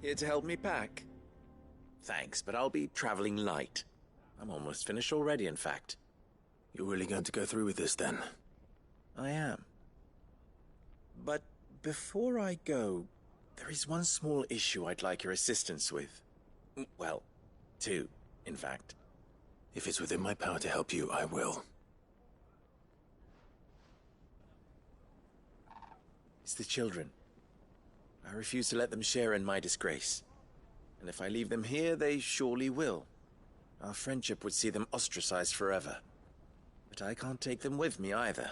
Here to help me pack? Thanks, but I'll be traveling light. I'm almost finished already, in fact. You're really going to go through with this, then? I am. But before I go, there is one small issue I'd like your assistance with. Well, two, in fact. If it's within my power to help you, I will. It's the children. I refuse to let them share in my disgrace. And if I leave them here, they surely will. Our friendship would see them ostracized forever. But I can't take them with me either.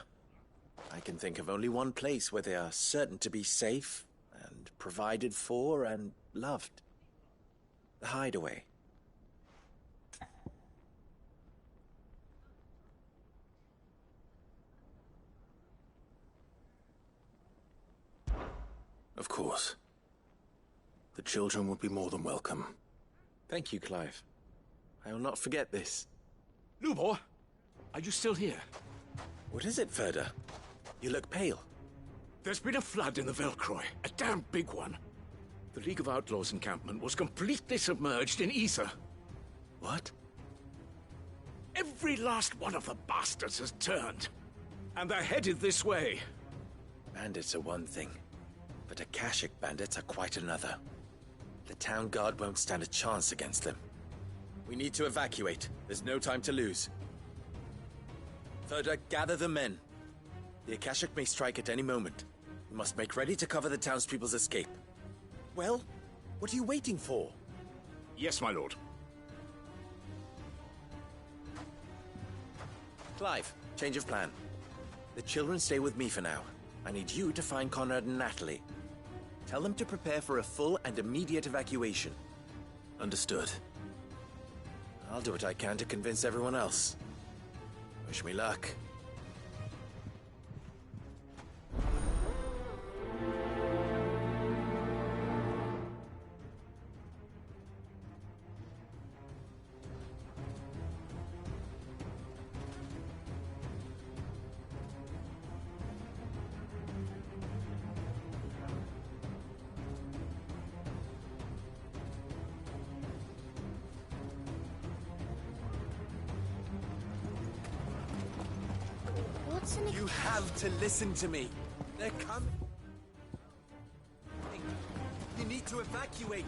I can think of only one place where they are certain to be safe and provided for and loved. The Hideaway. Of course. The children would be more than welcome. Thank you, Clive. I will not forget this. Lubor, are you still here? What is it, Ferda? You look pale. There's been a flood in the Velcroy, a damn big one. The League of Outlaws encampment was completely submerged in ether. What? Every last one of the bastards has turned, and they're headed this way. Bandits are one thing, but Akashic bandits are quite another. The town guard won't stand a chance against them. We need to evacuate. There's no time to lose. Ferda, gather the men. The Akashic may strike at any moment. We must make ready to cover the townspeople's escape. Well, what are you waiting for? Yes, my lord. Clive, change of plan. The children stay with me for now. I need you to find Conrad and Natalie. Tell them to prepare for a full and immediate evacuation. Understood. I'll do what I can to convince everyone else. Wish me luck. You have to listen to me. They're coming. You need to evacuate.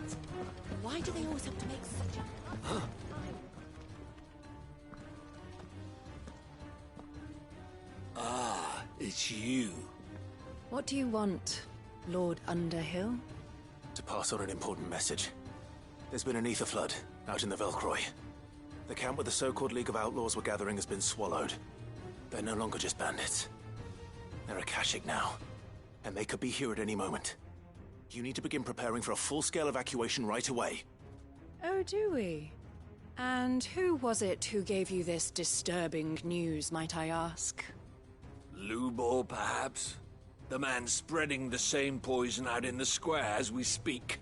Why do they always have to make such a... Ah, it's you. What do you want, Lord Underhill? To pass on an important message. There's been an ether flood out in the Velcroy. The camp where the so-called League of Outlaws were gathering has been swallowed. They're no longer just bandits. They're Akashic now, and they could be here at any moment. You need to begin preparing for a full-scale evacuation right away. Oh, do we? And who was it who gave you this disturbing news, might I ask? Lubor, perhaps? The man spreading the same poison out in the square as we speak.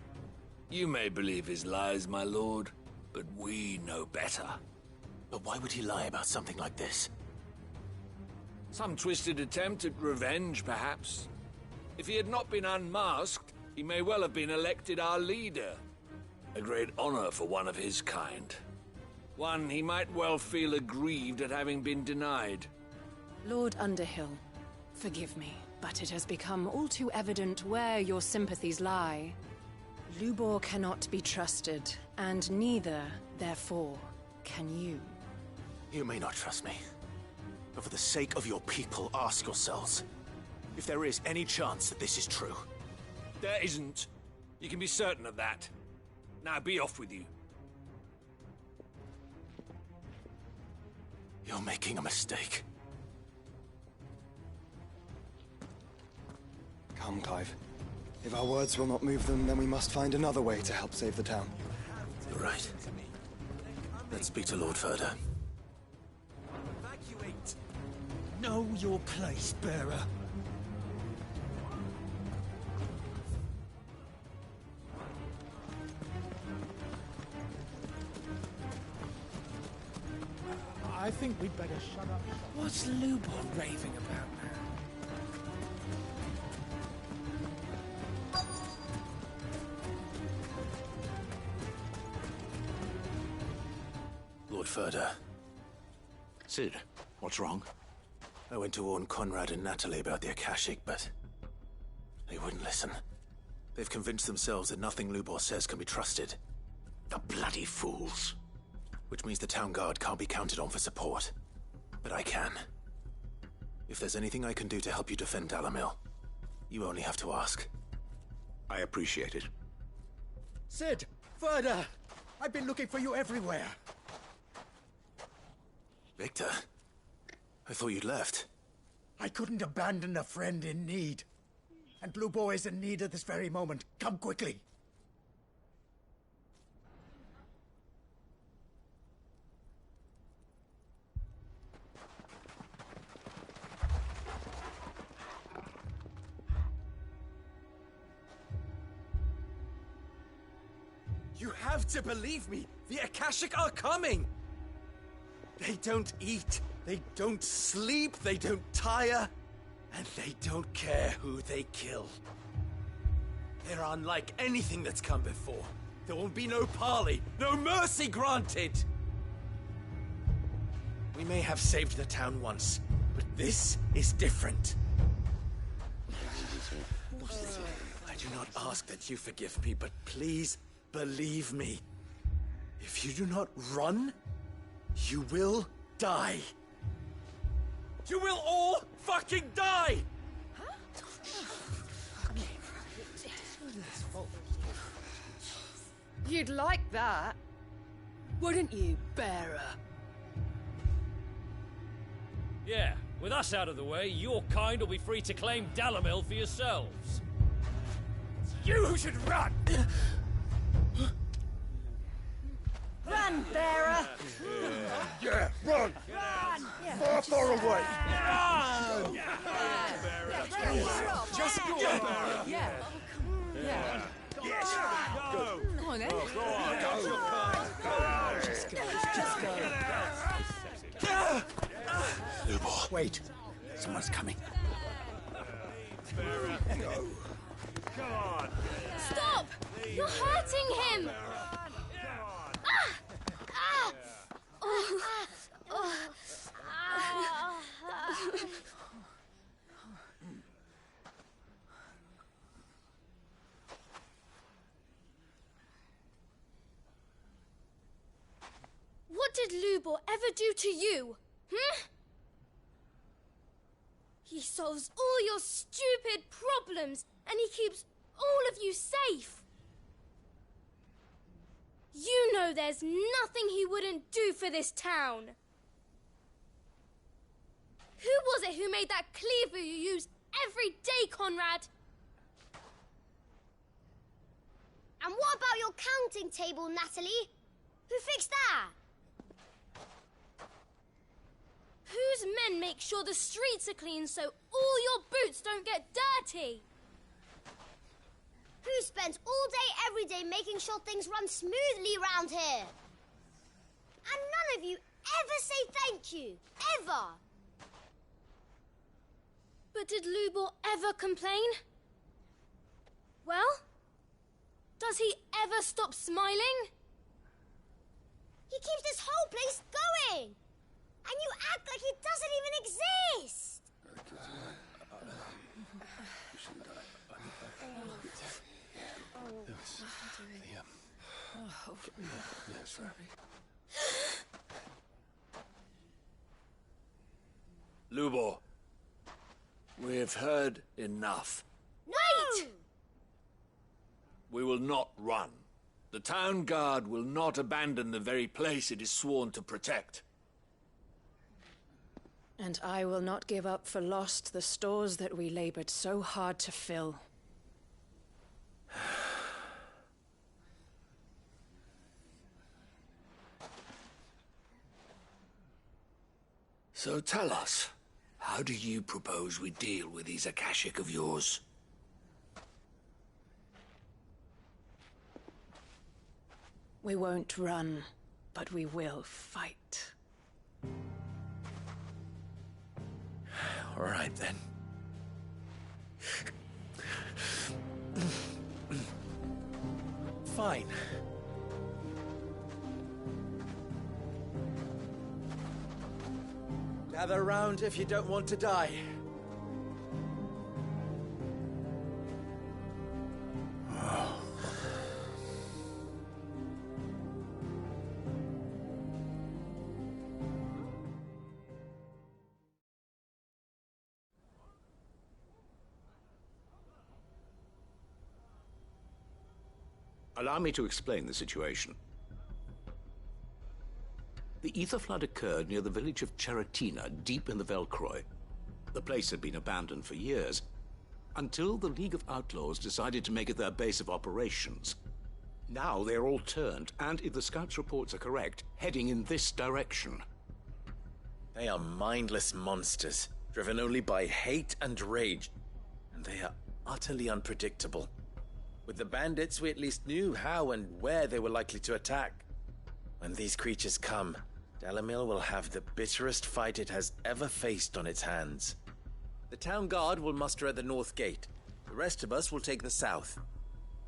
You may believe his lies, my lord, but we know better. But why would he lie about something like this? Some twisted attempt at revenge, perhaps. If he had not been unmasked, he may well have been elected our leader. A great honor for one of his kind. One he might well feel aggrieved at having been denied. Lord Underhill, forgive me, but it has become all too evident where your sympathies lie. Lubor cannot be trusted, and neither, therefore, can you. You may not trust me. But for the sake of your people, ask yourselves if there is any chance that this is true. There isn't. You can be certain of that. Now be off with you. You're making a mistake. Come, Clive. If our words will not move them, then we must find another way to help save the town. You're right. Let's speak to Lord Ferda. Evacuate. Know your place, bearer. I think we'd better shut up. What's Lubor raving about now? Further. Cid, what's wrong? I went to warn Conrad and Natalie about the Akashic, but they wouldn't listen. They've convinced themselves that nothing Lubor says can be trusted. The bloody fools. Which means the town guard can't be counted on for support. But I can. If there's anything I can do to help you defend Dalamil, you only have to ask. I appreciate it. Cid! Further! I've been looking for you everywhere. Victor? I thought you'd left. I couldn't abandon a friend in need. And Lubor is in need at this very moment. Come quickly. You have to believe me! The Akashic are coming! They don't eat, they don't sleep, they don't tire, and they don't care who they kill. They're unlike anything that's come before. There will be no parley, no mercy granted! We may have saved the town once, but this is different. I do not ask that you forgive me, but please believe me. If you do not run, you will die. You will all fucking die! You'd like that, wouldn't you, bearer? Yeah, with us out of the way, your kind will be free to claim Dalamil for yourselves. You should run! Run, bearer! Yeah, run! Run! Far away! Run! Just go! Yeah. Yeah. Yes! Go! Come on, then. Go on! Go! Just go. Just go. Lubor. Wait. Someone's coming. Go. Come on! Stop! You're hurting him! What did Lubor ever do to you? He solves all your stupid problems, and he keeps all of you safe. You know there's nothing he wouldn't do for this town. Who was it who made that cleaver you use every day, Conrad? And what about your counting table, Natalie? Who fixed that? Whose men make sure the streets are clean so all your boots don't get dirty? Who spends all day, every day making sure things run smoothly around here? And none of you ever say thank you. Ever. But did Lubor ever complain? Well, does he ever stop smiling? He keeps this whole place going. And you act like he doesn't even exist. Lubor, we've heard enough. Wait! We will not run. The town guard will not abandon the very place it is sworn to protect. And I will not give up for lost the stores that we labored so hard to fill. So tell us, how do you propose we deal with these Akashic of yours? We won't run, but we will fight. All right, then. Fine. Gather round if you don't want to die. Allow me to explain the situation. The Ether Flood occurred near the village of Cheratina, deep in the Velcroy. The place had been abandoned for years, until the League of Outlaws decided to make it their base of operations. Now they're all turned, and if the Scout's reports are correct, heading in this direction. They are mindless monsters, driven only by hate and rage, and they are utterly unpredictable. With the bandits, we at least knew how and where they were likely to attack. When these creatures come, Dalimil will have the bitterest fight it has ever faced on its hands. The town guard will muster at the north gate. The rest of us will take the south.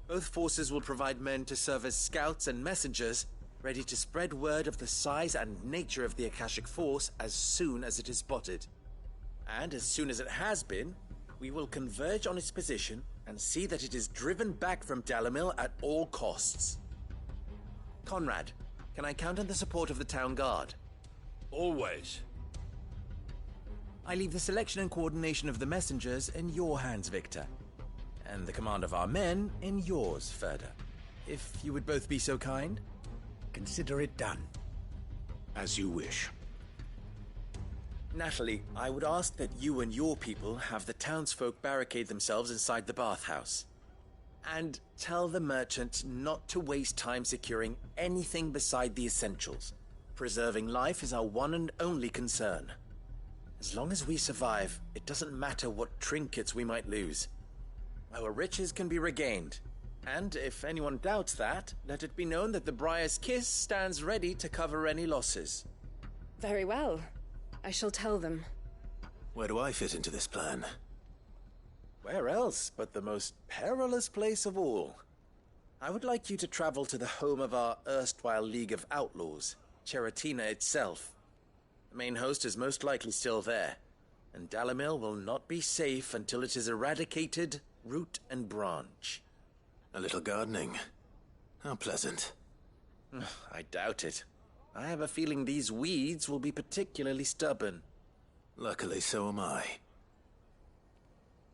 Both forces will provide men to serve as scouts and messengers, ready to spread word of the size and nature of the Akashic Force as soon as it is spotted. And as soon as it has been, we will converge on its position and see that it is driven back from Dalimil at all costs. Conrad, can I count on the support of the town guard? Always. I leave the selection and coordination of the messengers in your hands, Victor. And the command of our men in yours, Ferda. If you would both be so kind. Consider it done. As you wish. Natalie, I would ask that you and your people have the townsfolk barricade themselves inside the bathhouse. And tell the merchant not to waste time securing anything beside the essentials. Preserving life is our one and only concern. As long as we survive, it doesn't matter what trinkets we might lose. Our riches can be regained. And if anyone doubts that, let it be known that the Briar's Kiss stands ready to cover any losses. Very well. I shall tell them. Where do I fit into this plan? Where else but the most perilous place of all? I would like you to travel to the home of our erstwhile League of Outlaws, Cheratina itself. The main host is most likely still there, and Dalimil will not be safe until it is eradicated, root and branch. A little gardening. How pleasant. I doubt it. I have a feeling these weeds will be particularly stubborn. Luckily, so am I.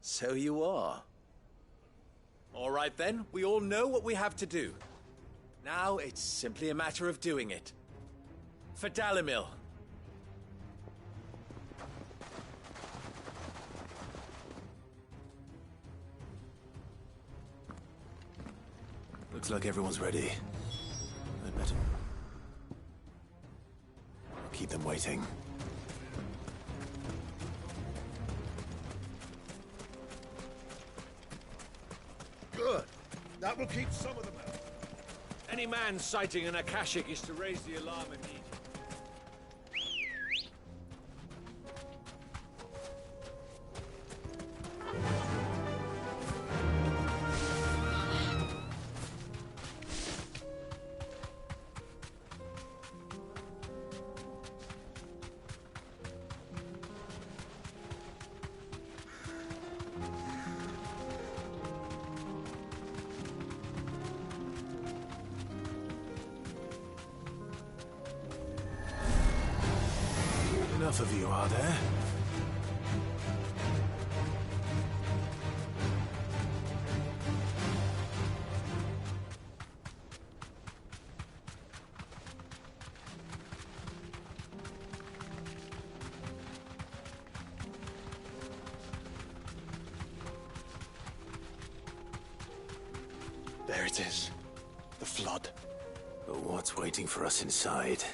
So you are. All right then, we all know what we have to do. Now it's simply a matter of doing it. For Dalimil. Looks like everyone's ready. I'd better... I'll keep them waiting. Good. That will keep some of them out. Any man sighting an Akashic is to raise the alarm immediately. Enough of you, are there? There it is. The flood. But what's waiting for us inside?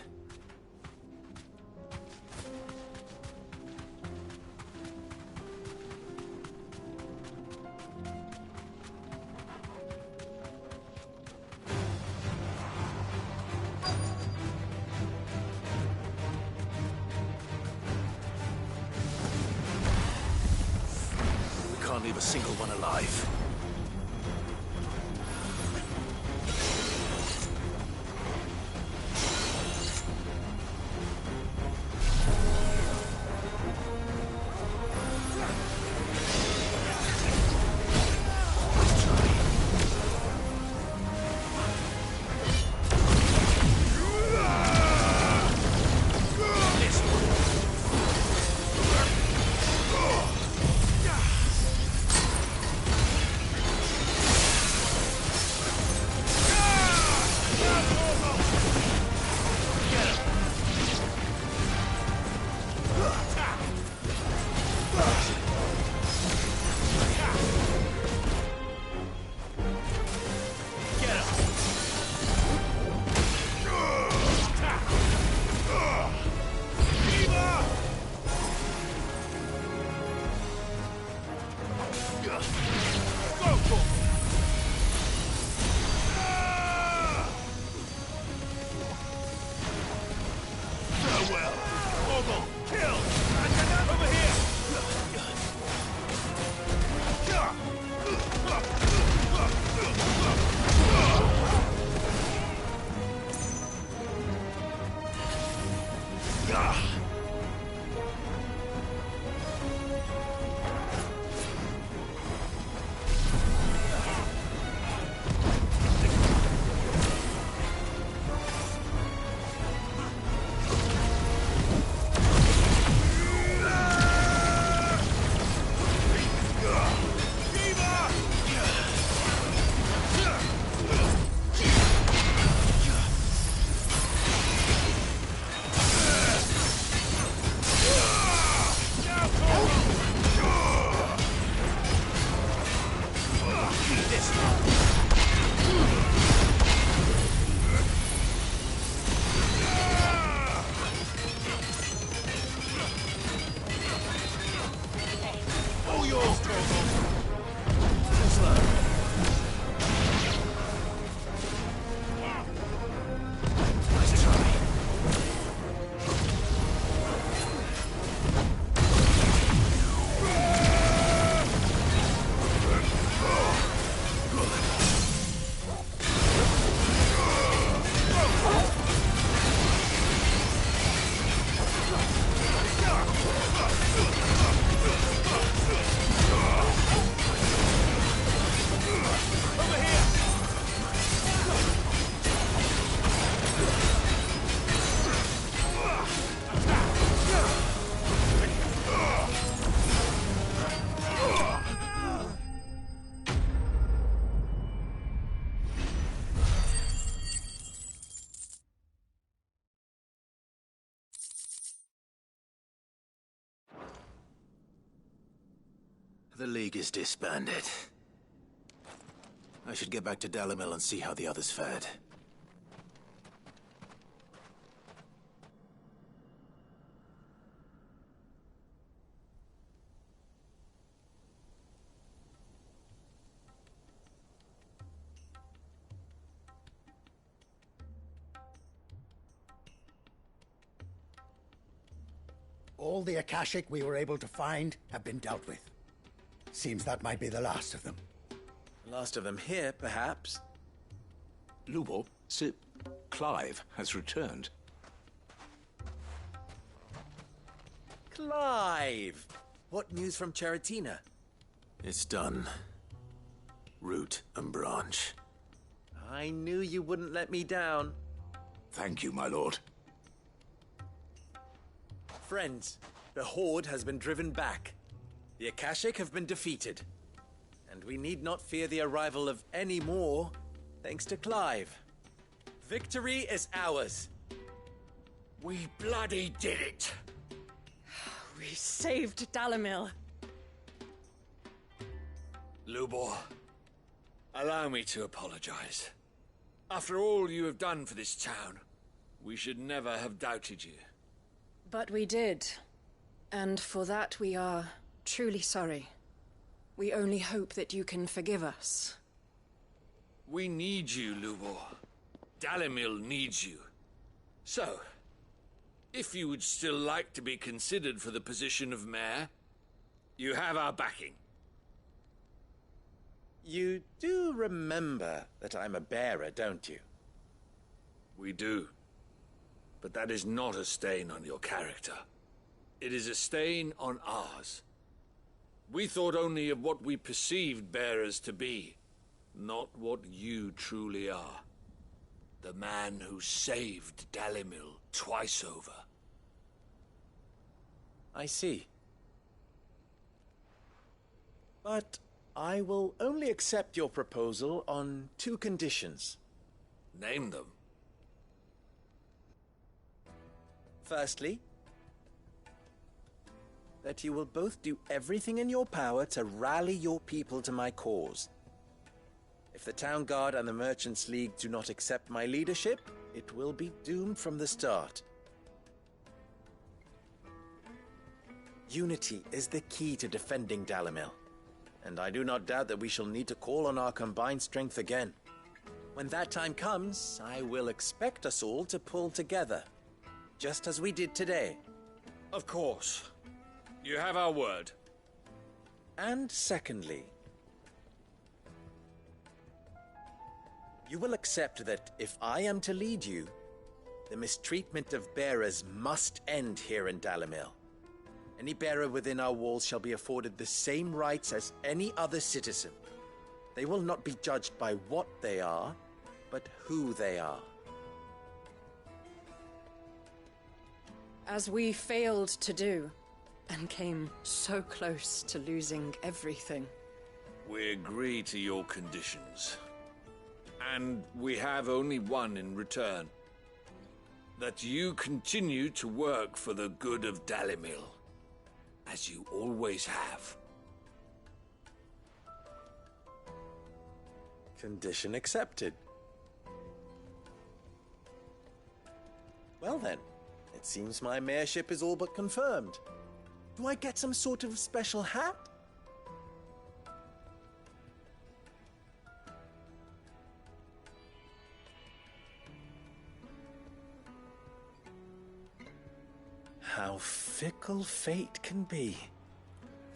We can't leave a single one alive. Go for it! Farewell! Ogle! Kill! Over here! The League is disbanded. I should get back to Dalimil and see how the others fared. All the Akashic we were able to find have been dealt with. Seems that might be the last of them. Last of them here, perhaps. Lubor, Sir Clive has returned. Clive! What news from Charatina? It's done. Root and branch. I knew you wouldn't let me down. Thank you, my lord. Friends, the Horde has been driven back. The Akashic have been defeated. And we need not fear the arrival of any more, thanks to Clive. Victory is ours. We bloody did it! We saved Dalimil. Lubor, allow me to apologize. After all you have done for this town, we should never have doubted you. But we did. And for that we are truly sorry. We only hope that you can forgive us. We need you, Lubor. Dalimil needs you. So, if you would still like to be considered for the position of mayor, you have our backing. You do remember that I'm a bearer, don't you? We do. But that is not a stain on your character. It is a stain on ours. We thought only of what we perceived bearers to be, not what you truly are. The man who saved Dalimil twice over. I see. But I will only accept your proposal on 2 conditions. Name them. Firstly, that you will both do everything in your power to rally your people to my cause. If the Town Guard and the Merchants League do not accept my leadership, it will be doomed from the start. Unity is the key to defending Dalimil. and I do not doubt that we shall need to call on our combined strength again. When that time comes, I will expect us all to pull together, just as we did today. Of course. You have our word. And secondly, you will accept that if I am to lead you, the mistreatment of bearers must end here in Dalimil. Any bearer within our walls shall be afforded the same rights as any other citizen. They will not be judged by what they are, but who they are. As we failed to do, and came so close to losing everything. We agree to your conditions. And we have only one in return. That you continue to work for the good of Dalimil, as you always have. Condition accepted. Well then, it seems my mayorship is all but confirmed. Do I get some sort of special hat? How fickle fate can be.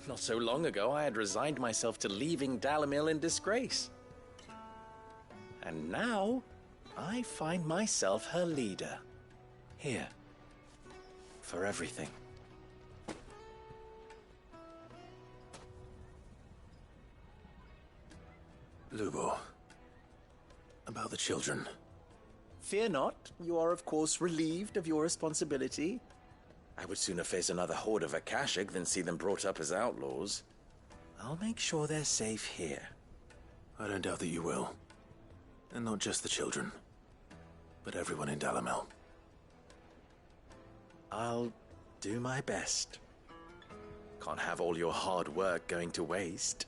Not so long ago, I had resigned myself to leaving Dalimil in disgrace. And now, I find myself her leader. Here. For everything. Lubor. About the children. Fear not. You are, of course, relieved of your responsibility. I would sooner face another horde of Akashic than see them brought up as outlaws. I'll make sure they're safe here. I don't doubt that you will. And not just the children, but everyone in Dalimil. I'll do my best. Can't have all your hard work going to waste.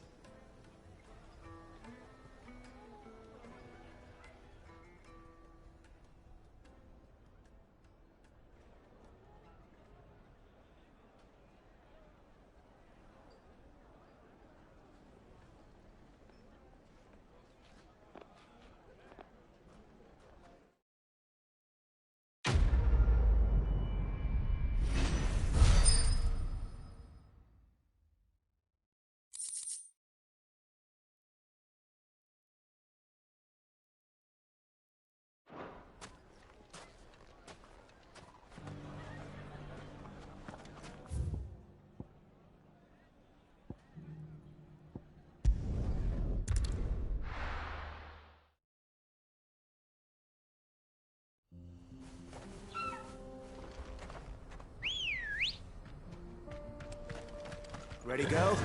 Ready, go?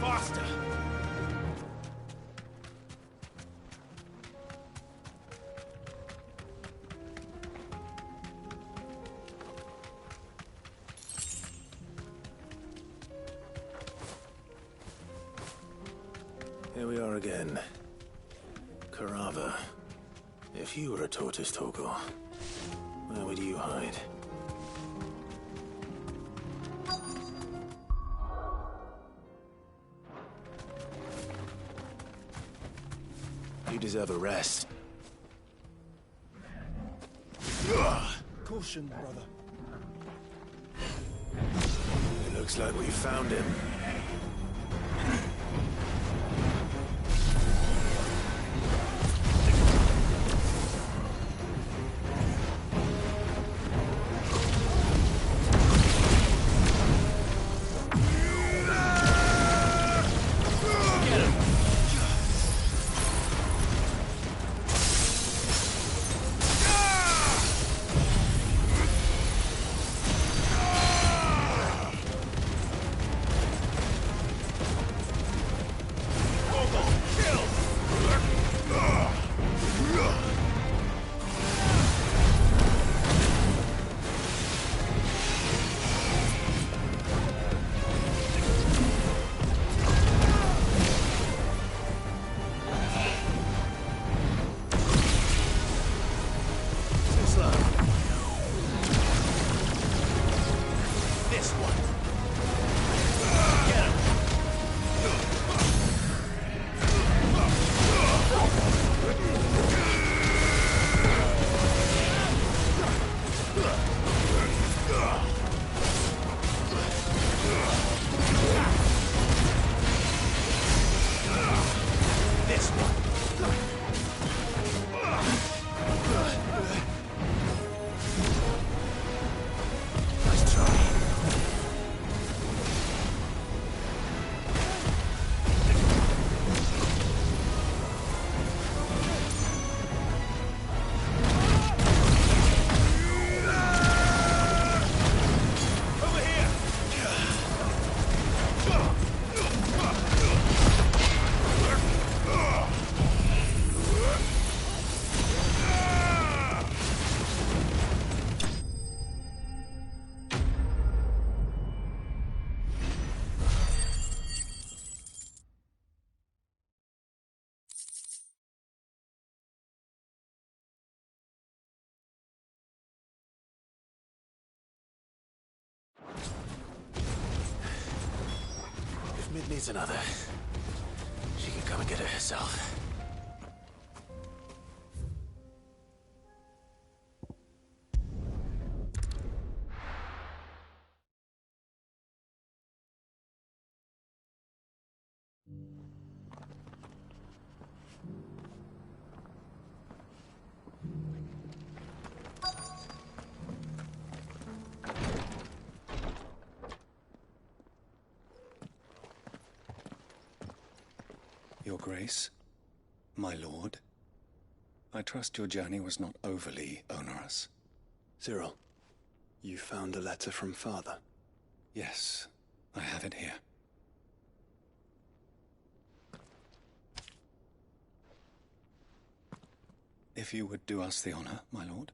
Faster! Here we are again. Karava. If you were a tortoise, Torgor, where would you hide? You deserve a rest. Caution, brother. It looks like we found him. Mid needs another. She can come and get it herself. Your Grace, my lord, I trust your journey was not overly onerous. Cyril, you found a letter from Father? Yes, I have it here. If you would do us the honor, my lord.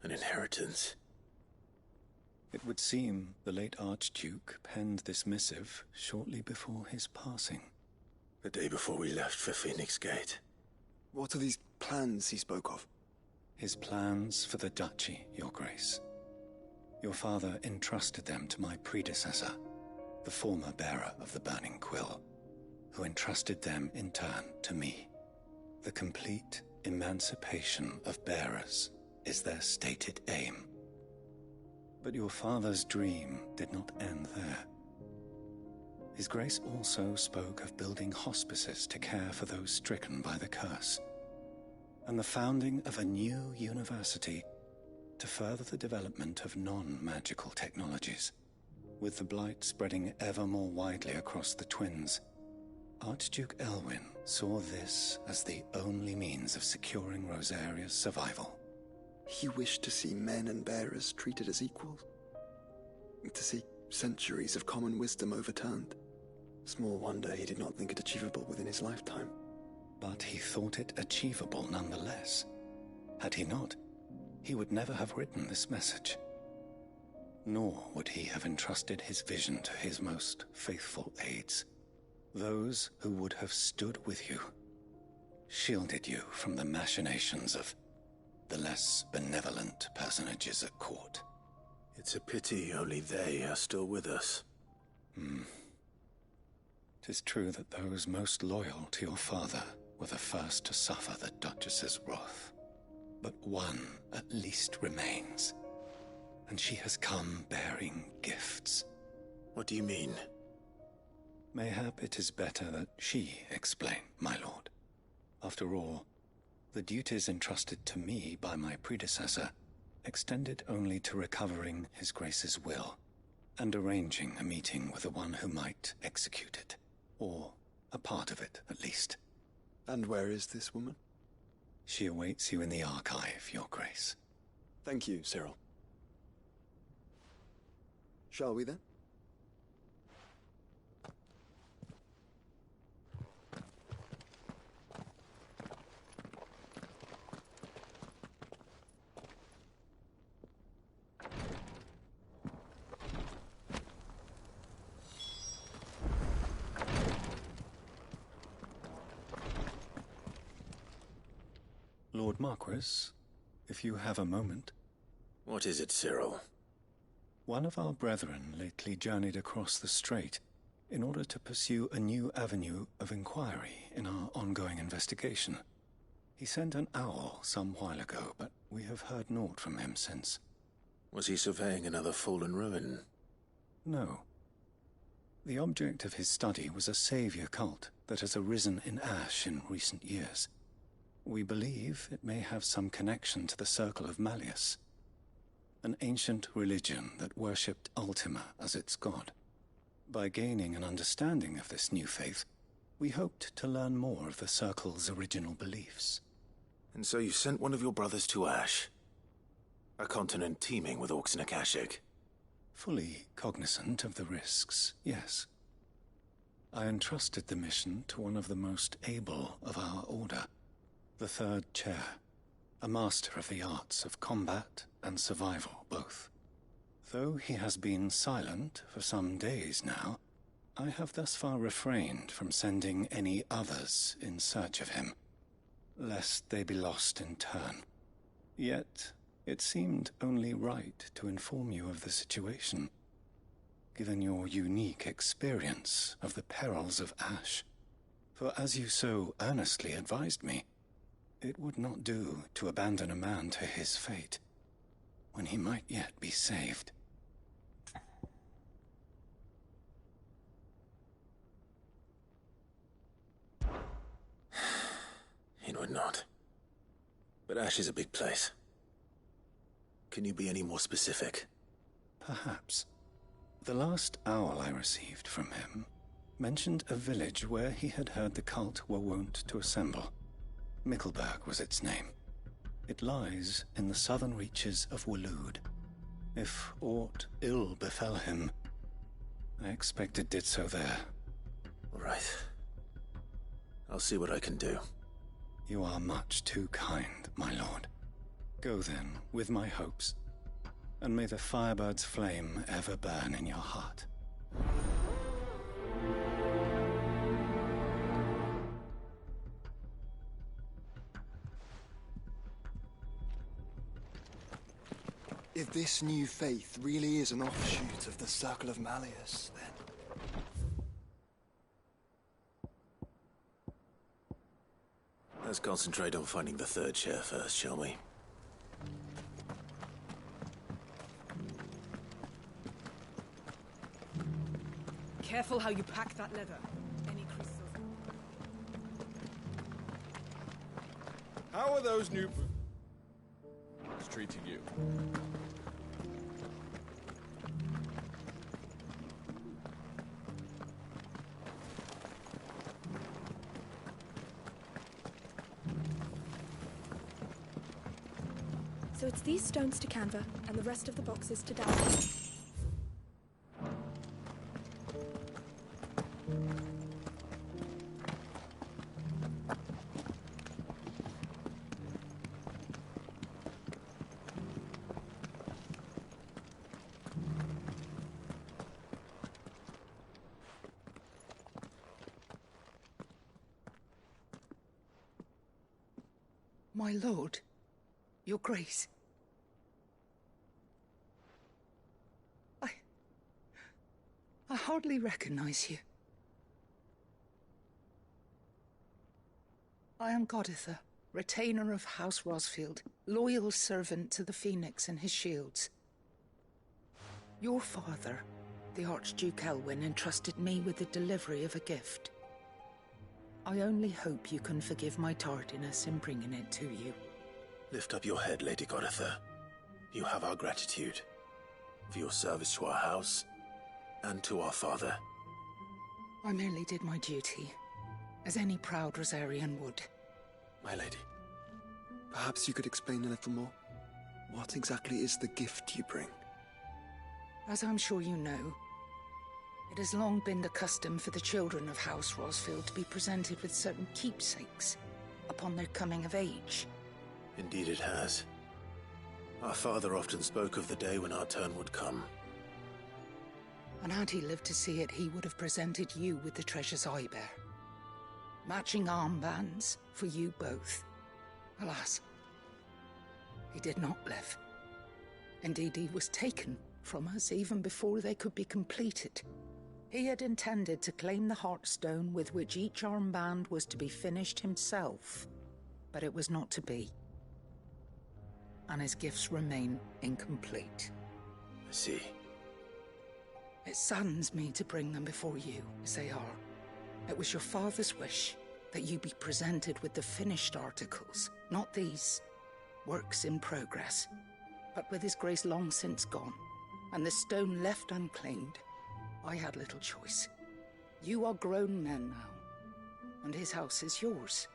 An inheritance. It would seem the late Archduke penned this missive shortly before his passing. The day before we left for Phoenix Gate. What are these plans he spoke of? His plans for the duchy, Your Grace. Your father entrusted them to my predecessor, the former bearer of the Burning Quill, who entrusted them in turn to me. The complete emancipation of bearers is their stated aim. But your father's dream did not end there. His Grace also spoke of building hospices to care for those stricken by the curse, and the founding of a new university to further the development of non-magical technologies. With the blight spreading ever more widely across the twins, Archduke Elwyn saw this as the only means of securing Rosaria's survival. He wished to see men and bearers treated as equals. To see centuries of common wisdom overturned. Small wonder he did not think it achievable within his lifetime. But he thought it achievable nonetheless. Had he not, he would never have written this message. Nor would he have entrusted his vision to his most faithful aides. Those who would have stood with you, shielded you from the machinations of the less benevolent personages at court. It's a pity only they are still with us. 'Tis true that those most loyal to your father were the first to suffer the Duchess's wrath. But one at least remains, and she has come bearing gifts. What do you mean? Mayhap it is better that she explain, my lord. After all, the duties entrusted to me by my predecessor extended only to recovering His Grace's will and arranging a meeting with the one who might execute it, or a part of it at least. And where is this woman? She awaits you in the archive, Your Grace. Thank you, Cyril. Shall we then? Lord Marquis, if you have a moment. What is it, Cyril? One of our brethren lately journeyed across the strait in order to pursue a new avenue of inquiry in our ongoing investigation. He sent an owl some while ago, but we have heard naught from him since. Was he surveying another fallen ruin? No. The object of his study was a savior cult that has arisen in Ash in recent years. We believe it may have some connection to the Circle of Malleus, an ancient religion that worshipped Ultima as its god. By gaining an understanding of this new faith, we hoped to learn more of the Circle's original beliefs. And so you sent one of your brothers to Ash? A continent teeming with orcs and Akashic? Fully cognizant of the risks, yes. I entrusted the mission to one of the most able of our order, the Third Chair, a master of the arts of combat and survival both. Though he has been silent for some days now, I have thus far refrained from sending any others in search of him, lest they be lost in turn. Yet, it seemed only right to inform you of the situation, given your unique experience of the perils of Ash. For as you so earnestly advised me, it would not do to abandon a man to his fate, when he might yet be saved. It would not. But Ash is a big place. Can you be any more specific? Perhaps. The last owl I received from him mentioned a village where he had heard the cult were wont to assemble. Mickleburg was its name. It lies in the southern reaches of Waloed. If aught ill befell him, I expect it did so there. All right. I'll see what I can do. You are much too kind, my lord. Go then, with my hopes, and may the Firebird's flame ever burn in your heart. If this new faith really is an offshoot of the Circle of Malleus, then... Let's concentrate on finding the third chair first, shall we? Careful how you pack that leather. Any creases of... How are those new... It's treating you? So it's these stones to Canva, and the rest of the boxes to Dalvin. My lord, your grace. I hardly recognize you. I am Goditha, retainer of House Rosfield, loyal servant to the Phoenix and his shields. Your father, the Archduke Elwyn, entrusted me with the delivery of a gift. I only hope you can forgive my tardiness in bringing it to you. Lift up your head, Lady Goditha. You have our gratitude for your service to our house and to our father. I merely did my duty, as any proud Rosarian would. My lady, perhaps you could explain a little more? What exactly is the gift you bring? As I'm sure you know, it has long been the custom for the children of House Rosfield to be presented with certain keepsakes upon their coming of age. Indeed it has. Our father often spoke of the day when our turn would come. And had he lived to see it, he would have presented you with the treasures I bear. Matching armbands for you both. Alas, he did not live. Indeed, he was taken from us even before they could be completed. He had intended to claim the Heartstone with which each armband was to be finished himself, but it was not to be. And his gifts remain incomplete. I see. It saddens me to bring them before you, as they are. It was your father's wish that you be presented with the finished articles, not these works in progress. But with his grace long since gone, and the stone left unclaimed, I had little choice. You are grown men now, and his house is yours.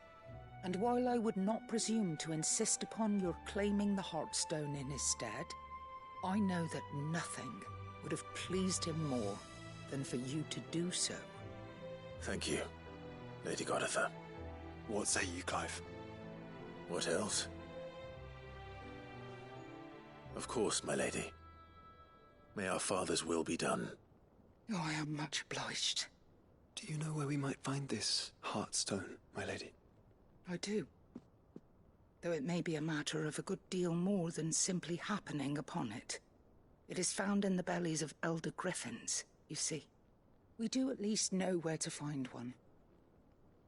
And while I would not presume to insist upon your claiming the Heartstone in his stead, I know that nothing would have pleased him more than for you to do so. Thank you, Lady Goditha. What say you, Clive? What else? Of course, my lady. May our father's will be done. Oh, I am much obliged. Do you know where we might find this Heartstone, my lady? I do. Though it may be a matter of a good deal more than simply happening upon it. It is found in the bellies of elder griffins, you see. We do at least know where to find one.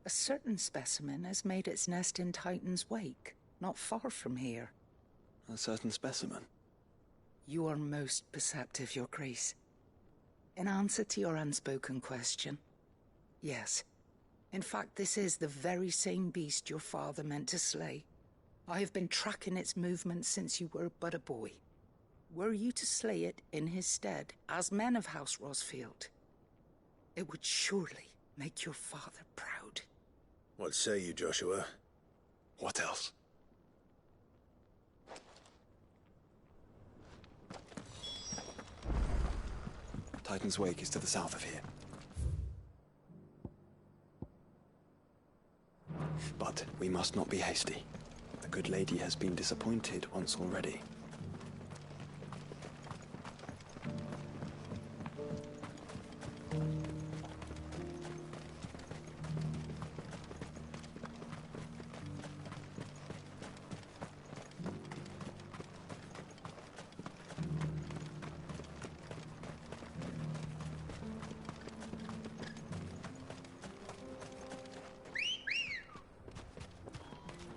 A certain specimen has made its nest in Titan's Wake, not far from here. A certain specimen? You are most perceptive, Your Grace. In answer to your unspoken question, yes. In fact, this is the very same beast your father meant to slay. I have been tracking its movements since you were but a boy. Were you to slay it in his stead, as men of House Rosfield, it would surely make your father proud. What say you, Joshua? What else? Titan's Wake is to the south of here. But we must not be hasty. The good lady has been disappointed once already.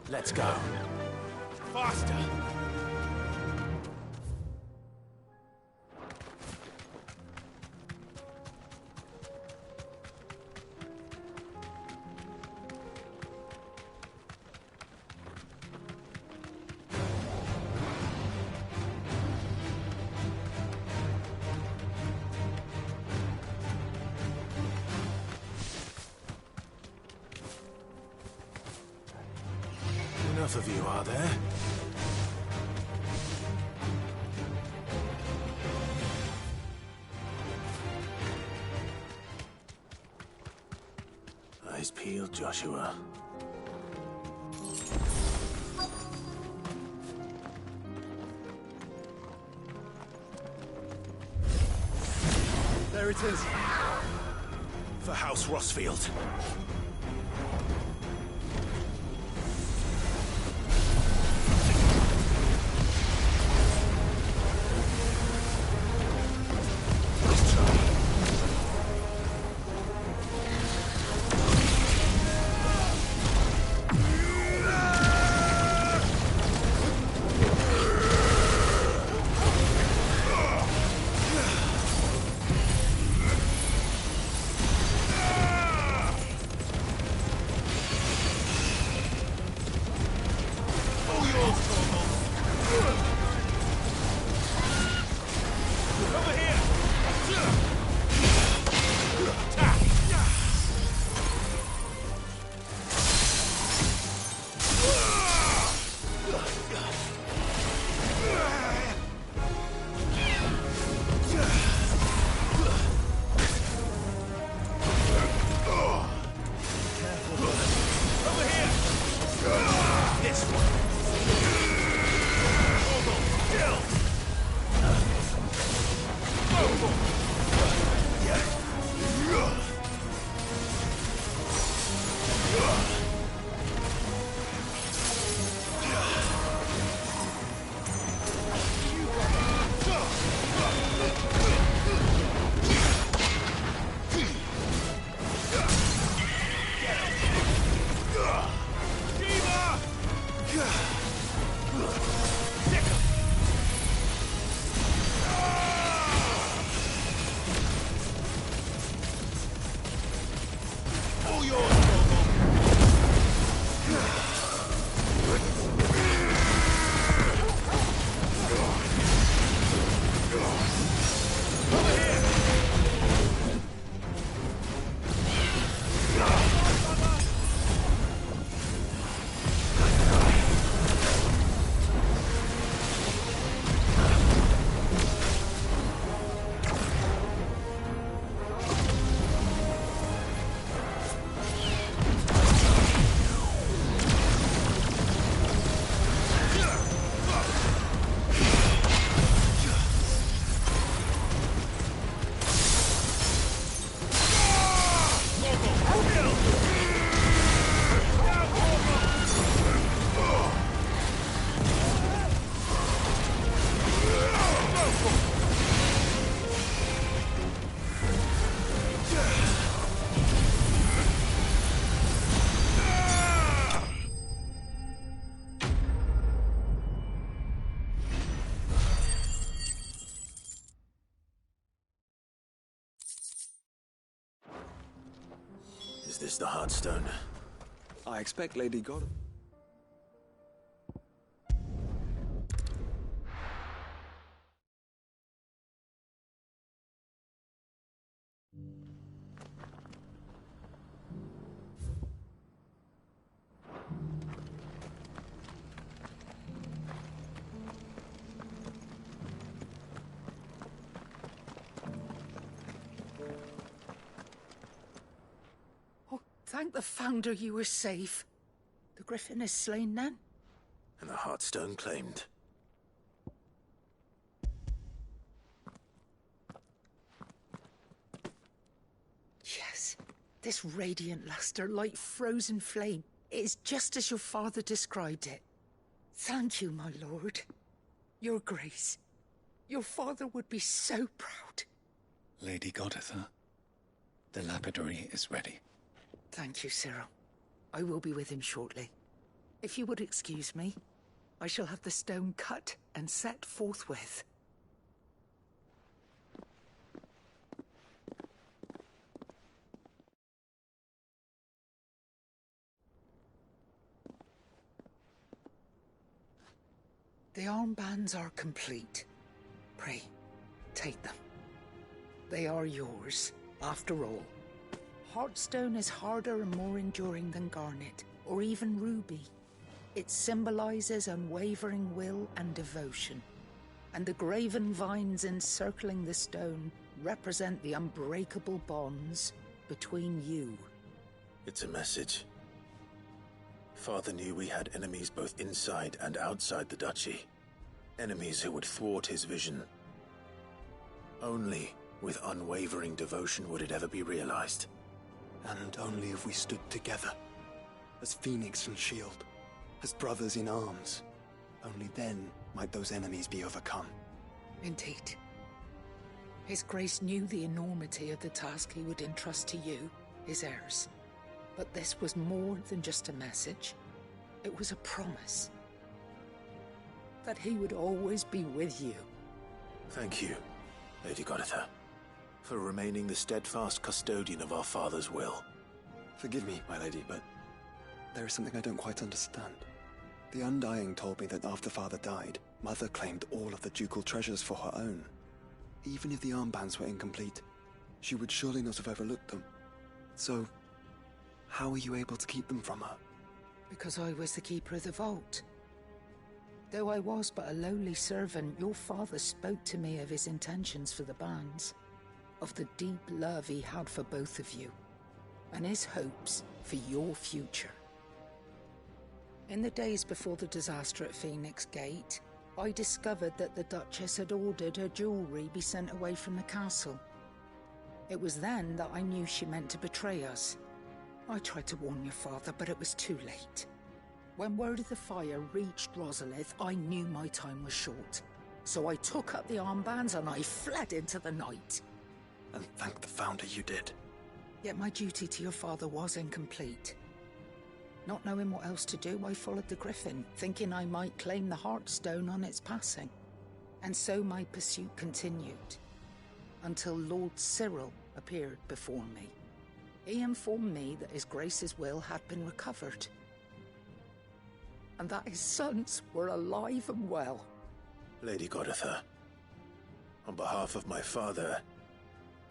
Let's go. Faster! Enough of you, are there? Eyes peeled, Joshua. There it is. For House Rosfield. this the Heartstone? I expect Lady God. Thank the Founder you were safe. The Griffin is slain then? And the Heartstone claimed. Yes. This radiant luster, like frozen flame, is just as your father described it. Thank you, my lord. Your Grace. Your father would be so proud. Lady Goditha, the lapidary is ready. Thank you, Cyril. I will be with him shortly. If you would excuse me, I shall have the stone cut and set forthwith. The armbands are complete. Pray, take them. They are yours, after all. Heartstone is harder and more enduring than garnet, or even ruby. It symbolizes unwavering will and devotion, and the graven vines encircling the stone represent the unbreakable bonds between you. It's a message. Father knew we had enemies both inside and outside the duchy. Enemies who would thwart his vision. Only with unwavering devotion would it ever be realized. And only if we stood together, as Phoenix and Shield, as brothers in arms, only then might those enemies be overcome. Indeed. His Grace knew the enormity of the task he would entrust to you, his heirs. But this was more than just a message. It was a promise. That he would always be with you. Thank you, Lady Goditha, for remaining the steadfast custodian of our father's will. Forgive me, my lady, but there is something I don't quite understand. The Undying told me that after Father died, Mother claimed all of the ducal treasures for her own. Even if the armbands were incomplete, she would surely not have overlooked them. So, how were you able to keep them from her? Because I was the keeper of the vault. Though I was but a lowly servant, your father spoke to me of his intentions for the bands, of the deep love he had for both of you, and his hopes for your future. In the days before the disaster at Phoenix Gate, I discovered that the Duchess had ordered her jewelry be sent away from the castle. It was then that I knew she meant to betray us. I tried to warn your father, but it was too late. When word of the fire reached Rosalith, I knew my time was short. So I took up the armbands and I fled into the night. And thank the Founder you did. Yet my duty to your father was incomplete. Not knowing what else to do, I followed the Griffin, thinking I might claim the Heartstone on its passing. And so my pursuit continued, until Lord Cyril appeared before me. He informed me that His Grace's will had been recovered, and that his sons were alive and well. Lady Goditha, on behalf of my father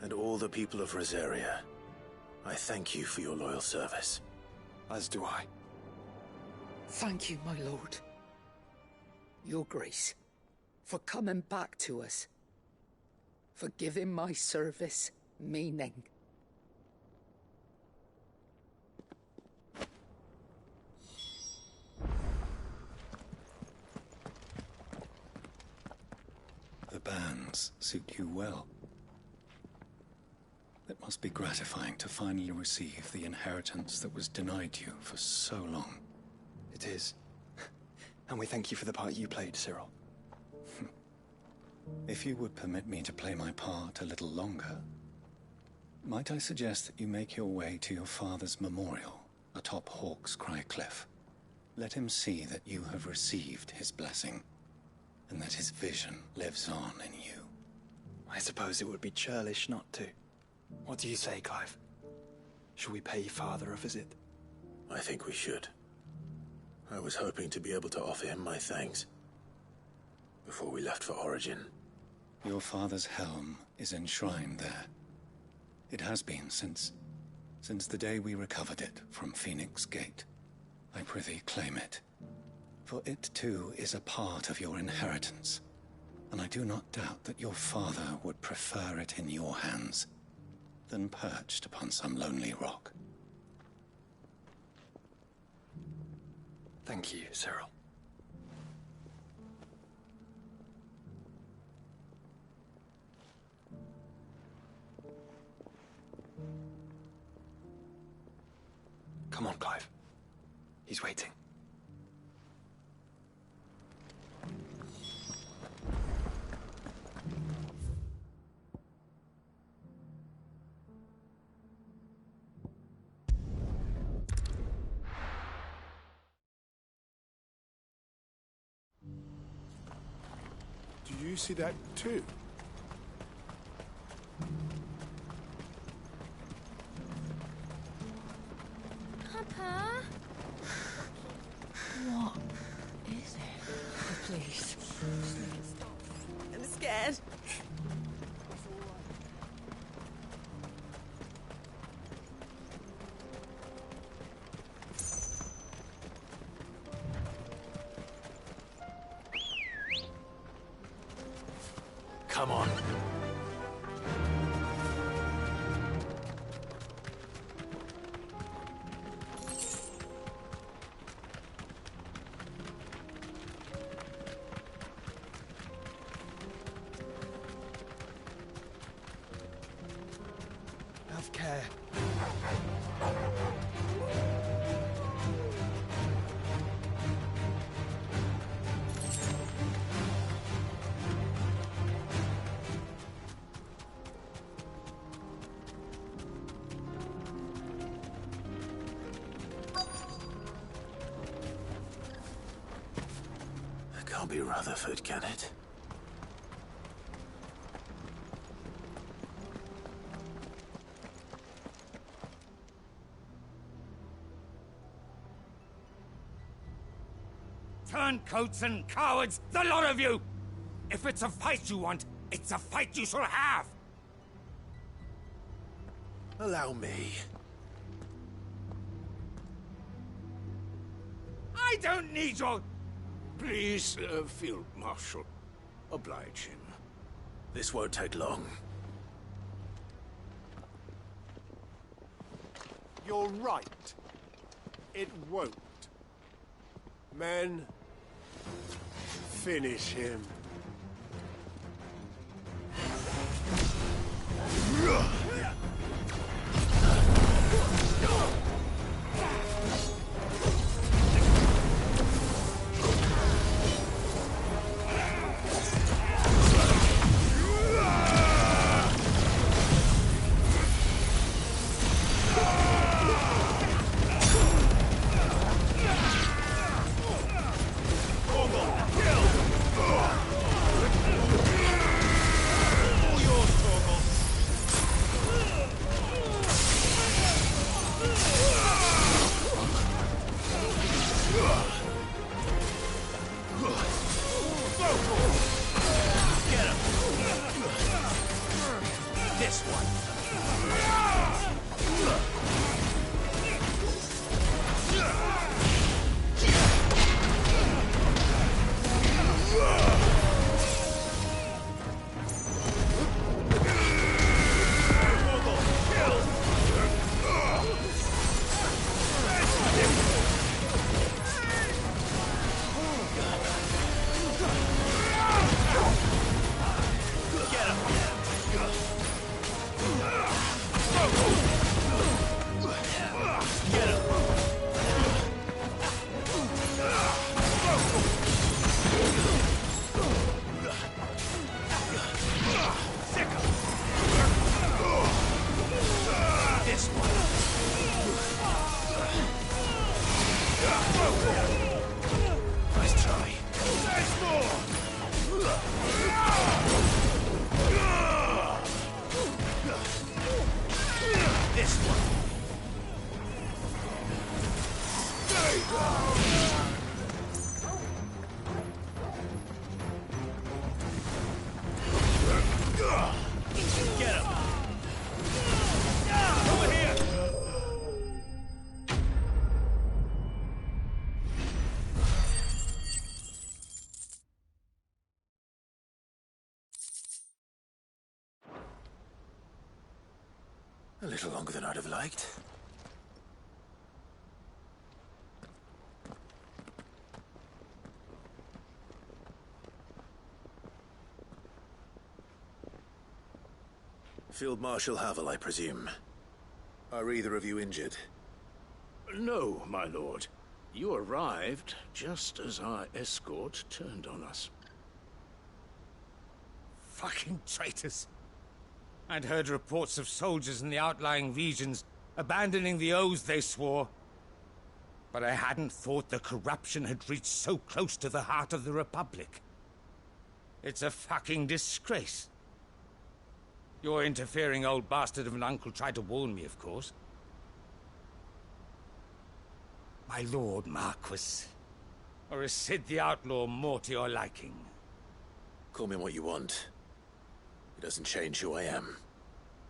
and all the people of Rosaria, I thank you for your loyal service. As do I. Thank you, my lord. Your Grace, for coming back to us. For giving my service meaning. The bands suit you well. It must be gratifying to finally receive the inheritance that was denied you for so long. It is. And we thank you for the part you played, Cyril. If you would permit me to play my part a little longer, might I suggest that you make your way to your father's memorial atop Hawk's Cry Cliff? Let him see that you have received his blessing, and that his vision lives on in you. I suppose it would be churlish not to. What do you say, Clive? Shall we pay Father a visit? I think we should. I was hoping to be able to offer him my thanks before we left for Origin. Your father's helm is enshrined there. It has been since the day we recovered it from Phoenix Gate. I prithee claim it, for it too is a part of your inheritance, and I do not doubt that your father would prefer it in your hands than perched upon some lonely rock. Thank you, Cyril. Come on, Clive. He's waiting. Do you see that too? Papa? What is it? Oh, please. I'm scared. Come on. Have care. It can't be Rutherford, can it? Turncoats and cowards, the lot of you! If it's a fight you want, it's a fight you shall have! Allow me. I don't need your... Please, Field Marshal, oblige him. This won't take long. You're right. It won't. Men, finish him. Get him! Over here! A little longer than I'd have liked. Field Marshal Havel, I presume. Are either of you injured? No, my lord. You arrived just as our escort turned on us. Fucking traitors. I'd heard reports of soldiers in the outlying regions abandoning the oaths they swore. But I hadn't thought the corruption had reached so close to the heart of the Republic. It's a fucking disgrace. Your interfering old bastard of an uncle tried to warn me, of course. My lord Marquis. Or is Sid the Outlaw more to your liking? Call me what you want. It doesn't change who I am,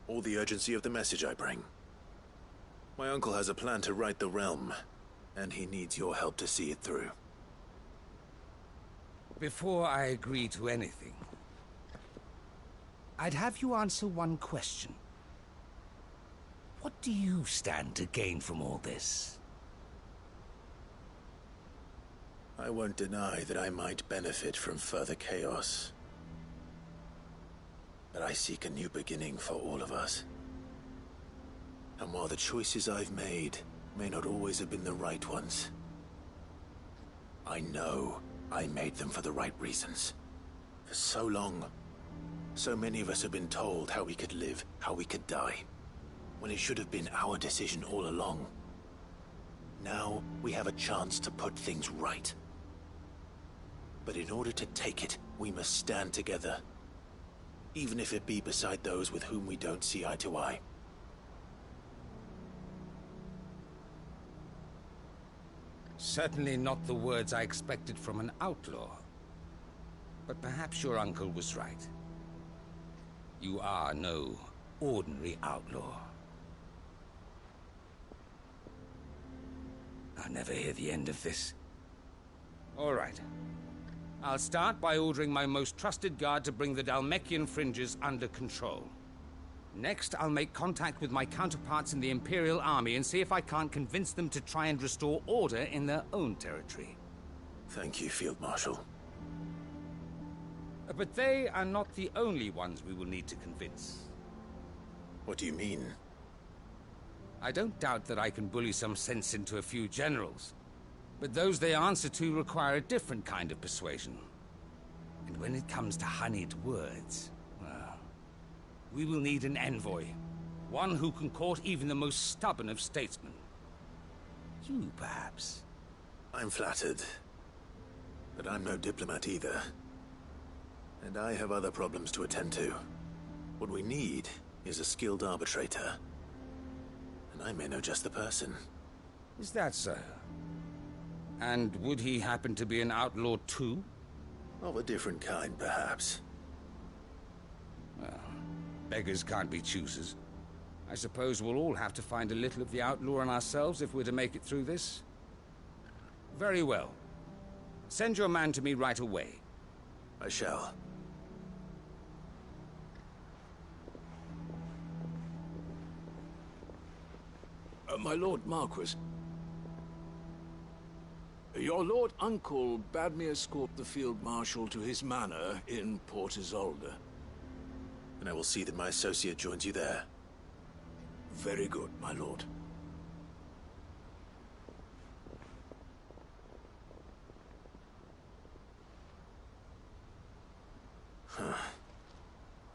or the urgency of the message I bring. My uncle has a plan to right the realm, and he needs your help to see it through. Before I agree to anything, I'd have you answer one question. What do you stand to gain from all this? I won't deny that I might benefit from further chaos. But I seek a new beginning for all of us. And while the choices I've made may not always have been the right ones, I know I made them for the right reasons. For so long, so many of us have been told how we could live, how we could die, when it should have been our decision all along. Now, we have a chance to put things right. But in order to take it, we must stand together. Even if it be beside those with whom we don't see eye to eye. Certainly not the words I expected from an outlaw. But perhaps your uncle was right. You are no ordinary outlaw. I'll never hear the end of this. All right. I'll start by ordering my most trusted guard to bring the Dhalmekian fringes under control. Next, I'll make contact with my counterparts in the Imperial Army and see if I can't convince them to try and restore order in their own territory. Thank you, Field Marshal. But they are not the only ones we will need to convince. What do you mean? I don't doubt that I can bully some sense into a few generals. But those they answer to require a different kind of persuasion. And when it comes to honeyed words, well, we will need an envoy. One who can court even the most stubborn of statesmen. You, perhaps. I'm flattered. But I'm no diplomat either. And I have other problems to attend to. What we need is a skilled arbitrator. And I may know just the person. Is that so? And would he happen to be an outlaw too? Of a different kind, perhaps. Well, beggars can't be choosers. I suppose we'll all have to find a little of the outlaw in ourselves if we're to make it through this. Very well. Send your man to me right away. I shall. My Lord Marquis, your Lord Uncle bade me escort the Field Marshal to his manor in Port Isolde. And I will see that my associate joins you there. Very good, my lord.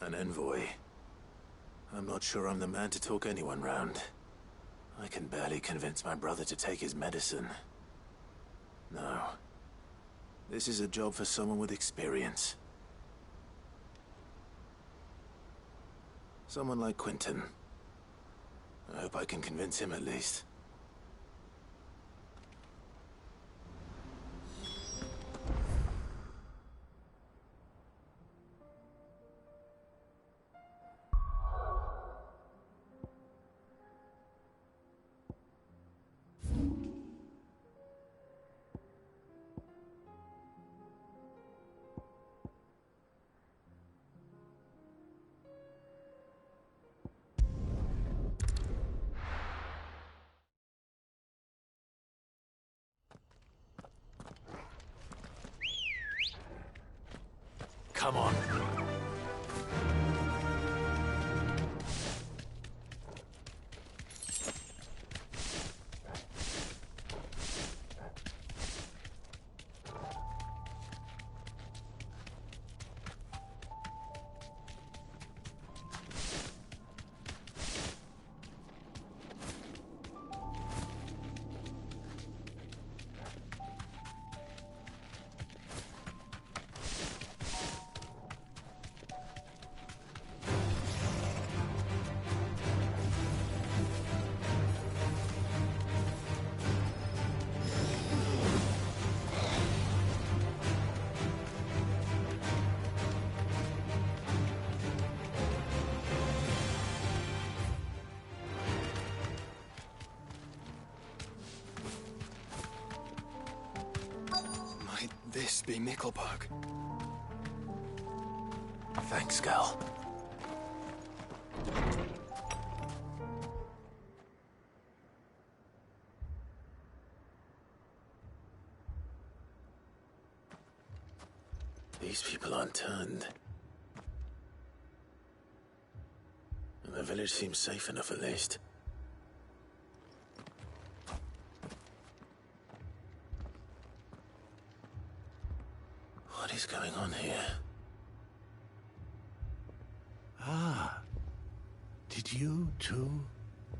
An envoy. I'm not sure I'm the man to talk anyone round. I can barely convince my brother to take his medicine. No. This is a job for someone with experience. Someone like Quentin. I hope I can convince him at least. Come on. This be Mickelberg. Thanks, Gal. These people aren't turned. And the village seems safe enough at least. What is going on here? Ah. Did you, too,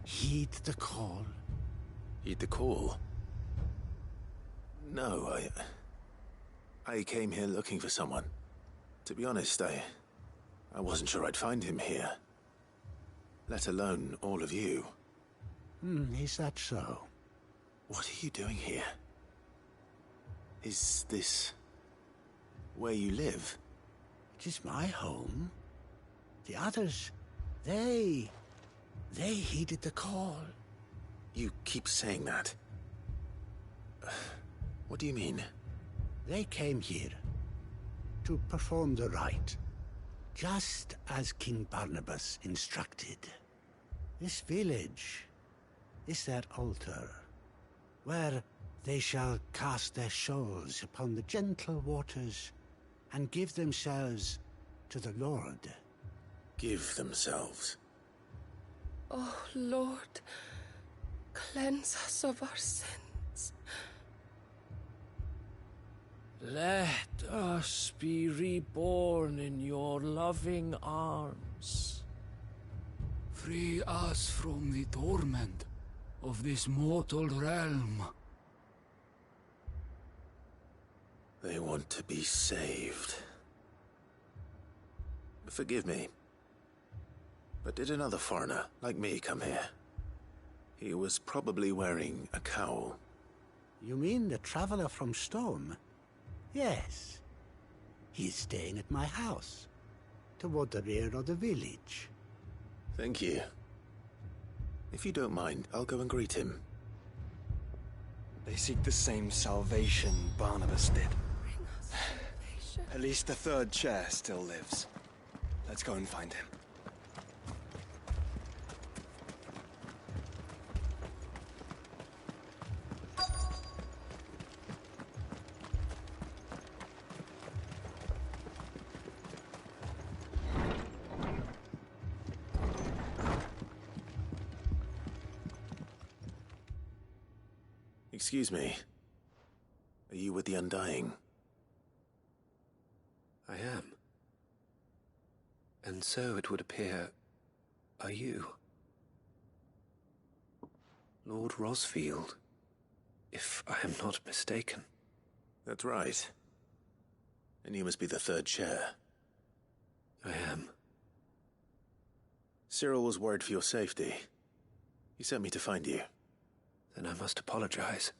heed the call? Heed the call? No, I came here looking for someone. To be honest, I wasn't sure I'd find him here. Let alone all of you. Is that so? What are you doing here? Is this where you live? It is my home. The others, they heeded the call. You keep saying that. What do you mean? They came here to perform the rite, just as King Barnabas instructed. This village is their altar, where they shall cast their shoals upon the gentle waters and give themselves to the Lord. Give themselves? Oh, Lord, cleanse us of our sins. Let us be reborn in your loving arms. Free us from the torment of this mortal realm. They want to be saved. Forgive me, but did another foreigner like me come here? He was probably wearing a cowl. You mean the traveler from Storm? Yes. He is staying at my house, toward the rear of the village. Thank you. If you don't mind, I'll go and greet him. They seek the same salvation Barnabas did. At least the third chair still lives. Let's go and find him. Excuse me. Are you with the Undying? I am. And so it would appear, are you? Lord Rosfield, if I am not mistaken. That's right. And you must be the third chair. I am. Cyril was worried for your safety. He sent me to find you. Then I must apologize.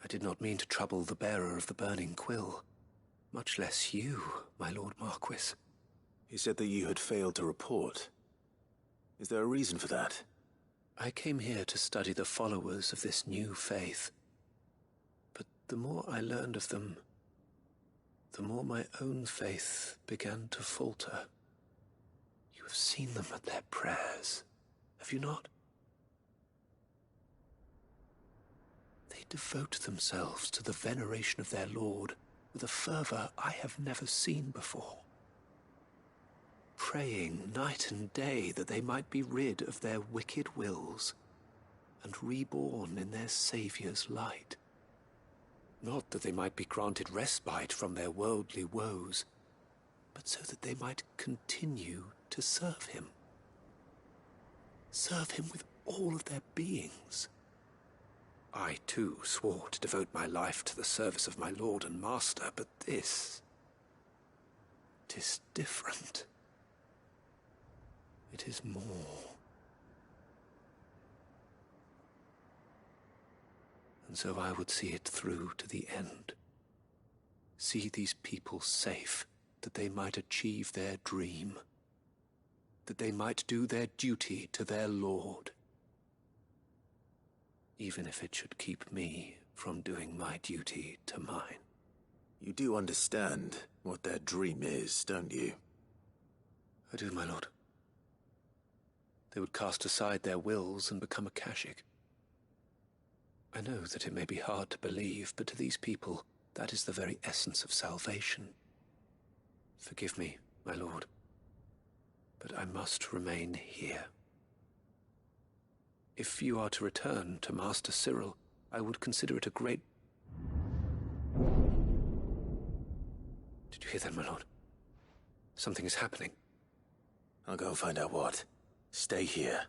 I did not mean to trouble the bearer of the burning quill. Much less you, my Lord Marquis. He said that you had failed to report. Is there a reason for that? I came here to study the followers of this new faith. But the more I learned of them, the more my own faith began to falter. You have seen them at their prayers, have you not? They devote themselves to the veneration of their Lord with a fervor I have never seen before. praying night and day that they might be rid of their wicked wills and reborn in their Saviour's light. Not that they might be granted respite from their worldly woes, but so that they might continue to serve him. Serve him with all of their beings. I, too, swore to devote my life to the service of my Lord and Master, but this... 'tis different. It is more. And so I would see it through to the end. See these people safe, that they might achieve their dream. That they might do their duty to their Lord. Even if it should keep me from doing my duty to mine. You do understand what their dream is, don't you? I do, my lord. They would cast aside their wills and become Akashic. I know that it may be hard to believe, but to these people, that is the very essence of salvation. Forgive me, my lord, but I must remain here. If you are to return to Master Cyril, I would consider it a great... Did you hear that, my lord? Something is happening. I'll go and find out what. Stay here.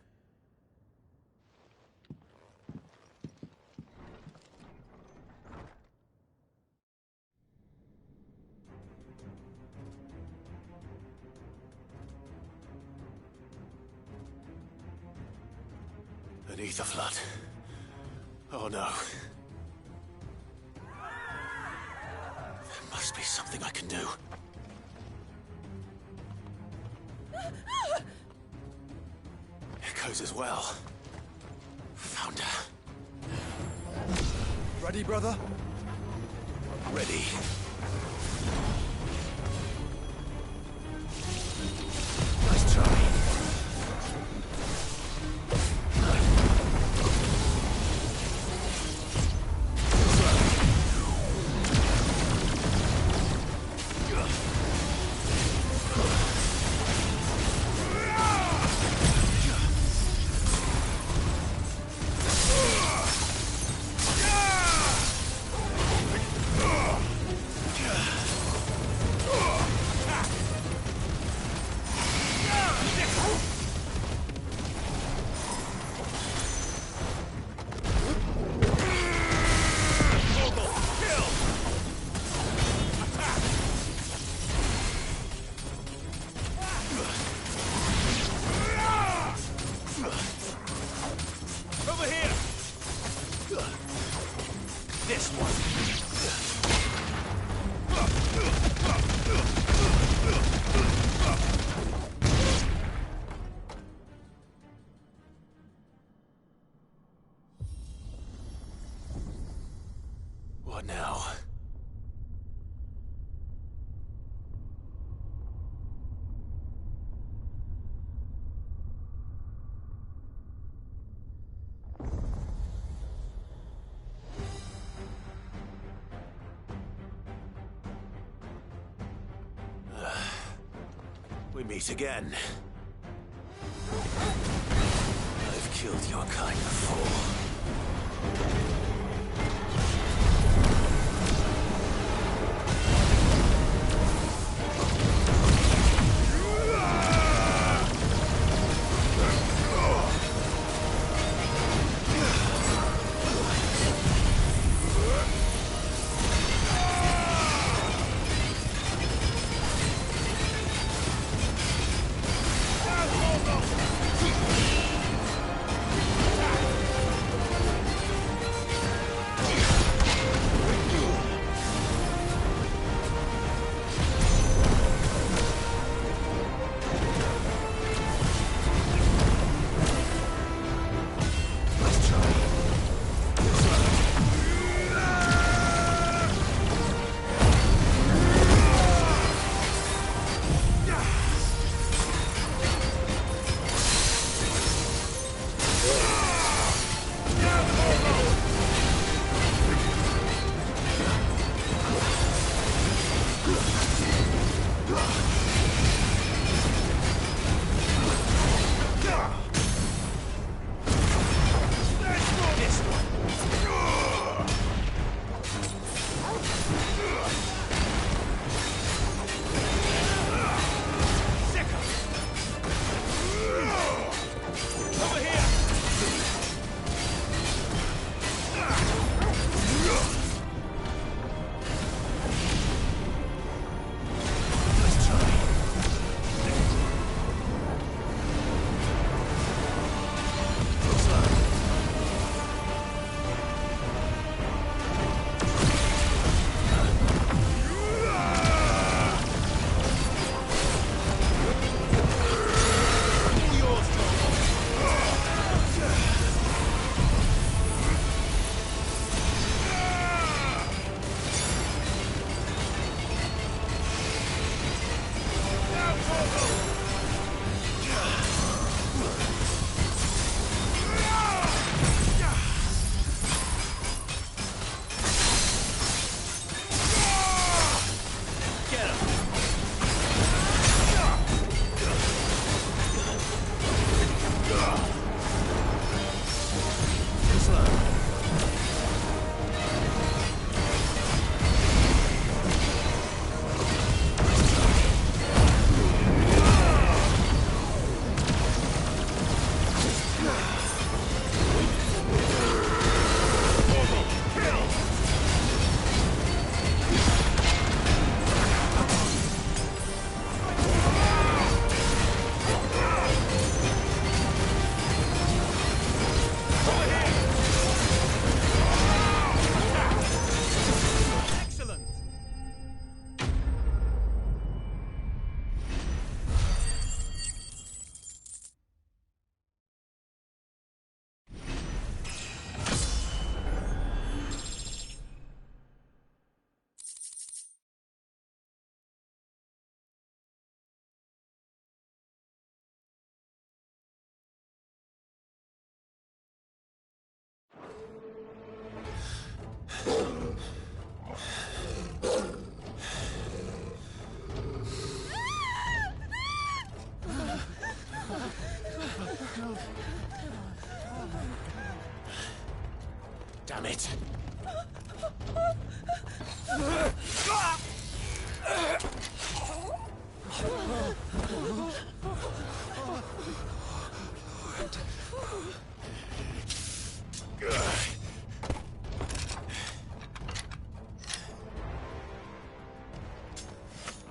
An ether flood. Oh no. There must be something I can do. Echoes as well. Found her. Ready, brother? Ready. Nice try. What now? We meet again. I've killed your kind before.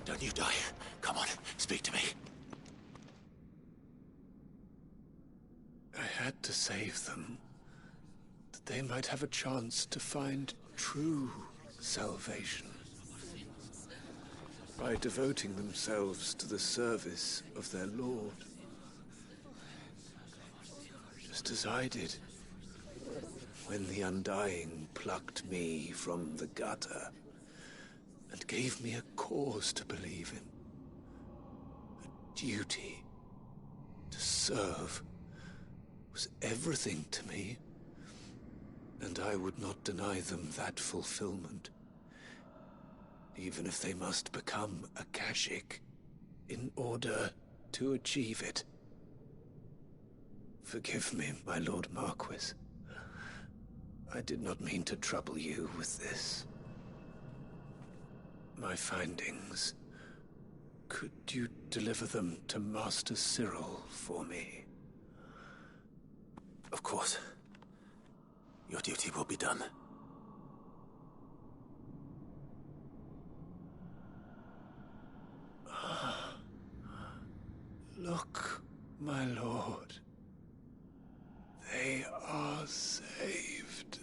Don't you die. Come on, speak to me. I had to save them, that they might have a chance to find true salvation. By devoting themselves to the service of their Lord. Just as I did, when the Undying plucked me from the gutter and gave me a cause to believe in. A duty to serve was everything to me, and I would not deny them that fulfillment, even if they must become a Kashyyyk in order to achieve it. Forgive me, my Lord Marquis. I did not mean to trouble you with this. My findings. Could you deliver them to Master Cyril for me? Of course. Your duty will be done. Look, my lord. They are saved.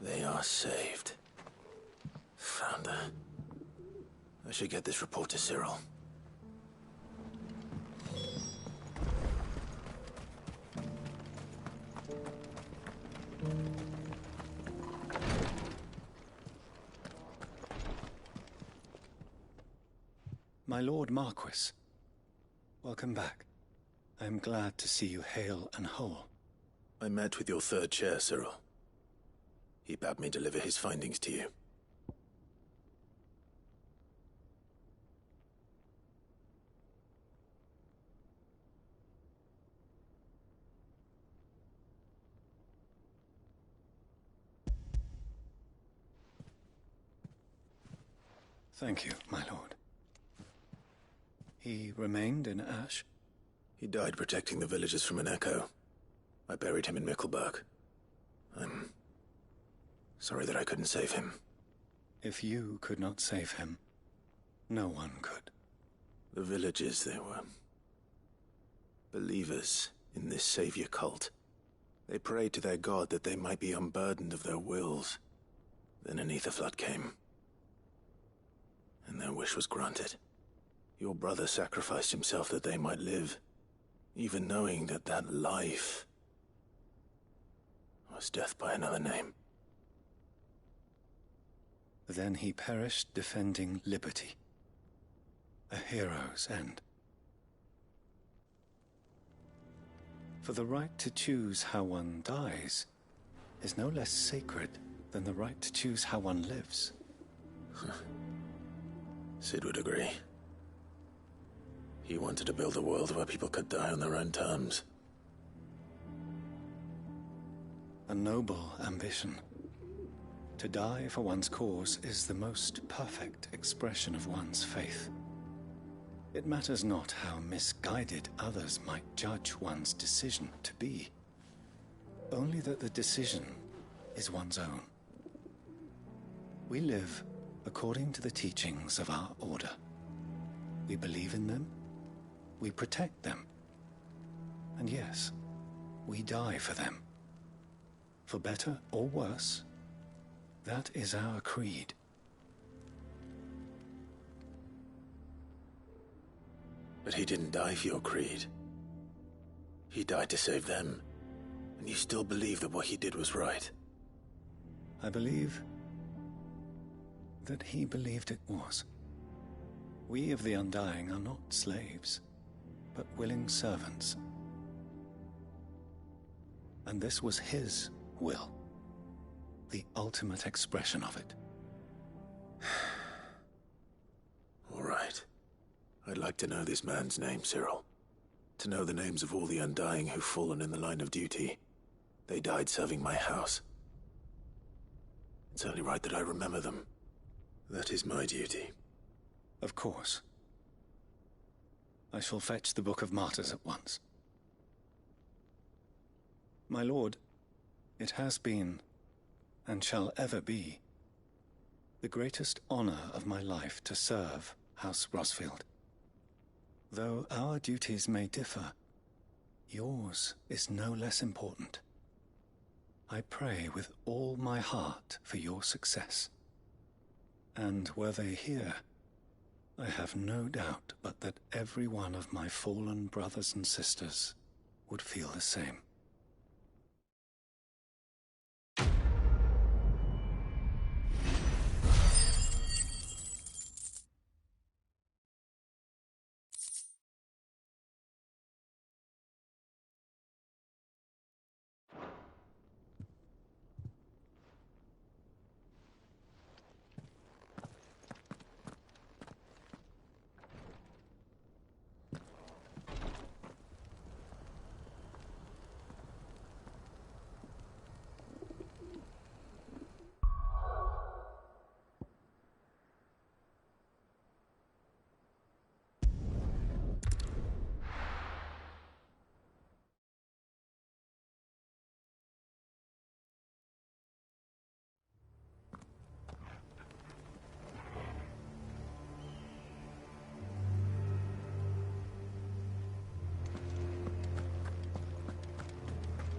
They are saved. Founder. I should get this report to Cyril. My Lord Marquis, welcome back. I am glad to see you hale and whole. I met with your third chair, Cyril. He bade me deliver his findings to you. Thank you, my lord. He remained in Ash? He died protecting the villagers from an echo. I buried him in Mickelberg. I'm sorry that I couldn't save him. If you could not save him, no one could. The villagers, they were believers in this savior cult. They prayed to their god that they might be unburdened of their wills. Then an ether flood came, and their wish was granted. Your brother sacrificed himself that they might live, even knowing that that life was death by another name. Then he perished defending liberty. A hero's end. For the right to choose how one dies is no less sacred than the right to choose how one lives. Sid would agree. He wanted to build a world where people could die on their own terms. A noble ambition. To die for one's cause is the most perfect expression of one's faith. It matters not how misguided others might judge one's decision to be. Only that the decision is one's own. We live according to the teachings of our order. We believe in them, we protect them. And yes, we die for them. For better or worse, that is our creed. But he didn't die for your creed. He died to save them. And you still believe that what he did was right? I believe that he believed it was. We of the Undying are not slaves, but willing servants. And this was his will, the ultimate expression of it. All right. I'd like to know this man's name, Cyril. To know the names of all the Undying who've fallen in the line of duty. They died serving my house. It's only right that I remember them. That is my duty. Of course. I shall fetch the Book of Martyrs at once. My lord, it has been, and shall ever be, the greatest honor of my life to serve House Rosfield. Though our duties may differ, yours is no less important. I pray with all my heart for your success. And were they here, I have no doubt but that every one of my fallen brothers and sisters would feel the same.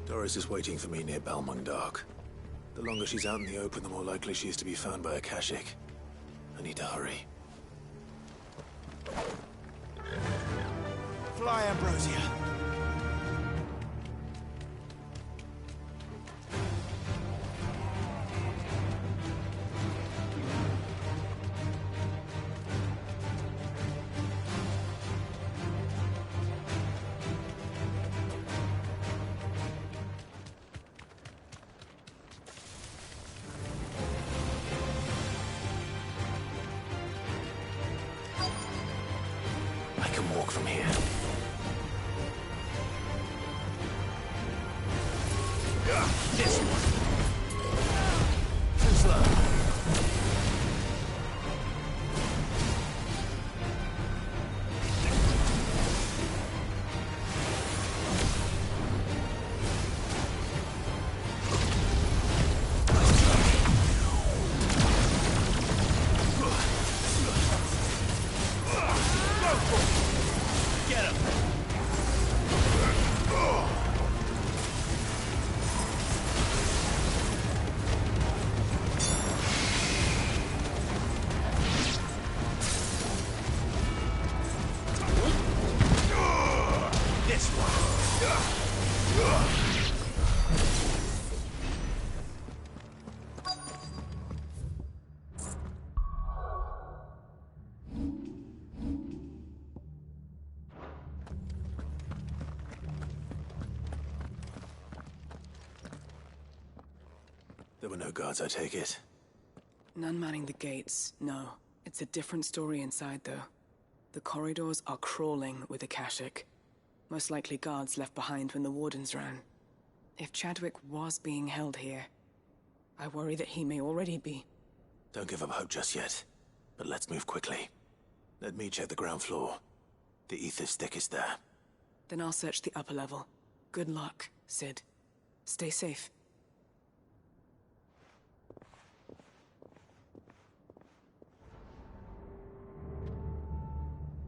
Doris is waiting for me near Balmung Dark. The longer she's out in the open, the more likely she is to be found by Akashic. I need to hurry. Fly, Ambrosia. I can walk from here. This one. Too slow. Get him! This one. There were no guards, I take it. None manning the gates, no. It's a different story inside, though. The corridors are crawling with Akashic. Most likely guards left behind when the Wardens ran. If Chadwick was being held here, I worry that he may already be. Don't give up hope just yet. But let's move quickly. Let me check the ground floor. The ether stick is there. Then I'll search the upper level. Good luck, Sid. Stay safe.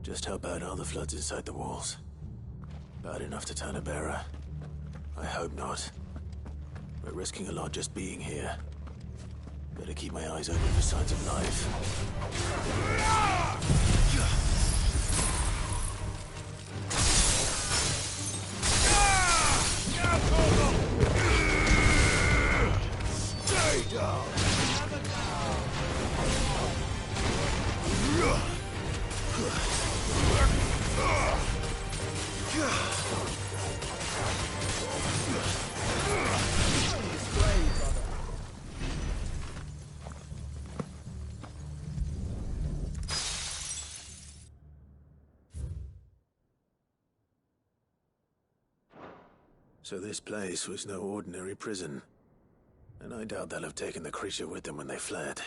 Just how bad are the floods inside the walls? Bad enough to turn a bearer. I hope not. We're risking a lot just being here. Better keep my eyes open for signs of life. Stay down! So this place was no ordinary prison. And I doubt they'll have taken the creature with them when they fled.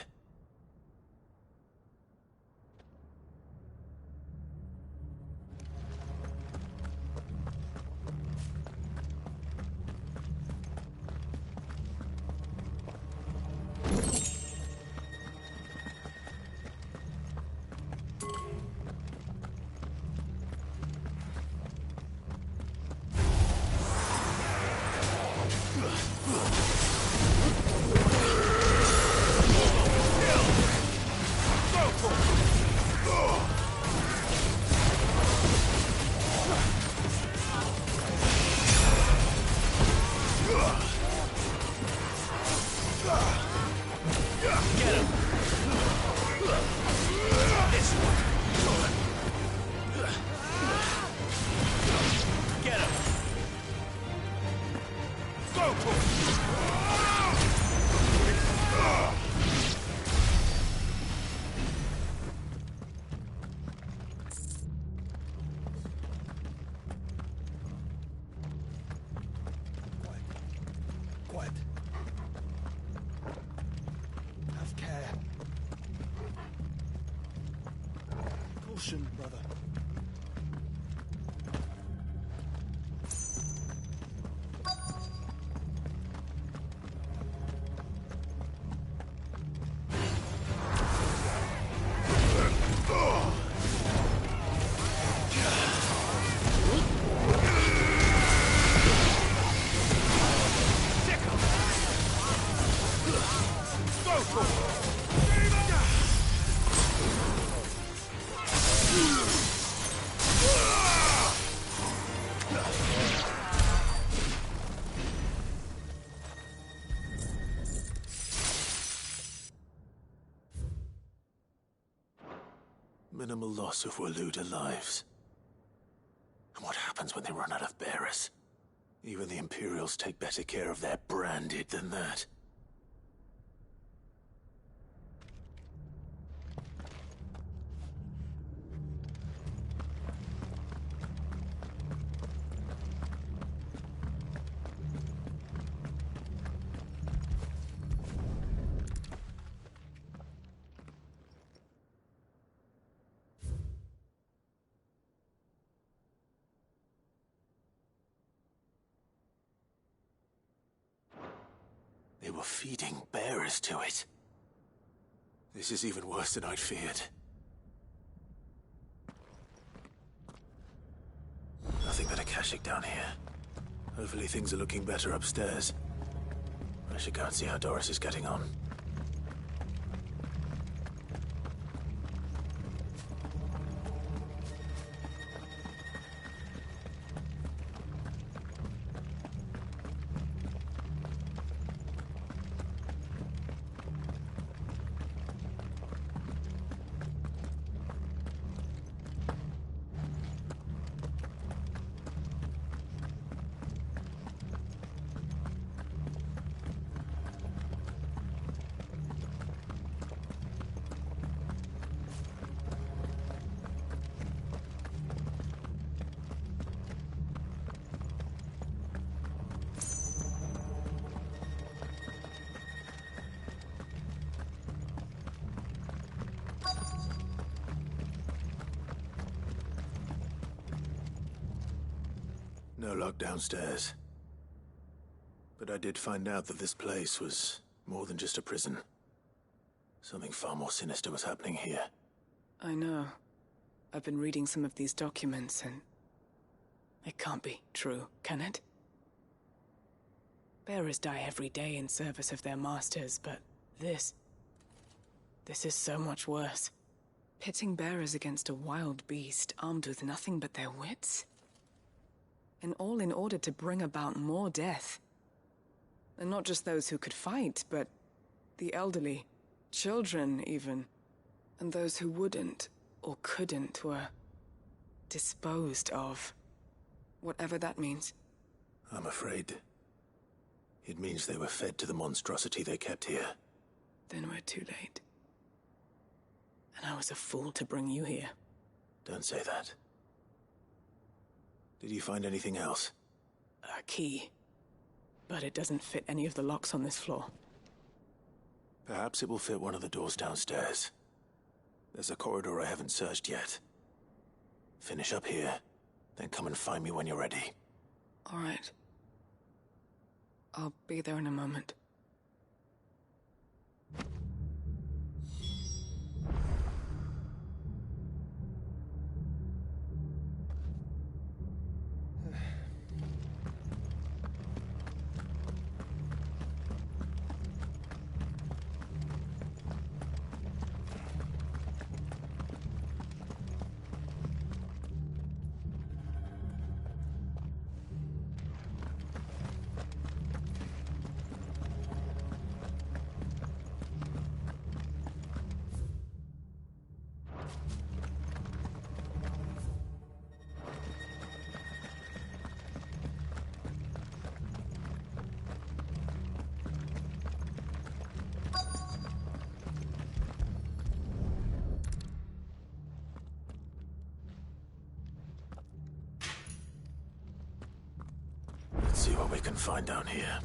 Quiet. Have care. Caution, brother. Minimal loss of Waloda lives. And what happens when they run out of bearers? Even the Imperials take better care of their branded than that. They were feeding bearers to it. This is even worse than I'd feared. Nothing but a Kashyyyk down here. Hopefully things are looking better upstairs. I should go and see how Doris is getting on. No lock downstairs. But I did find out that this place was more than just a prison. Something far more sinister was happening here. I know. I've been reading some of these documents and... it can't be true, can it? Bearers die every day in service of their masters, but this is so much worse. Pitting bearers against a wild beast armed with nothing but their wits? And all in order to bring about more death. And not just those who could fight, but the elderly, children even. And those who wouldn't or couldn't were disposed of. Whatever that means. I'm afraid it means they were fed to the monstrosity they kept here. Then we're too late. And I was a fool to bring you here. Don't say that. Did you find anything else? A key. But it doesn't fit any of the locks on this floor. Perhaps it will fit one of the doors downstairs. There's a corridor I haven't searched yet. Finish up here, then come and find me when you're ready. All right. I'll be there in a moment. Let's see what we can find down here.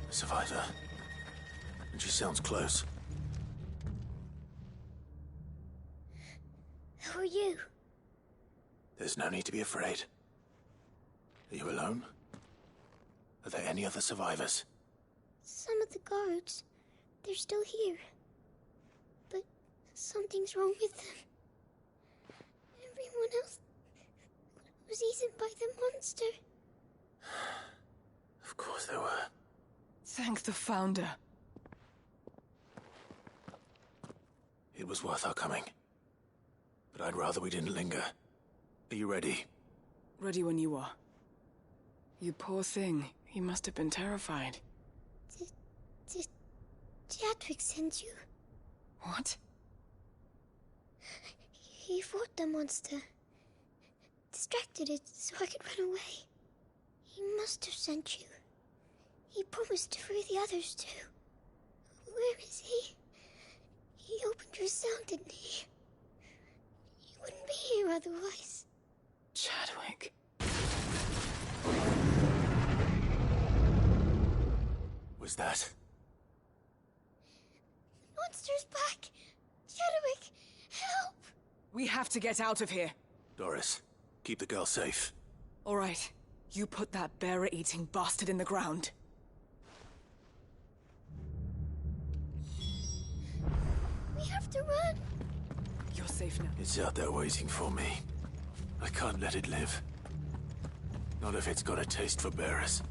A survivor. And she sounds close. Who are you? There's no need to be afraid. Are you alone? Are there any other survivors? Some of the guards. They're still here. But something's wrong with them. Everyone else was eaten by the monster. Of course there were. Thank the Founder. It was worth our coming. But I'd rather we didn't linger. Are you ready? Ready when you are. You poor thing. He must have been terrified. Did Jadwick send you? What? He fought the monster. Distracted it so I could run away. He must have sent you. He promised to free the others too. Where is he? He opened your cell, didn't he? He wouldn't be here otherwise. Jadwick. Was that? The monster's back! Jadwick, help! We have to get out of here. Doris, keep the girl safe. All right. You put that bearer-eating bastard in the ground. We have to run! You're safe now. It's out there waiting for me. I can't let it live. Not if it's got a taste for bearers.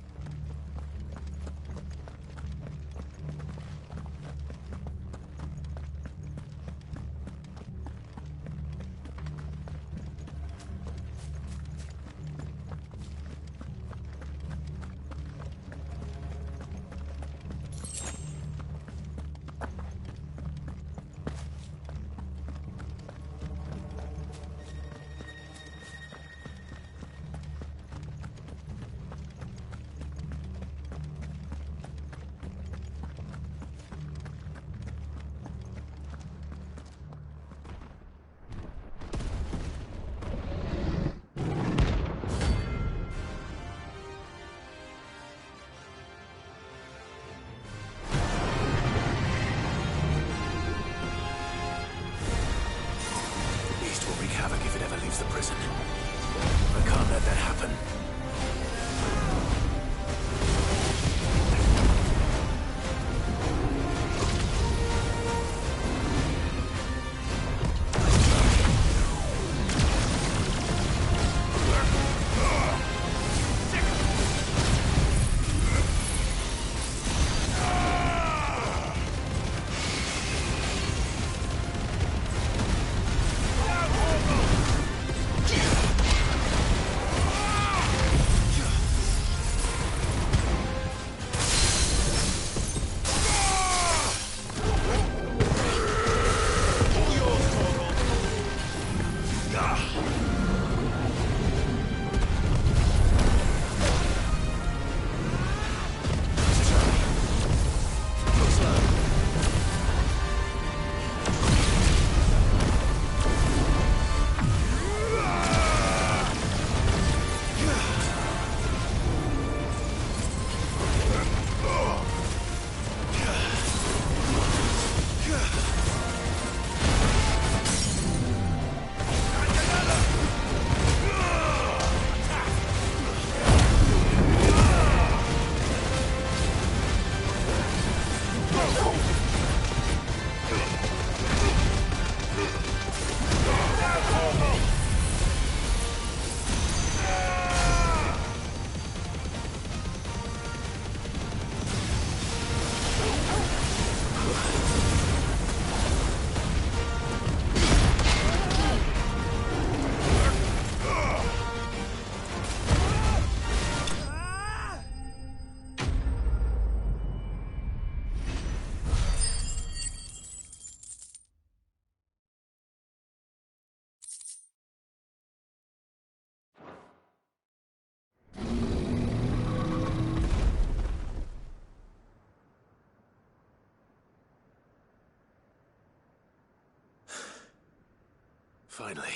Finally.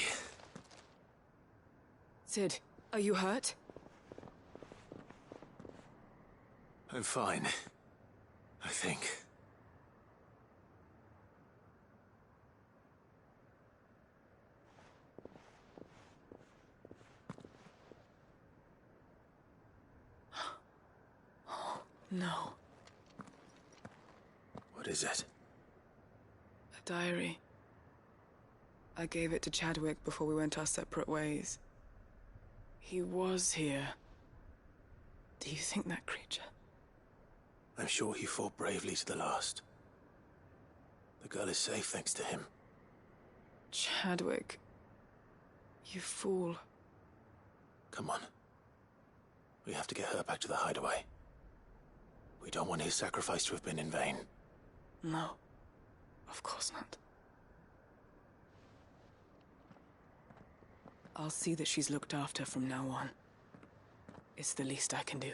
Cid, are you hurt? I'm fine. I think. No. What is it? A diary. I gave it to Chadwick before we went our separate ways. He was here. Do you think that creature? I'm sure he fought bravely to the last. The girl is safe thanks to him. Chadwick. You fool. Come on. We have to get her back to the hideaway. We don't want his sacrifice to have been in vain. No. Of course not. I'll see that she's looked after from now on. It's the least I can do.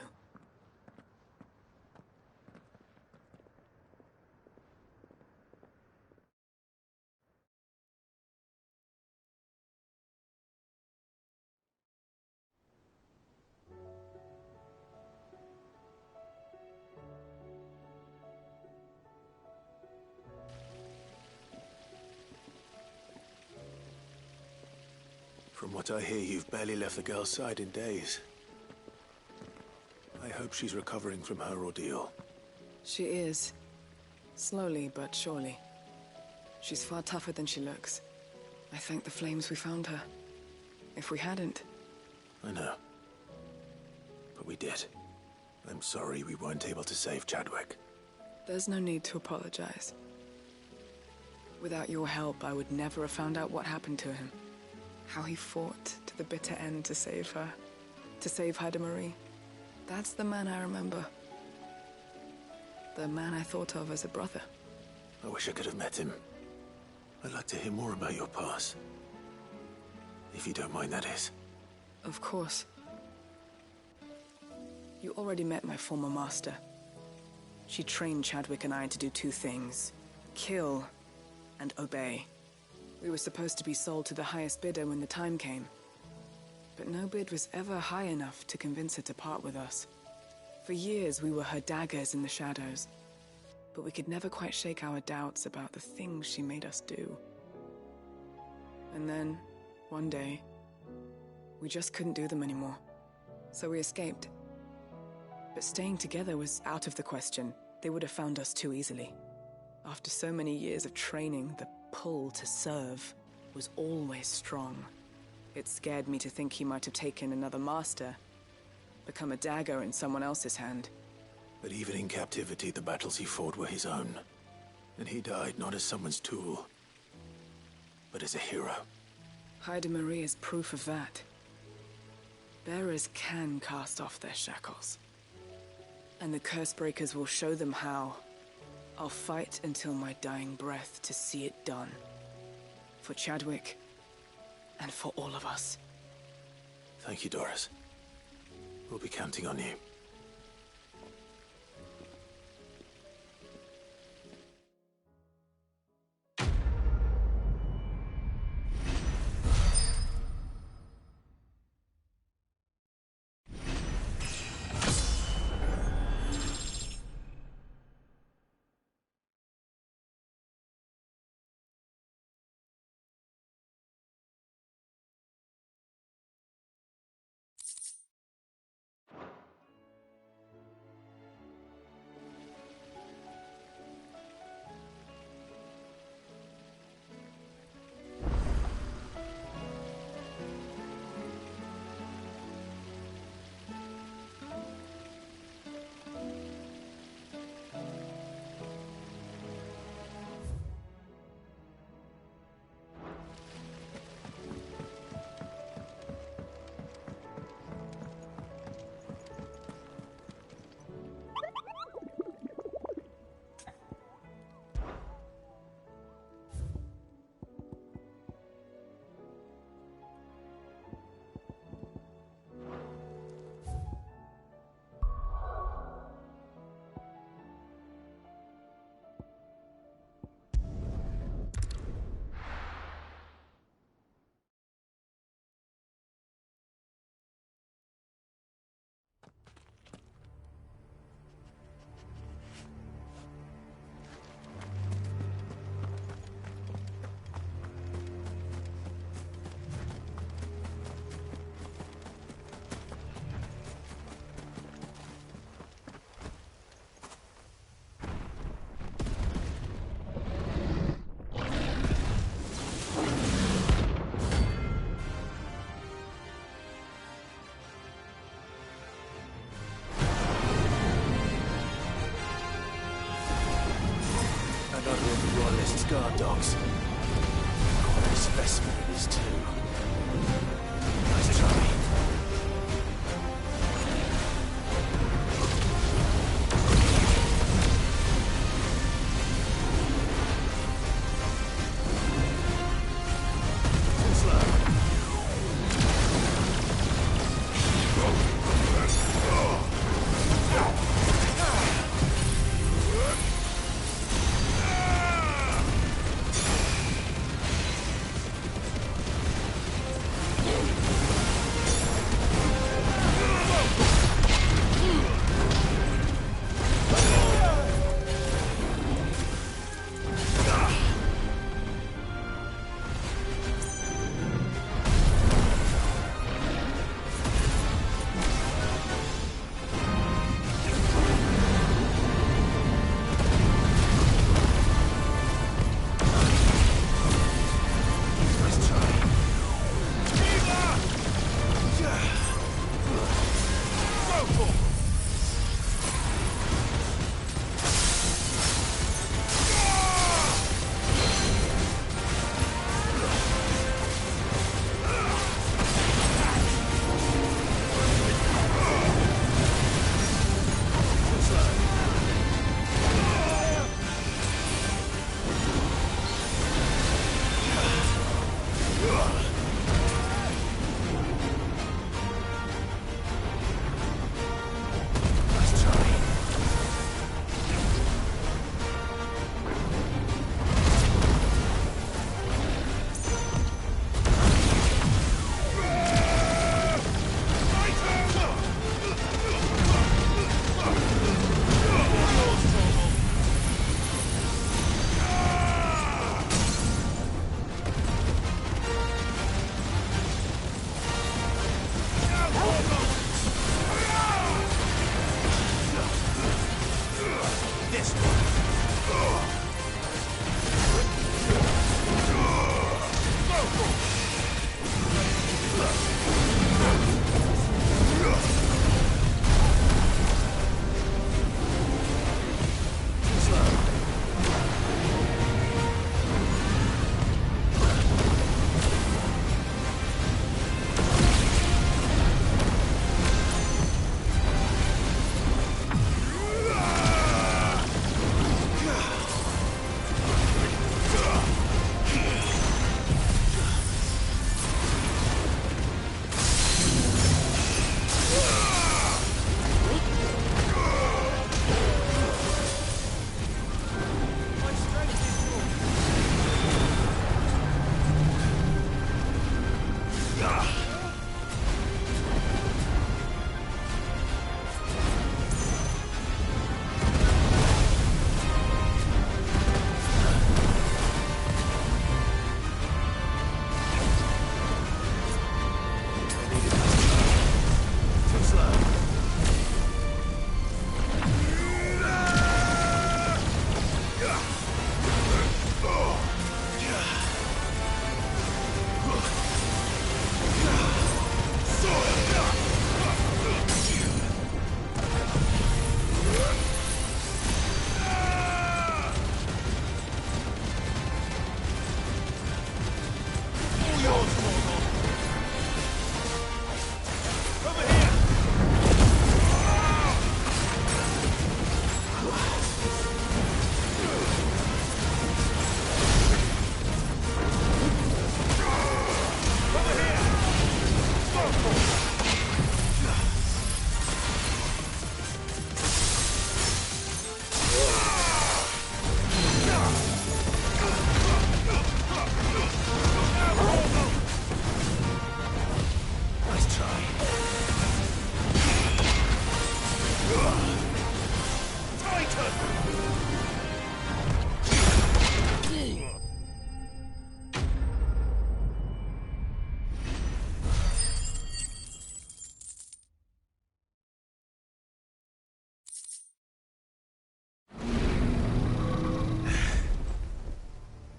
From what I hear, you've barely left the girl's side in days. I hope she's recovering from her ordeal. She is. Slowly but surely. She's far tougher than she looks. I thank the flames we found her. If we hadn't... I know. But we did. I'm sorry we weren't able to save Chadwick. There's no need to apologize. Without your help, I would never have found out what happened to him. How he fought to the bitter end to save her. To save Haida Marie. That's the man I remember. The man I thought of as a brother. I wish I could have met him. I'd like to hear more about your past. If you don't mind, that is. Of course. You already met my former master. She trained Chadwick and I to do two things. Kill and obey. We were supposed to be sold to the highest bidder when the time came. But no bid was ever high enough to convince her to part with us. For years, we were her daggers in the shadows. But we could never quite shake our doubts about the things she made us do. And then, one day, we just couldn't do them anymore. So we escaped. But staying together was out of the question. They would have found us too easily. After so many years of training, the pull to serve was always strong. It scared me to think he might have taken another master, become a dagger in someone else's hand. But even in captivity, the battles he fought were his own. And he died not as someone's tool, but as a hero. Haida Marie is proof of that. Bearers can cast off their shackles. And the Cursebreakers will show them how. I'll fight until my dying breath to see it done. For Chadwick, and for all of us. Thank you, Doris. We'll be counting on you. Another of the Royalists' guard dogs. Quite a specimen it is, too. Nice try.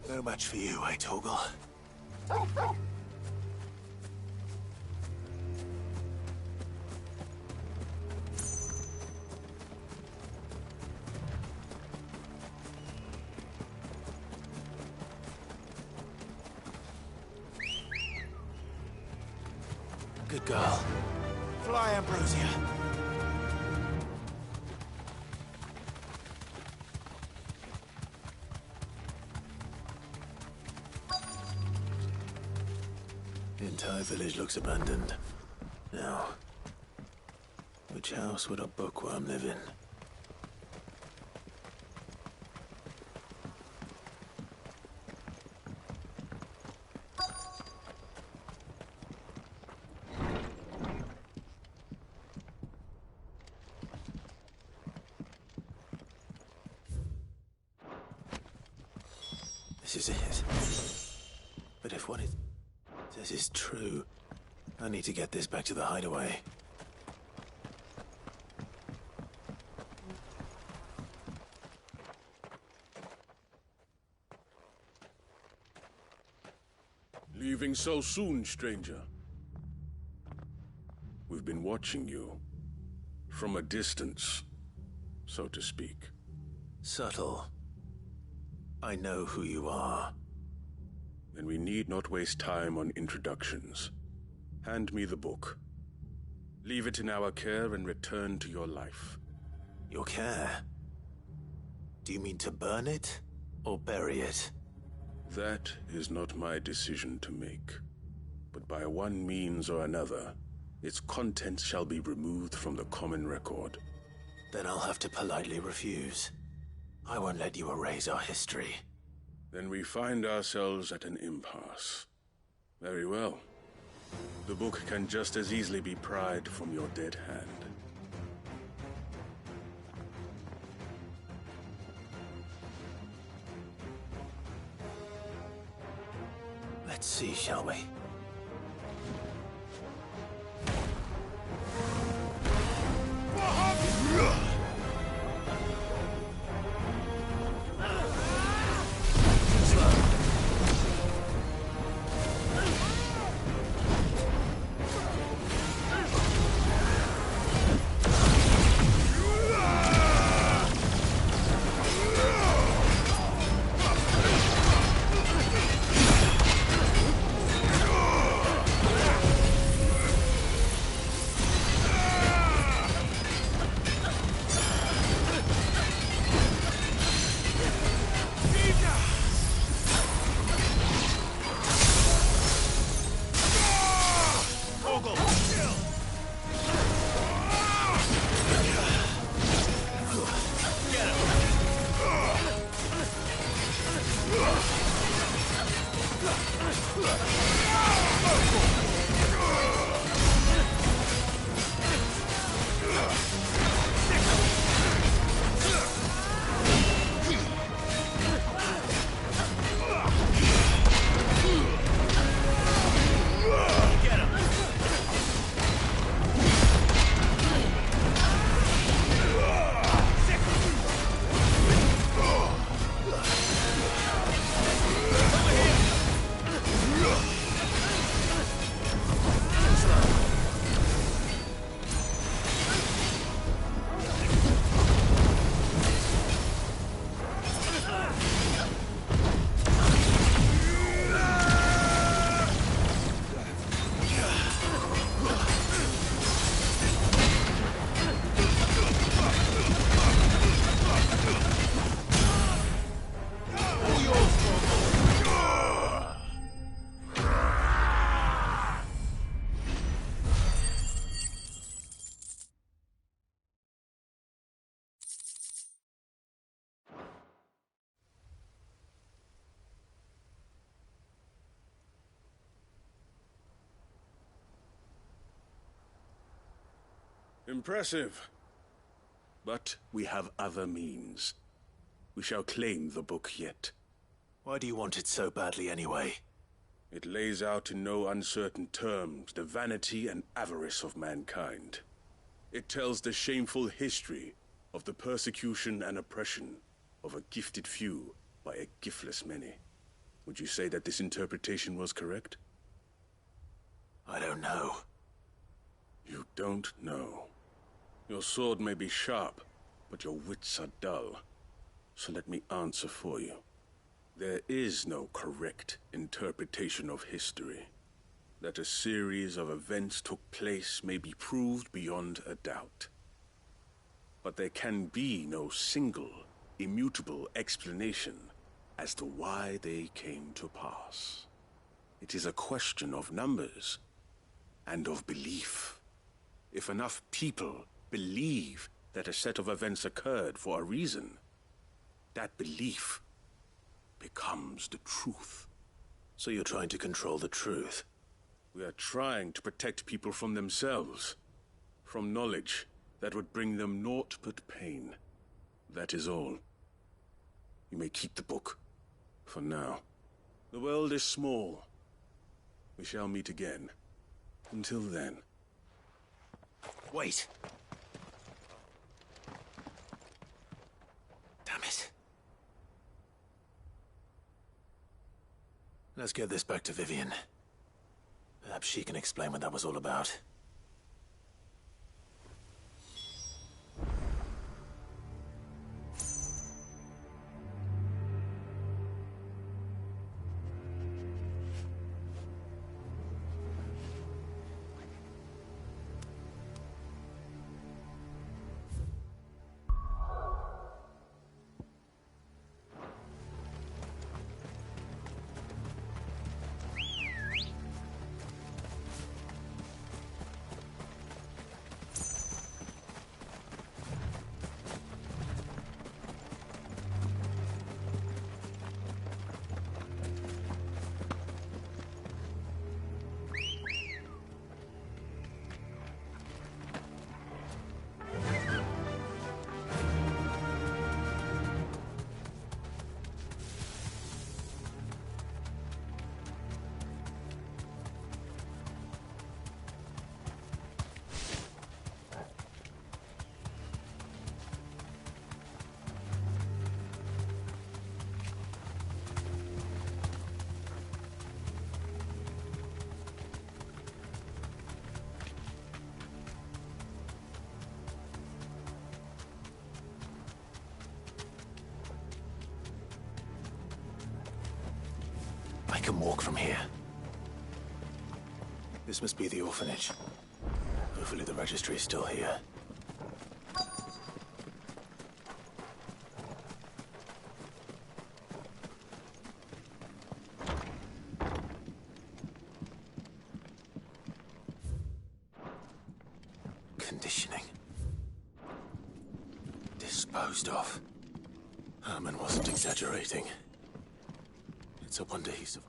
No match for you, eh, Torgal? Good girl. Fly, Ambrosia. The entire village looks abandoned. Now, which house would a bookworm live in? This is it. But if what it says is true, I need to get this back to the hideaway. Leaving so soon, stranger? We've been watching you. From a distance, so to speak. Subtle. I know who you are. Then we need not waste time on introductions. Hand me the book. Leave it in our care and return to your life. Your care? Do you mean to burn it or bury it? That is not my decision to make. But by one means or another, its contents shall be removed from the common record. Then I'll have to politely refuse. I won't let you erase our history. Then we find ourselves at an impasse. Very well. The book can just as easily be pried from your dead hand. Let's see, shall we? Impressive. But we have other means. We shall claim the book yet. Why do you want it so badly anyway? It lays out in no uncertain terms the vanity and avarice of mankind. It tells the shameful history of the persecution and oppression of a gifted few by a giftless many. Would you say that this interpretation was correct? I don't know. You don't know. Your sword may be sharp, but your wits are dull. So let me answer for you. There is no correct interpretation of history. that a series of events took place may be proved beyond a doubt. But there can be no single, immutable explanation as to why they came to pass. It is a question of numbers and of belief. If enough people believe that a set of events occurred for a reason, that belief becomes the truth. So you're trying to control the truth? We are trying to protect people from themselves, from knowledge that would bring them naught but pain. That is all. You may keep the book, for now. The world is small. We shall meet again. Until then. Wait! Damn it. Let's get this back to Vivian. Perhaps she can explain what that was all about. I can walk from here. This must be the orphanage. Hopefully the registry is still here. Conditioning. Disposed of. Herman wasn't exaggerating. It's a wonder he survived.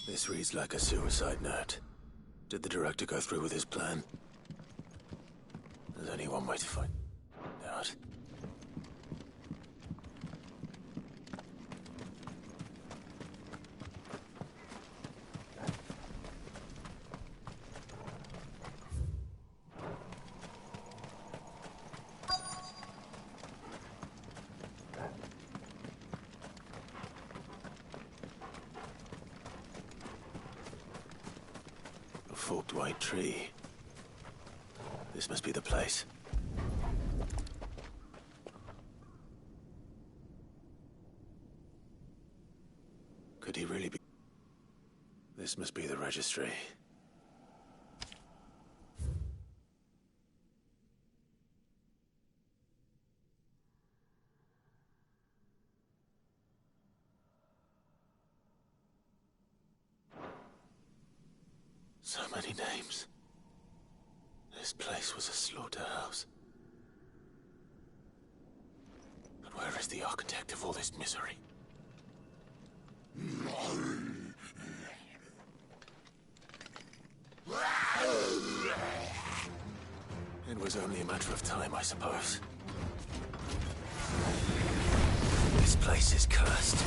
This reads like a suicide note. Did the director go through with his plan? There's only one way to find out. A forked white tree. This must be the place. Could he really be? This must be the registry. So many names. This place was a slaughterhouse. But where is the architect of all this misery? It was only a matter of time, I suppose. This place is cursed.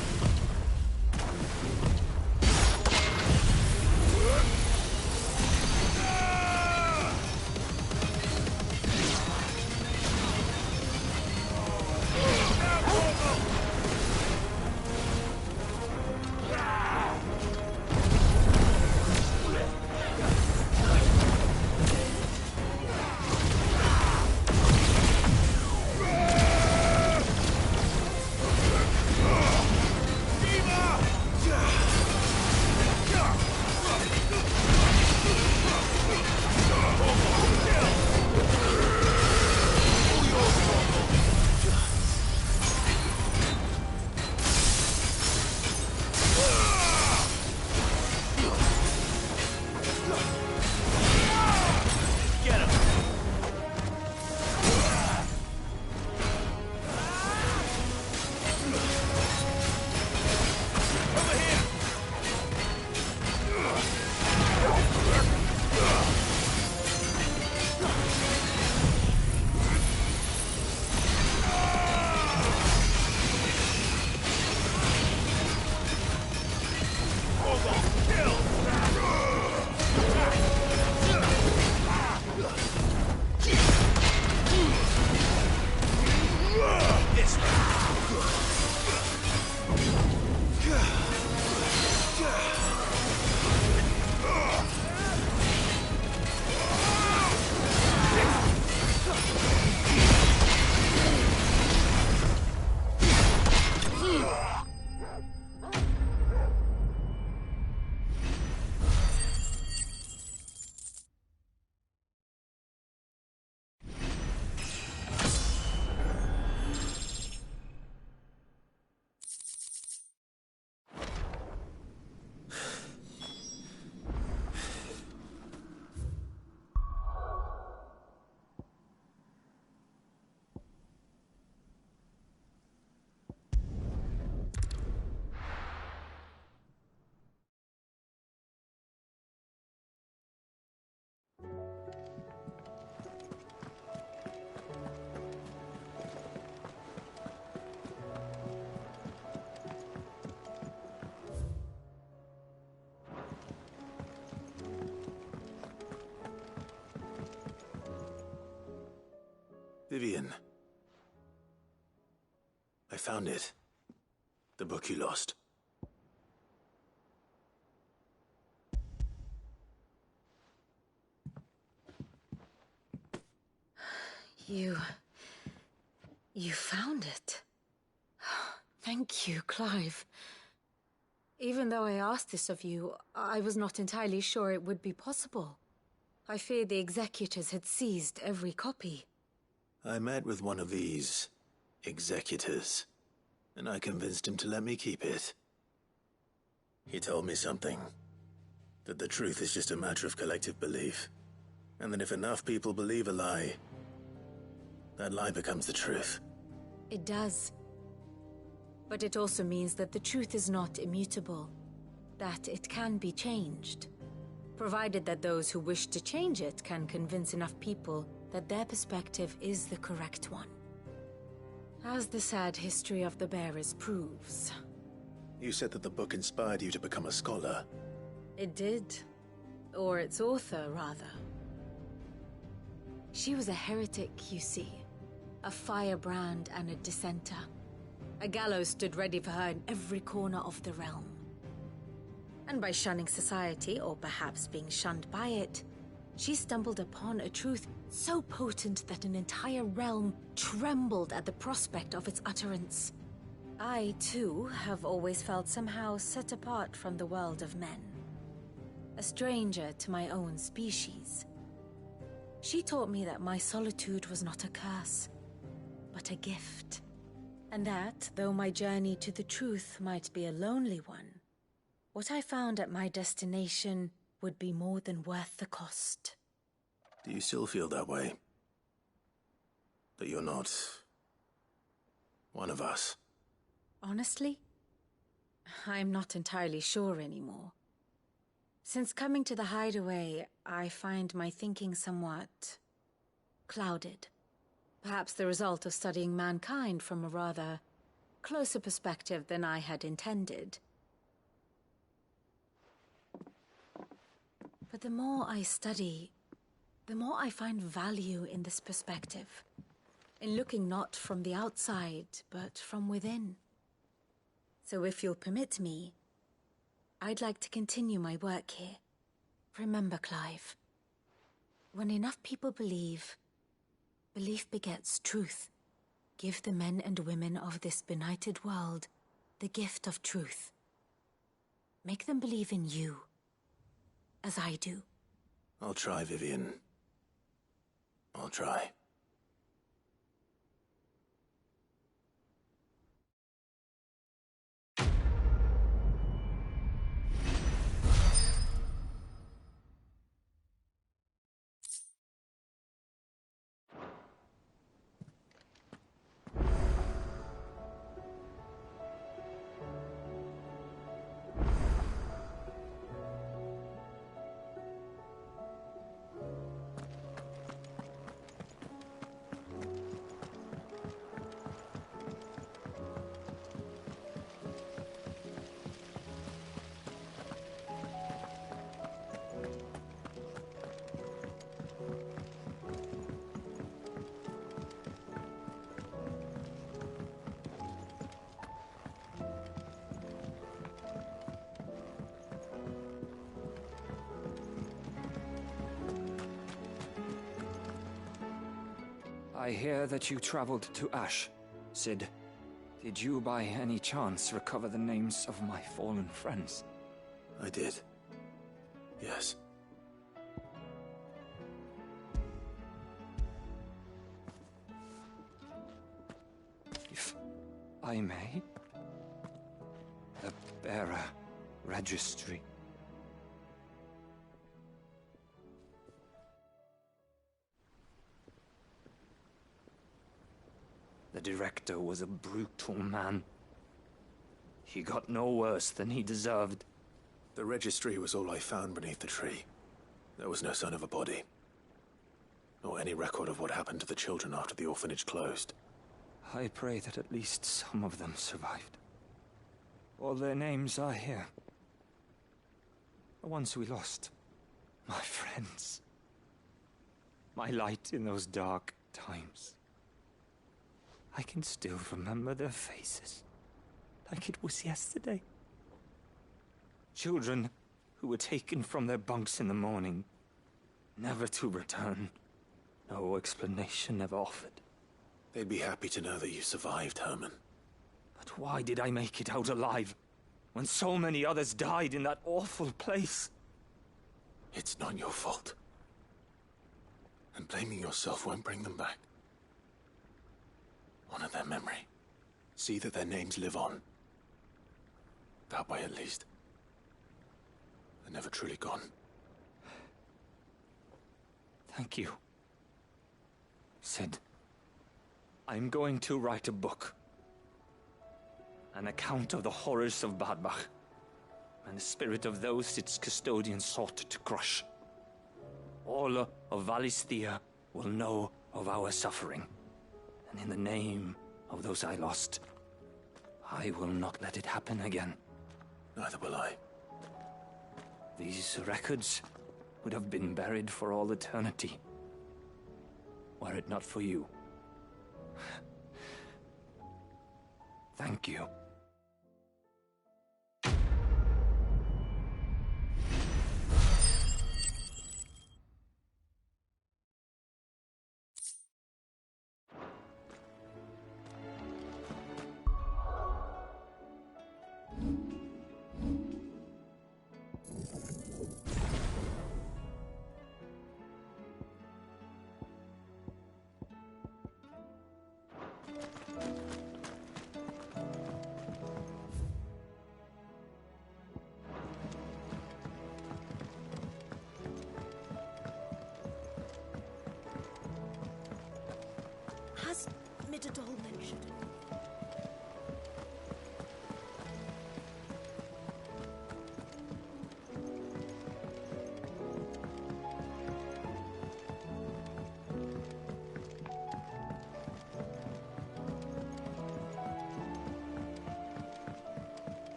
Vivian. I found it. The book you lost. You found it. Thank you, Clive. Even though I asked this of you, I was not entirely sure it would be possible. I feared the executors had seized every copy. I met with one of these executors, and I convinced him to let me keep it. He told me something. That the truth is just a matter of collective belief. And that if enough people believe a lie, that lie becomes the truth. It does. But it also means that the truth is not immutable. That it can be changed. Provided that those who wish to change it can convince enough people that their perspective is the correct one. As the sad history of the Bearers proves. You said that the book inspired you to become a scholar. It did. Or its author, rather. She was a heretic, you see. A firebrand and a dissenter. A gallows stood ready for her in every corner of the realm. And by shunning society, or perhaps being shunned by it, she stumbled upon a truth so potent that an entire realm trembled at the prospect of its utterance. I, too, have always felt somehow set apart from the world of men. A stranger to my own species. She taught me that my solitude was not a curse, but a gift. And that, though my journey to the truth might be a lonely one, what I found at my destination would be more than worth the cost. Do you still feel that way? That you're not one of us? Honestly, I'm not entirely sure anymore. Since coming to the Hideaway, I find my thinking somewhat clouded. Perhaps the result of studying mankind from a rather closer perspective than I had intended. But the more I study, the more I find value in this perspective. In looking not from the outside, but from within. So if you'll permit me, I'd like to continue my work here. Remember, Clive, when enough people believe, belief begets truth. Give the men and women of this benighted world the gift of truth. Make them believe in you, as I do. I'll try, Vivian. I'll try. I hear that you traveled to Ash, Cid. Did you by any chance recover the names of my fallen friends? I did. Yes. If I may? The Bearer Registry. The director was a brutal man. He got no worse than he deserved. The registry was all I found beneath the tree. There was no sign of a body. Nor any record of what happened to the children after the orphanage closed. I pray that at least some of them survived. All their names are here. The ones we lost. My friends. My light in those dark times. I can still remember their faces, like it was yesterday. Children who were taken from their bunks in the morning, never to return. No explanation ever offered. They'd be happy to know that you survived, Herman. But why did I make it out alive, when so many others died in that awful place? It's not your fault. And blaming yourself won't bring them back. Honor their memory. See that their names live on. That way, at least. They're never truly gone. Thank you. Sid, I'm going to write a book. An account of the horrors of Bad Bach, and the spirit of those its custodians sought to crush. All of Valisthea will know of our suffering, and in the name of those I lost, I will not let it happen again. Neither will I. These records would have been buried for all eternity, were it not for you. Thank you. Has Midadol mentioned?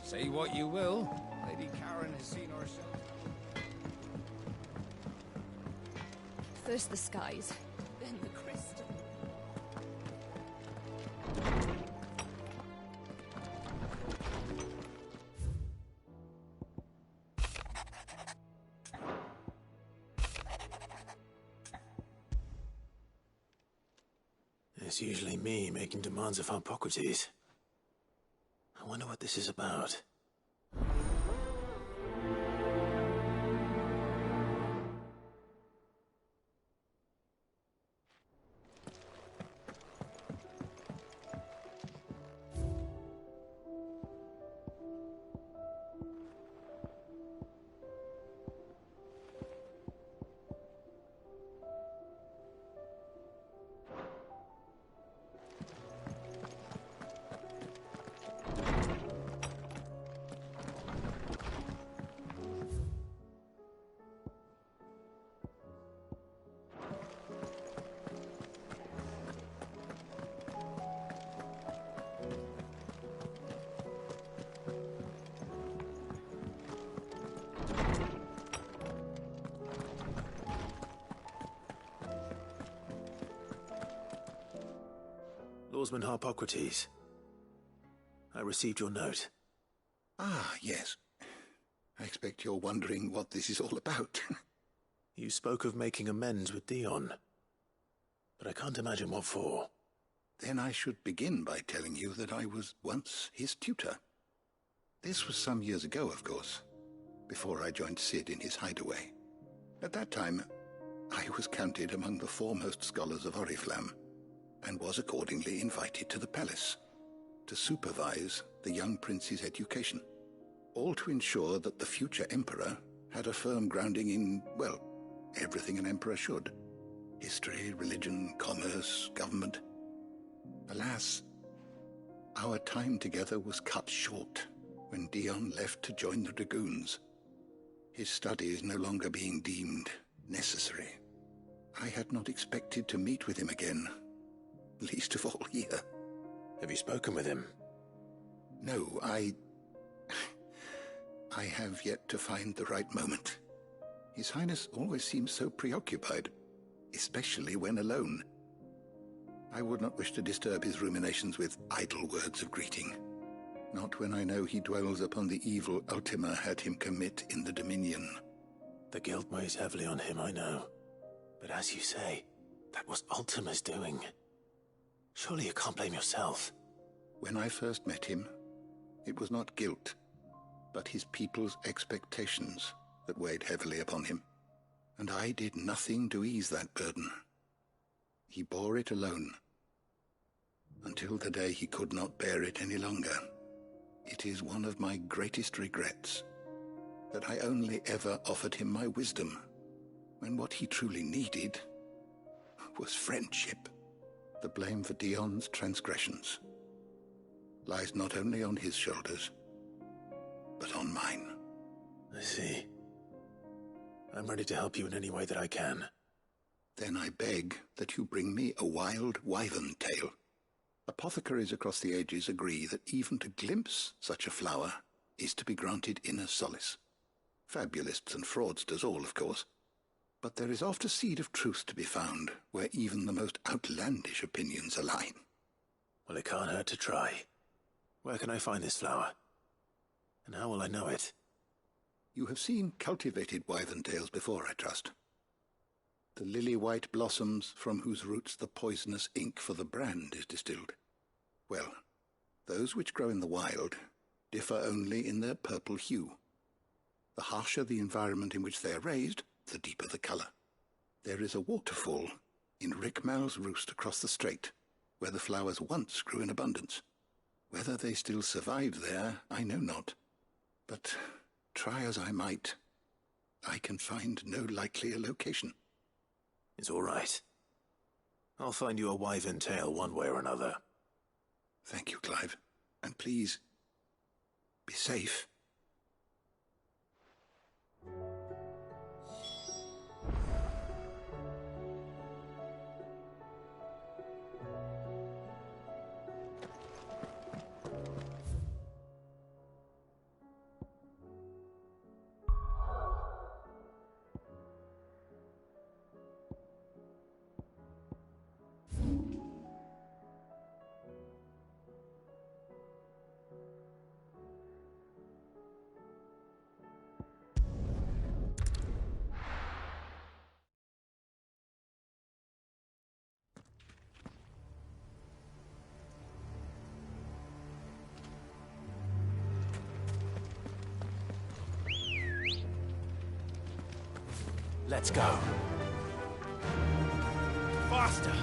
Say what you will, Lady Karen has seen herself. First the skies, then the crystal. It's usually me making demands of Harpocrates. I wonder what this is about. Lawsman Harpocrates. I received your note. Ah, yes. I expect you're wondering what this is all about. You spoke of making amends with Dion, but I can't imagine what for. Then I should begin by telling you that I was once his tutor. This was some years ago, of course, before I joined Cid in his hideaway. At that time, I was counted among the foremost scholars of Oriflamme, and was accordingly invited to the palace to supervise the young prince's education, all to ensure that the future emperor had a firm grounding in, well, everything an emperor should. History, religion, commerce, government. Alas, our time together was cut short when Dion left to join the Dragoons, his studies no longer being deemed necessary. I had not expected to meet with him again, least of all here. Have you spoken with him? No, I have yet to find the right moment. His Highness always seems so preoccupied. especially when alone. I would not wish to disturb his ruminations with idle words of greeting. Not when I know he dwells upon the evil Ultima had him commit in the Dominion. The guilt weighs heavily on him, I know. But as you say, that was Ultima's doing. Surely you can't blame yourself. When I first met him, it was not guilt, but his people's expectations that weighed heavily upon him. And I did nothing to ease that burden. He bore it alone, until the day he could not bear it any longer. It is one of my greatest regrets that I only ever offered him my wisdom, when what he truly needed was friendship. The blame for Dion's transgressions lies not only on his shoulders, but on mine. I see. I'm ready to help you in any way that I can. Then I beg that you bring me a wild wyvern tail. Apothecaries across the ages agree that even to glimpse such a flower is to be granted inner solace. Fabulists and fraudsters all, of course. But there is oft a seed of truth to be found where even the most outlandish opinions align. Well, it can't hurt to try. Where can I find this flower? And how will I know it? You have seen cultivated wyvern tails before, I trust. The lily-white blossoms from whose roots the poisonous ink for the brand is distilled. Well, those which grow in the wild differ only in their purple hue. The harsher the environment in which they are raised, the deeper the colour. There is a waterfall in Rickmal's roost across the strait, where the flowers once grew in abundance. Whether they still survive there, I know not. But try as I might, I can find no likelier location. It's all right. I'll find you a wyvern tail one way or another. Thank you, Clive. And please, be safe. Let's go. Faster!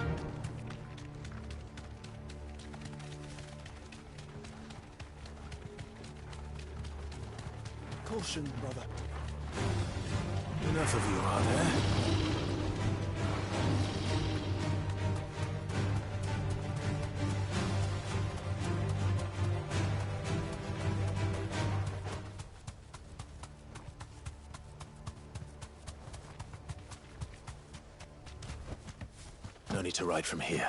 Caution, brother. Enough of you, are there? No need to ride from here.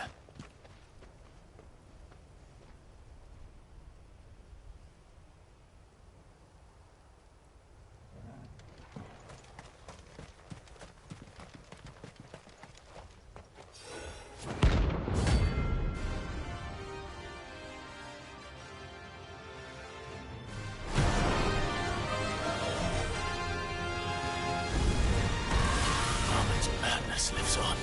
Armin's madness lives on.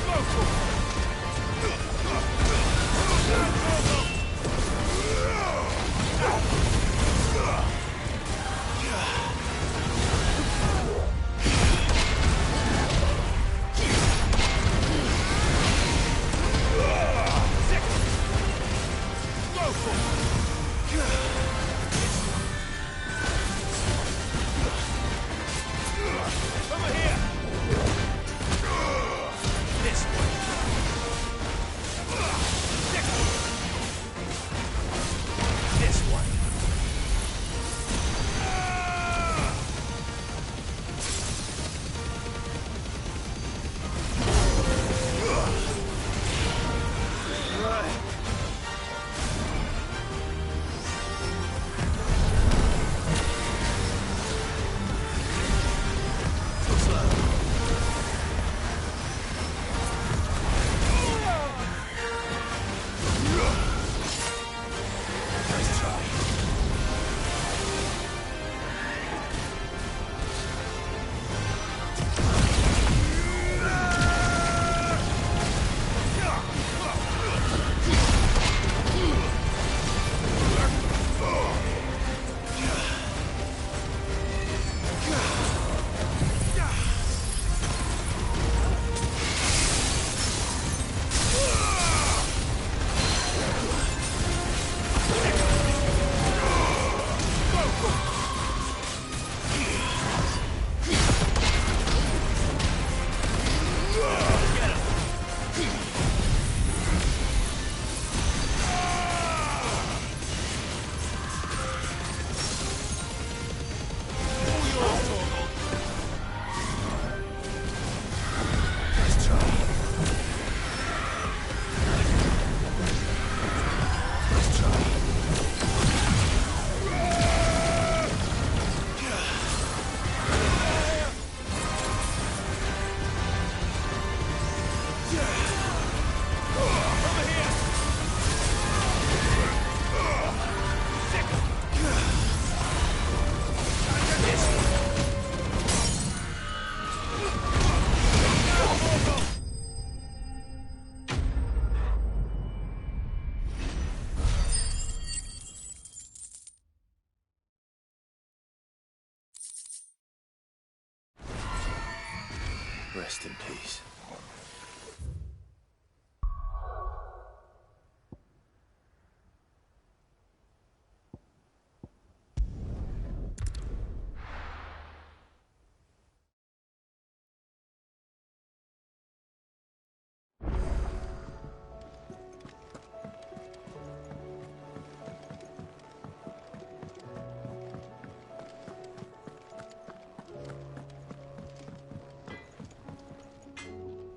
Focus! Rest in peace.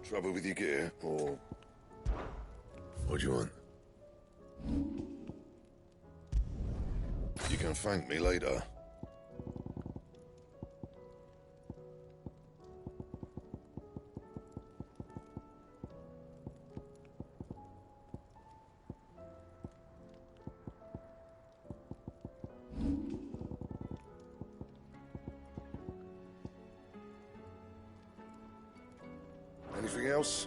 Trouble with your gear, or what do you want? You can thank me later. Anything else?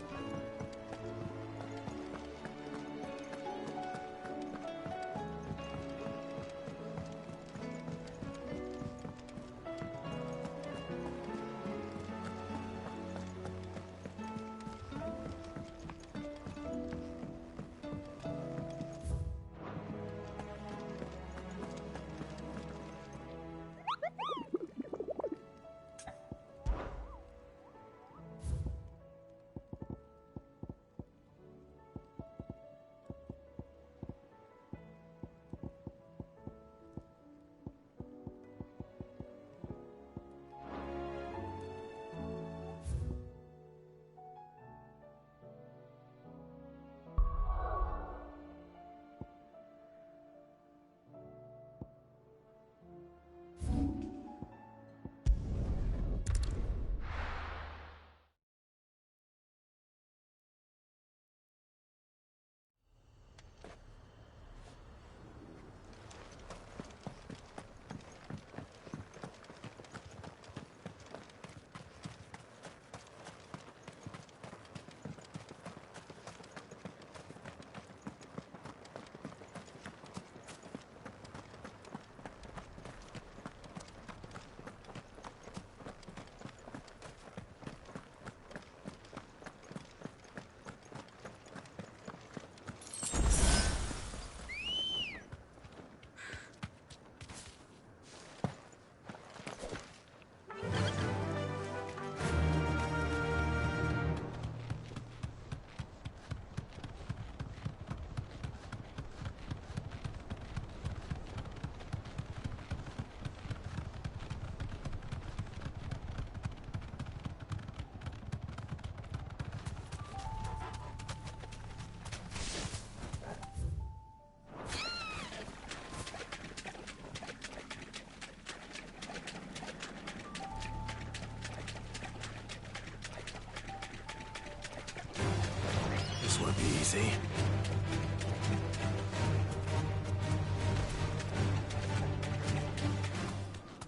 This won't be easy.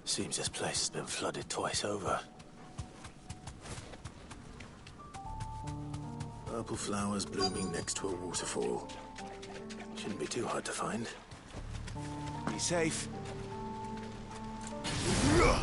Seems this place has been flooded twice over. Purple flowers blooming next to a waterfall. Shouldn't be too hard to find. Be safe. Kill!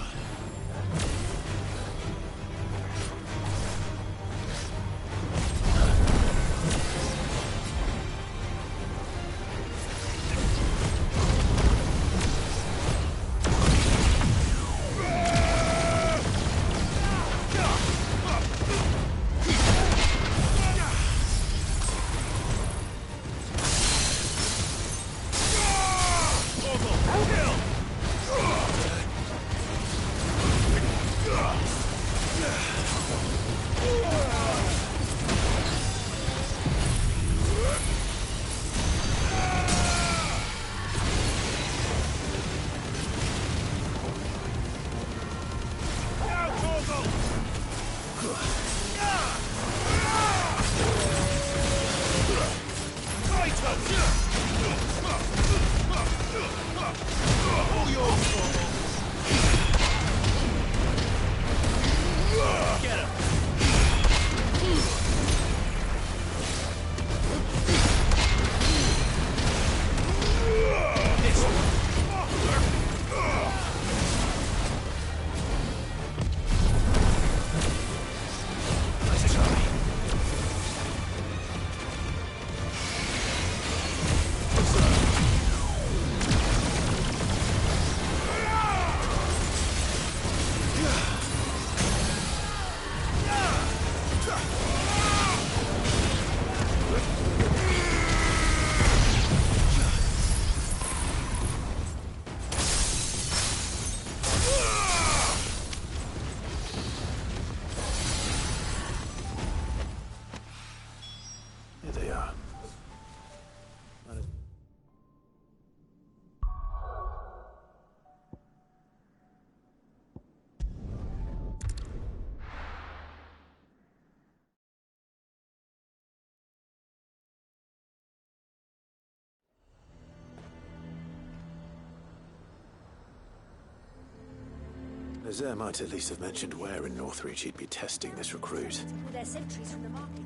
Nazaire might at least have mentioned where in Northreach he'd be testing this recruit. With their sentries from the market.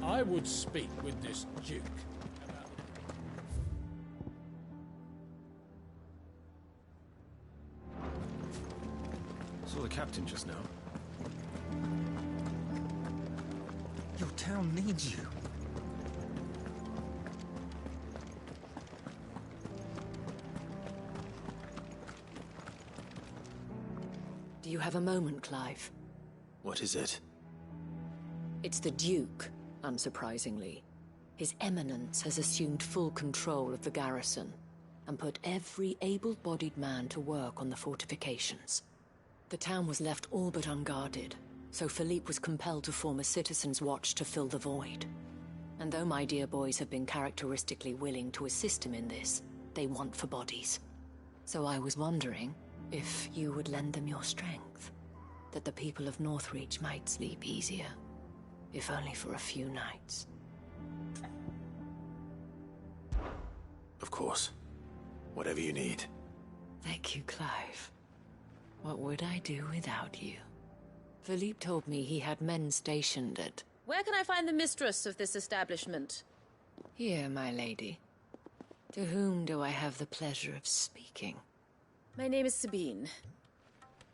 I would speak with this Duke. Saw the captain just now. Your town needs you. Do you have a moment, Clive? What is it? It's the Duke, unsurprisingly. His Eminence has assumed full control of the garrison and put every able-bodied man to work on the fortifications. The town was left all but unguarded, so Philippe was compelled to form a citizens' watch to fill the void. And though my dear boys have been characteristically willing to assist him in this, they want for bodies. So I was wondering if you would lend them your strength, that the people of Northreach might sleep easier, if only for a few nights. Of course. Whatever you need. Thank you, Clive. What would I do without you? Philippe told me he had men stationed at... Where can I find the mistress of this establishment? Here, my lady. To whom do I have the pleasure of speaking? My name is Sabine,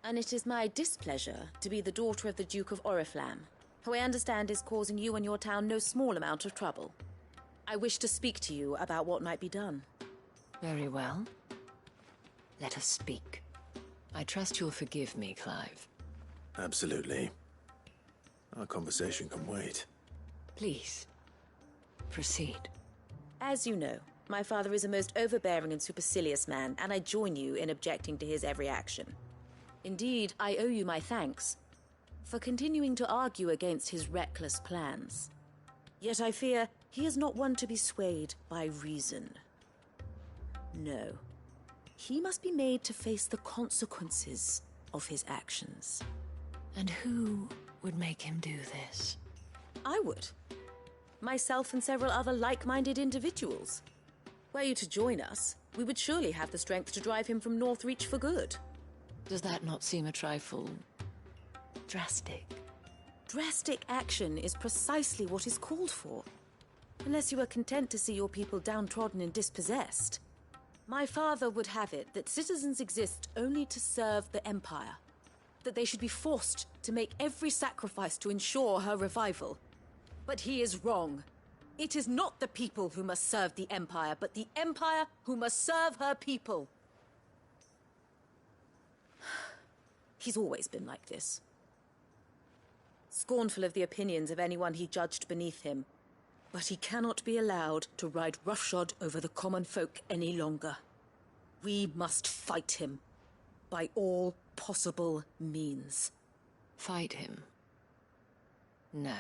and it is my displeasure to be the daughter of the Duke of Oriflamme, who I understand is causing you and your town no small amount of trouble. I wish to speak to you about what might be done. Very well. Let us speak. I trust you'll forgive me, Clive. Absolutely. Our conversation can wait. Please, proceed. As you know, my father is a most overbearing and supercilious man, and I join you in objecting to his every action. Indeed, I owe you my thanks for continuing to argue against his reckless plans. Yet I fear he is not one to be swayed by reason. No. He must be made to face the consequences of his actions. And who would make him do this? I would. Myself and several other like-minded individuals. Were you to join us, we would surely have the strength to drive him from Northreach for good. Does that not seem a trifle... drastic? Drastic action is precisely what is called for. Unless you are content to see your people downtrodden and dispossessed. My father would have it that citizens exist only to serve the Empire. That they should be forced to make every sacrifice to ensure her revival. But he is wrong. It is not the people who must serve the Empire, but the Empire who must serve her people. He's always been like this. Scornful of the opinions of anyone he judged beneath him. But he cannot be allowed to ride roughshod over the common folk any longer. We must fight him. By all possible means. Fight him? No.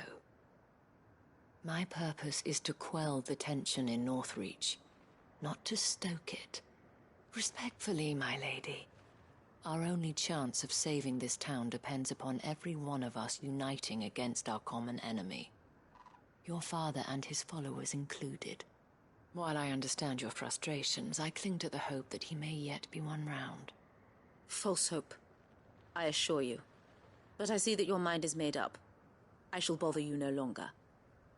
My purpose is to quell the tension in Northreach, not to stoke it. Respectfully, my lady. Our only chance of saving this town depends upon every one of us uniting against our common enemy. Your father and his followers included. While I understand your frustrations, I cling to the hope that he may yet be won round. False hope, I assure you. But I see that your mind is made up. I shall bother you no longer.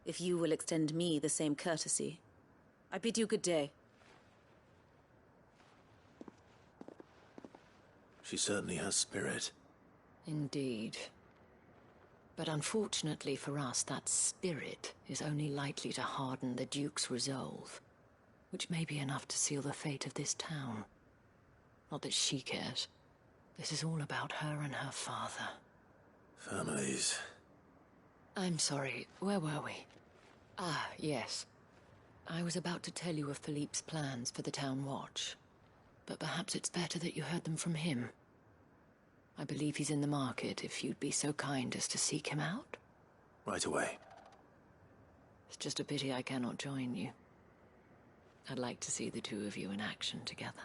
If you will extend me the same courtesy, I bid you good day. She certainly has spirit. Indeed. But unfortunately for us, that spirit is only likely to harden the Duke's resolve, which may be enough to seal the fate of this town. Not that she cares. This is all about her and her father. Families. I'm sorry, where were we? Ah, yes. I was about to tell you of Philippe's plans for the town watch, but perhaps it's better that you heard them from him. I believe he's in the market, if you'd be so kind as to seek him out. Right away. It's just a pity I cannot join you. I'd like to see the two of you in action together.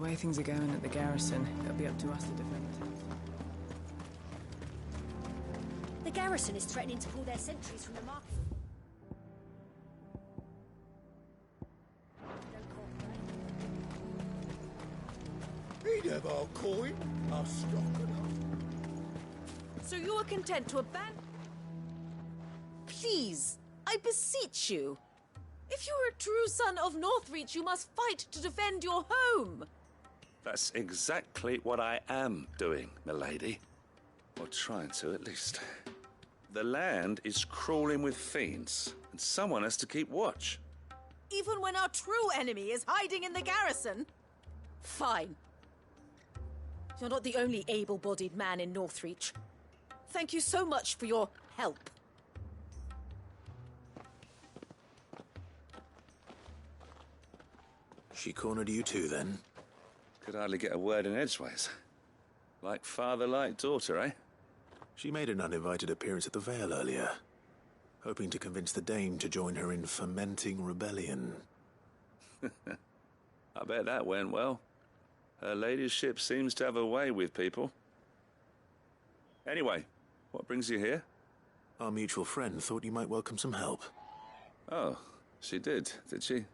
way things are going at the garrison, it'll be up to us to defend it. The garrison is threatening to pull their sentries from the market. He'd have our coin, our stock and So you are content to abandon... Please, I beseech you. If you are a true son of Northreach, you must fight to defend your home. That's exactly what I am doing, milady. Or trying to, at least. The land is crawling with fiends, and someone has to keep watch. Even when our true enemy is hiding in the garrison? Fine. You're not the only able-bodied man in Northreach. Thank you so much for your help. She cornered you too, then? Could hardly get a word in edgeways. Like father, like daughter, eh? She made an uninvited appearance at the Vale earlier, hoping to convince the Dame to join her in fomenting rebellion. I bet that went well. Her ladyship seems to have a way with people. Anyway, what brings you here? Our mutual friend thought you might welcome some help. Oh, she did she?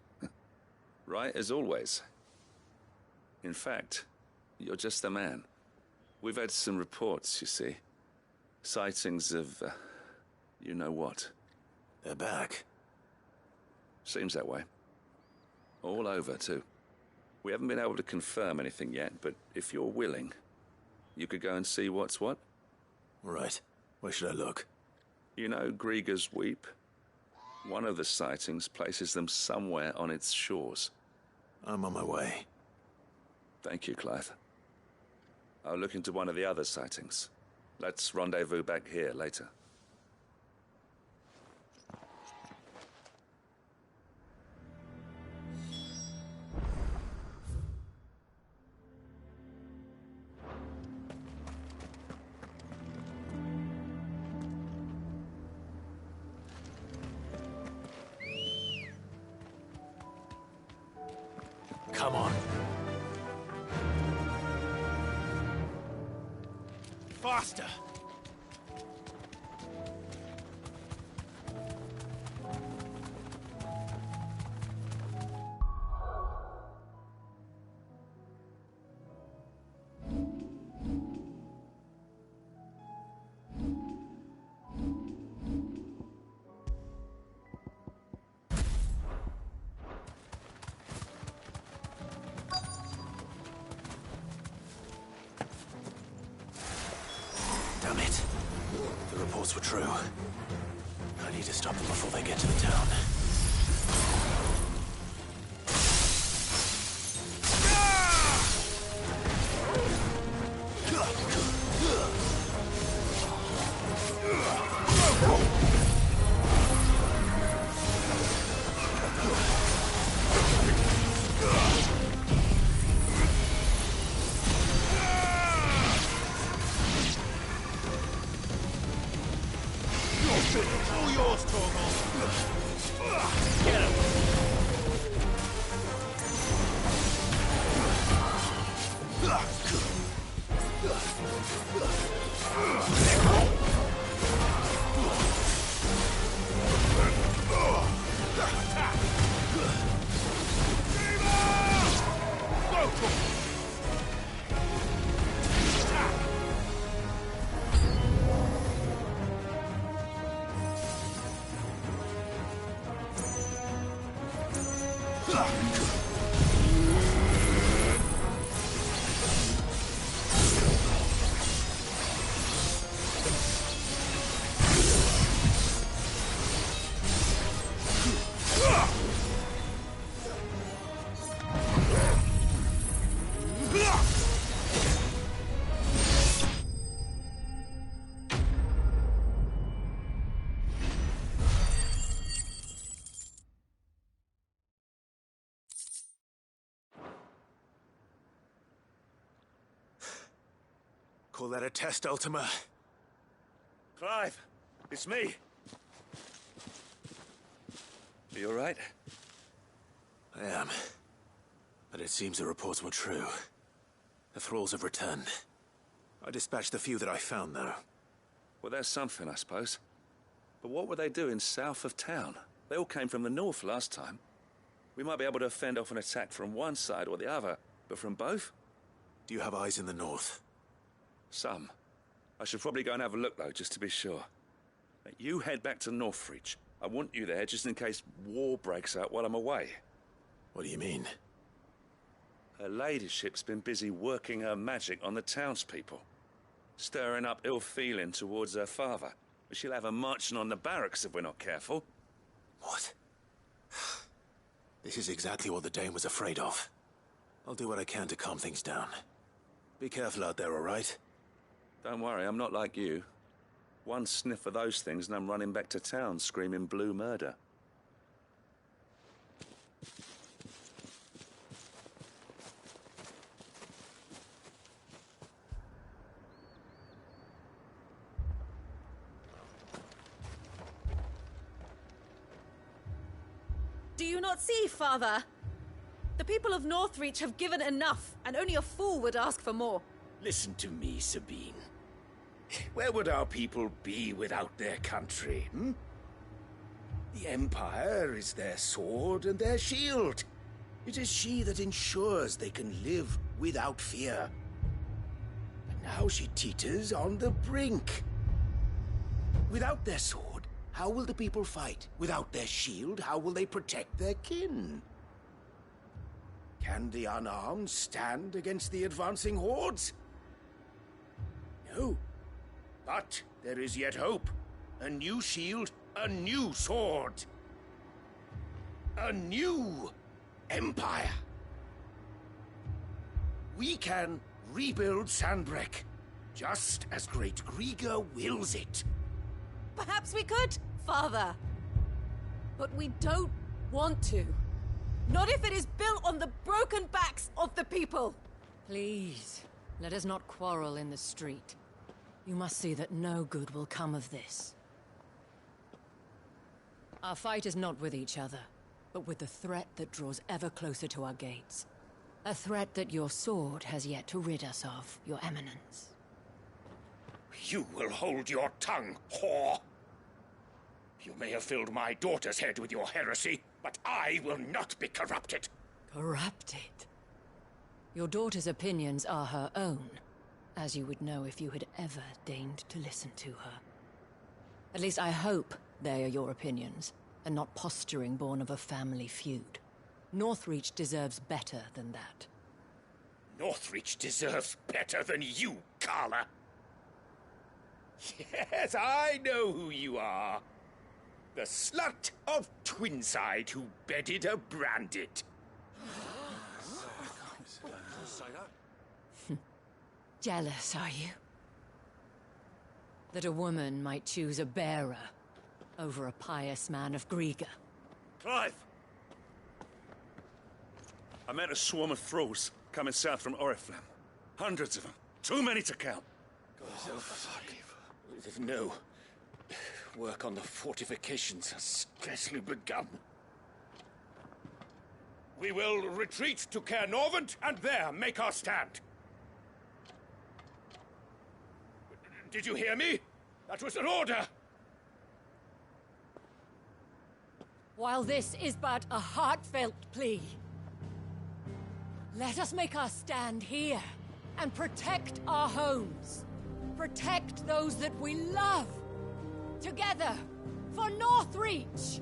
Right as always. In fact, you're just the man. We've had some reports, you see. Sightings of, you know what. They're back. Seems that way. All over, too. We haven't been able to confirm anything yet, but if you're willing, you could go and see what's what. Right. Where should I look? You know Grieger's Weep? One of the sightings places them somewhere on its shores. I'm on my way. Thank you, Clive. I'll look into one of the other sightings. Let's rendezvous back here later. Come on. Faster! Damn it. The reports were true. I need to stop them before they get to the town. All yours, Torgal. Get him. Call that a test, Ultima? Clive, it's me. Are you all right? I am. But It seems the reports were true. The thralls have returned. I dispatched the few that I found, though. Well, there's something, I suppose. But what were they doing south of town? They all came from the north last time. We might be able to fend off an attack from one side or the other, but from both? Do you have eyes in the north? Some. I should probably go and have a look, though, just to be sure. You head back to Northreach. I want you there just in case war breaks out while I'm away. What do you mean? Her ladyship's been busy working her magic on the townspeople, stirring up ill feeling towards her father. She'll have her marching on the barracks if we're not careful. What? This is exactly what the Dane was afraid of. I'll do what I can to calm things down. Be careful out there, all right? Don't worry, I'm not like you. One sniff of those things and I'm running back to town screaming blue murder. Do you not see, Father? The people of Northreach have given enough, and only a fool would ask for more. Listen to me, Sabine. Where would our people be without their country, hmm? The Empire is their sword and their shield. It is she that ensures they can live without fear. But now she teeters on the brink. Without their sword, how will the people fight? Without their shield, how will they protect their kin? Can the unarmed stand against the advancing hordes? No. But there is yet hope. A new shield, a new sword. A new empire. We can rebuild Sandbreck, just as Great Griga wills it. Perhaps we could, Father. But we don't want to. Not if it is built on the broken backs of the people. Please, let us not quarrel in the street. You must see that no good will come of this. Our fight is not with each other, but with the threat that draws ever closer to our gates. A threat that your sword has yet to rid us of, Your Eminence. You will hold your tongue, whore! You may have filled my daughter's head with your heresy, but I will not be corrupted. Corrupted? Your daughter's opinions are her own, as you would know if you had ever deigned to listen to her. At least I hope they are your opinions, and not posturing born of a family feud. Northreach deserves better than that. Northreach deserves better than you, Carla. Yes, I know who you are. The slut of Twinside who bedded a Branded. Jealous, are you? That a woman might choose a bearer over a pious man of Griga. Clive! I met a swarm of thralls coming south from Oriflamme. Hundreds of them. Too many to count. Oh, fuck. No. Work on the fortifications has scarcely begun. We will retreat to Caer Norvent and there make our stand. Did you hear me? That was an order! While this is but a heartfelt plea, let us make our stand here and protect our homes. Protect those that we love. Together, for Northreach!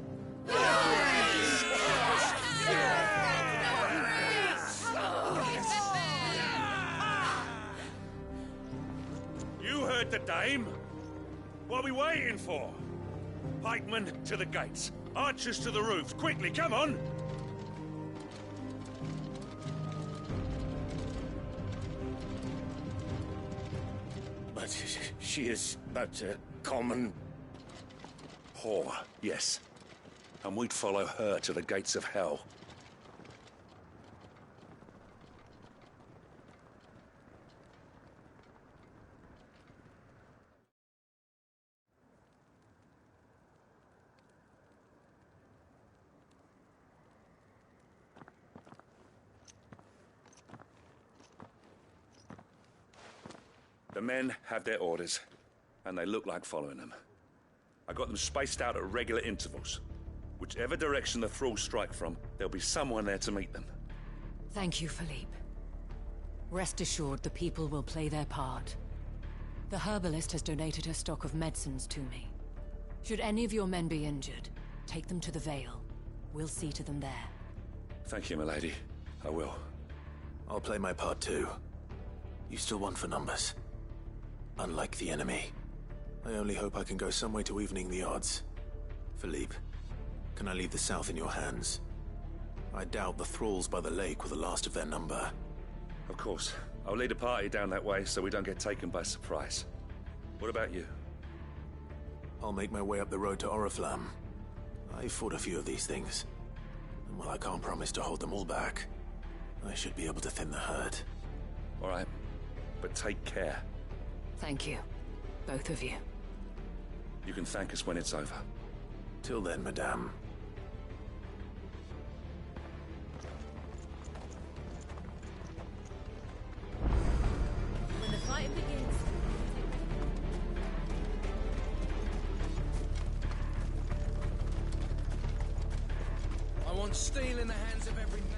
You heard the dame. What are we waiting for? Pikemen to the gates. Archers to the roofs. Quickly, come on! But she is but a common... whore, yes. And we'd follow her to the gates of hell. The men have their orders, and they look like following them. I got them spaced out at regular intervals. Whichever direction the thralls strike from, there'll be someone there to meet them. Thank you, Philippe. Rest assured the people will play their part. The herbalist has donated her stock of medicines to me. Should any of your men be injured, take them to the Vale. We'll see to them there. Thank you, milady. I will. I'll play my part too. You still won for numbers. Unlike the enemy. I only hope I can go some way to evening the odds. Philippe, can I leave the south in your hands? I doubt the thralls by the lake were the last of their number. Of course. I'll lead a party down that way so we don't get taken by surprise. What about you? I'll make my way up the road to Oriflamme. I fought a few of these things. And while I can't promise to hold them all back, I should be able to thin the herd. All right. But take care. Thank you. Both of you. You can thank us when it's over. Till then, madame. When the fighting begins... I want steel in the hands of every man.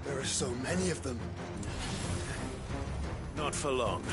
There are so many of them. Not for long.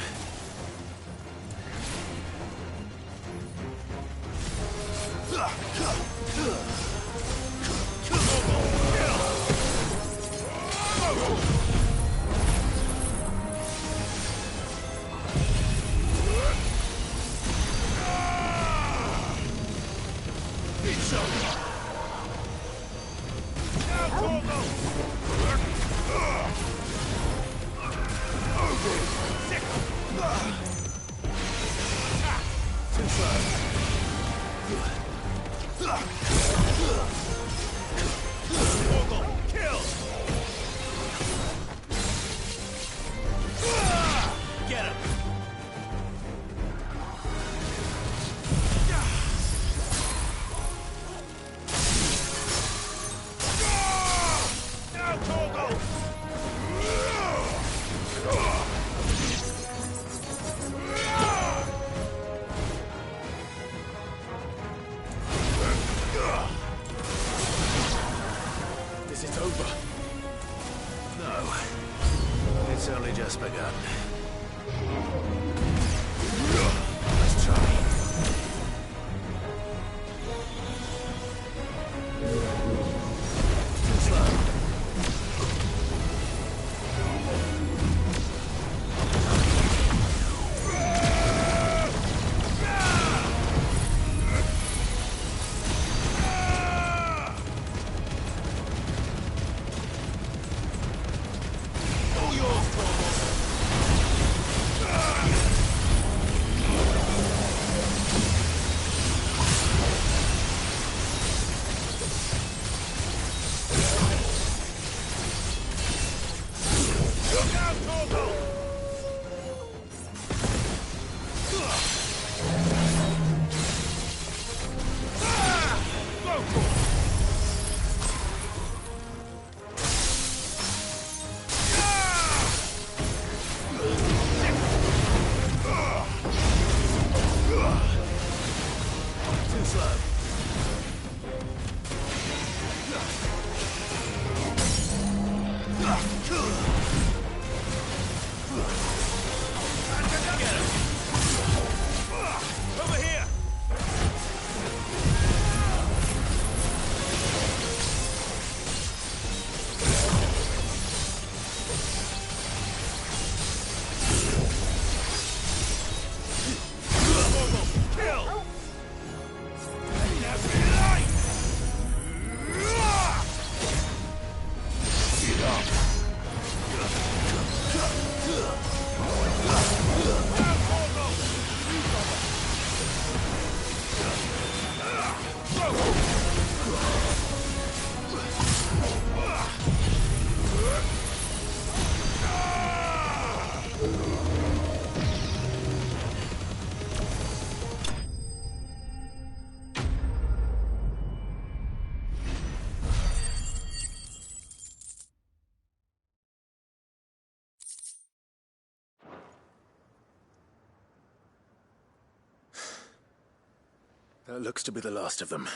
That looks to be the last of them.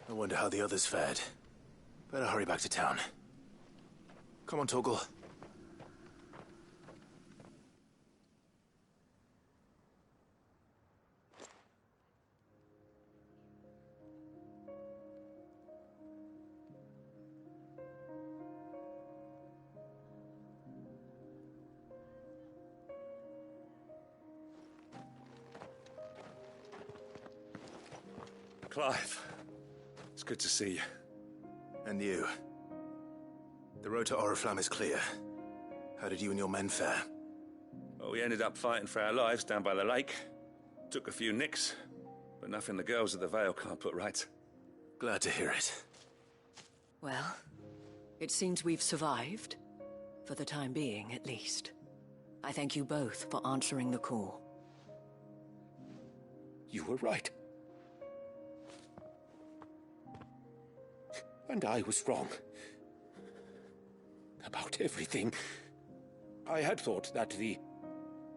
I wonder how the others fared. Better hurry back to town. Come on, Torgal. Clive, it's good to see you. And you. The road to Oriflamme is clear. How did you and your men fare? Well, we ended up fighting for our lives down by the lake. Took a few nicks, but nothing the girls of the Vale can't put right. Glad to hear it. Well, it seems we've survived. For the time being, at least. I thank you both for answering the call. You were right. And I was wrong. About everything. I had thought that the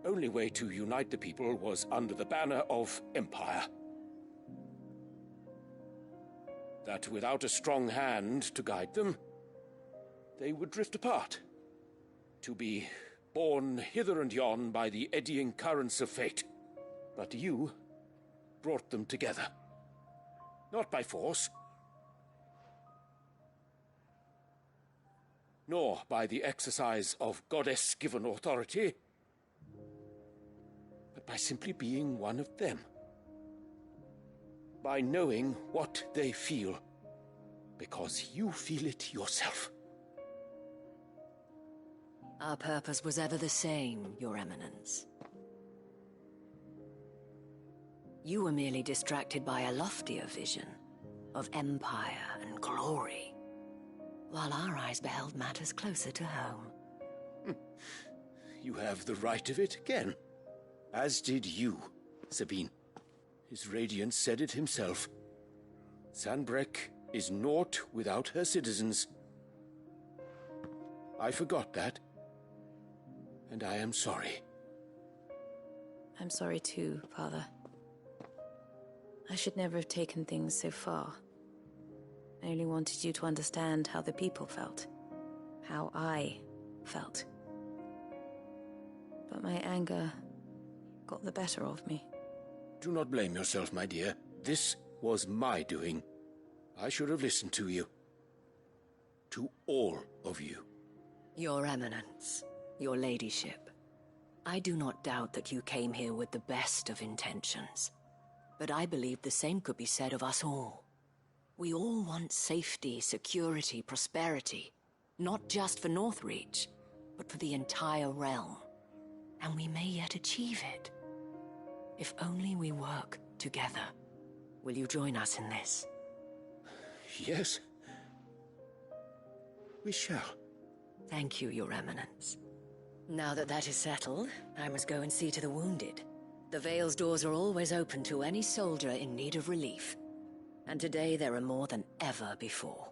only way to unite the people was under the banner of Empire. That without a strong hand to guide them, they would drift apart. To be borne hither and yon by the eddying currents of fate. But you brought them together. Not by force, nor by the exercise of goddess-given authority, but by simply being one of them. By knowing what they feel, because you feel it yourself. Our purpose was ever the same, Your Eminence. You were merely distracted by a loftier vision of empire and glory, while our eyes beheld matters closer to home. You have the right of it again. As did you, Sabine. His Radiance said it himself. Sanbreque is naught without her citizens. I forgot that, and I am sorry. I'm sorry too, Father. I should never have taken things so far. I only wanted you to understand how the people felt. How I felt. But my anger got the better of me. Do not blame yourself, my dear. This was my doing. I should have listened to you. To all of you. Your Eminence, your Ladyship, I do not doubt that you came here with the best of intentions. But I believe the same could be said of us all. We all want safety, security, prosperity. Not just for Northreach, but for the entire realm. And we may yet achieve it. If only we work together. Will you join us in this? Yes. We shall. Thank you, Your Eminence. Now that that is settled, I must go and see to the wounded. The Vale's doors are always open to any soldier in need of relief. And today there are more than ever before.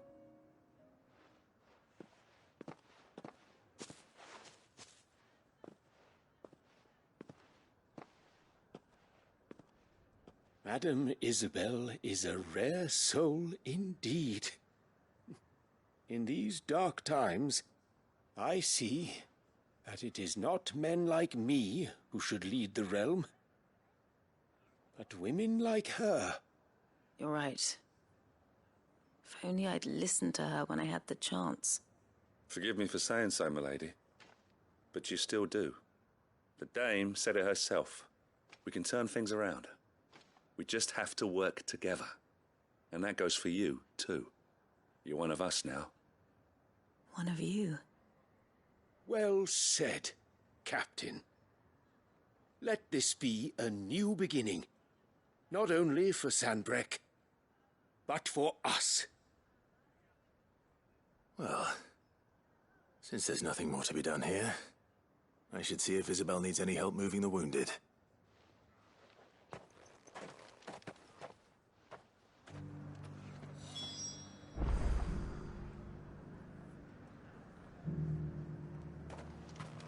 Madame Isabel is a rare soul indeed. In these dark times, I see that it is not men like me who should lead the realm, but women like her. You're right. If only I'd listened to her when I had the chance. Forgive me for saying so, milady, but you still do. The Dame said it herself. We can turn things around. We just have to work together. And that goes for you, too. You're one of us now. One of you? Well said, Captain. Let this be a new beginning. Not only for Sanbreque, but for us. Well, since there's nothing more to be done here, I should see if Isabel needs any help moving the wounded.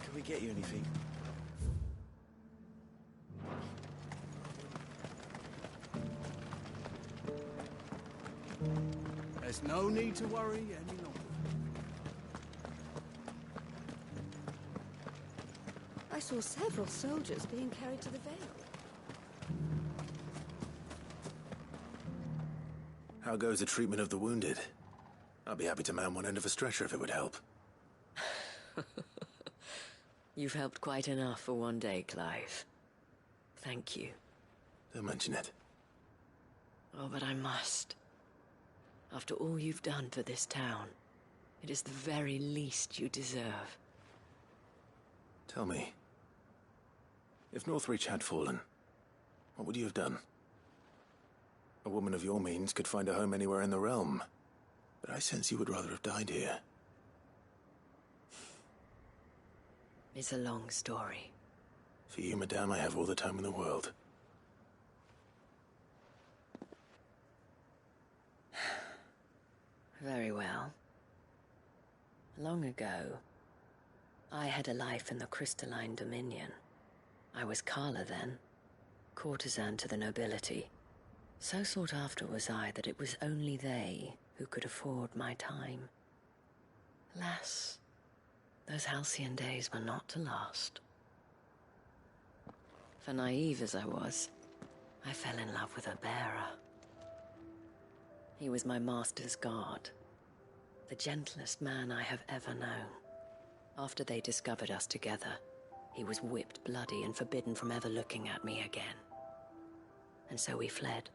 Can we get you anything? There's no need to worry any longer. I saw several soldiers being carried to the Vale. How goes the treatment of the wounded? I'd be happy to man one end of a stretcher if it would help. You've helped quite enough for one day, Clive. Thank you. Don't mention it. Oh, but I must. After all you've done for this town, it is the very least you deserve. Tell me, if Northreach had fallen, what would you have done? A woman of your means could find a home anywhere in the realm, but I sense you would rather have died here. It's a long story. For you, madame, I have all the time in the world. Very well. Long ago, I had a life in the Crystalline Dominion. I was Carla then, courtesan to the nobility. So sought after was I that it was only they who could afford my time. Alas, those halcyon days were not to last. For naive as I was, I fell in love with a bearer. He was my master's guard, the gentlest man I have ever known. After they discovered us together, he was whipped bloody and forbidden from ever looking at me again. And so we fled.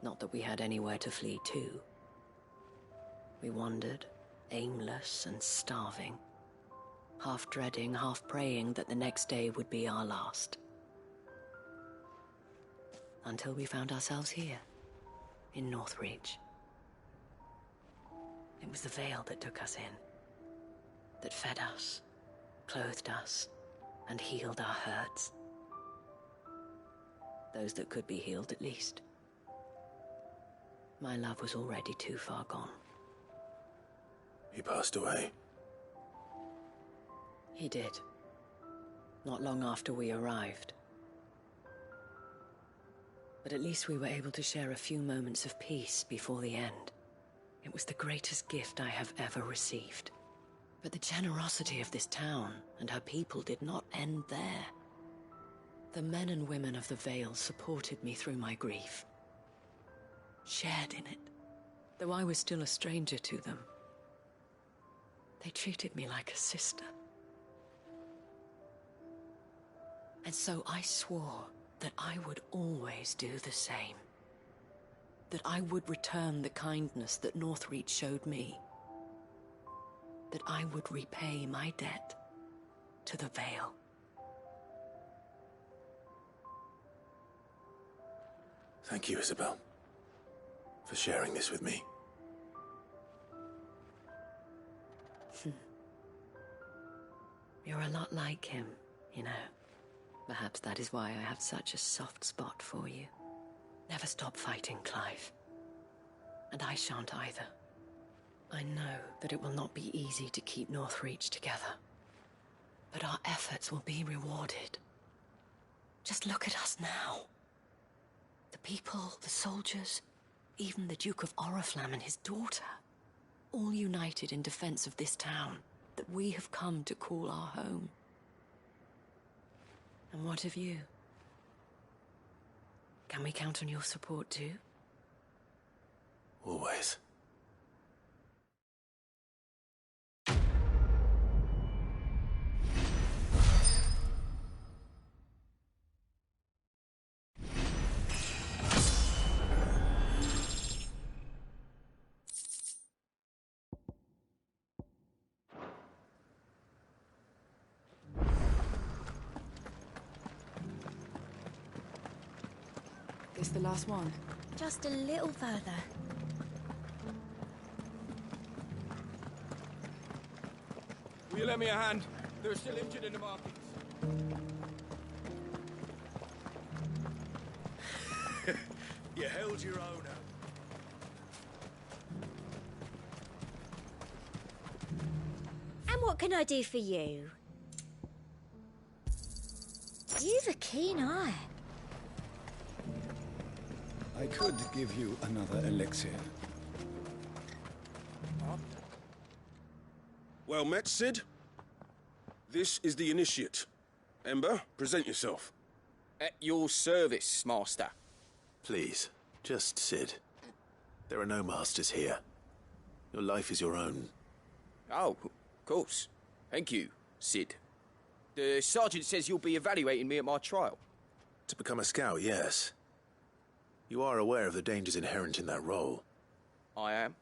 Not that we had anywhere to flee to. We wandered, aimless and starving, half dreading, half praying that the next day would be our last. Until we found ourselves here, in Northreach. It was the Vale that took us in, that fed us, clothed us, and healed our hurts. Those that could be healed, at least. My love was already too far gone. He passed away. He did. Not long after we arrived. But at least we were able to share a few moments of peace before the end. It was the greatest gift I have ever received. But the generosity of this town and her people did not end there. The men and women of the Vale supported me through my grief. Shared in it, though I was still a stranger to them. They treated me like a sister. And so I swore that I would always do the same. That I would return the kindness that Northreach showed me. That I would repay my debt to the Vale. Thank you, Isabel, for sharing this with me. You're a lot like him, you know. Perhaps that is why I have such a soft spot for you. Never stop fighting, Clive. And I shan't either. I know that it will not be easy to keep Northreach together. But our efforts will be rewarded. Just look at us now. The people, the soldiers, even the Duke of Oriflamme and his daughter, all united in defense of this town that we have come to call our home. And what of you? Can we count on your support too? Always. This the last one? Just a little further. Will you lend me a hand? There are still injured in the markets. You held your own. And what can I do for you? You've a keen eye. I could give you another elixir. Well met, Cid. This is the Initiate. Ember, present yourself. At your service, Master. Please, just Cid. There are no masters here. Your life is your own. Oh, of course. Thank you, Cid. The Sergeant says you'll be evaluating me at my trial. To become a scout, yes. You are aware of the dangers inherent in that role. I am.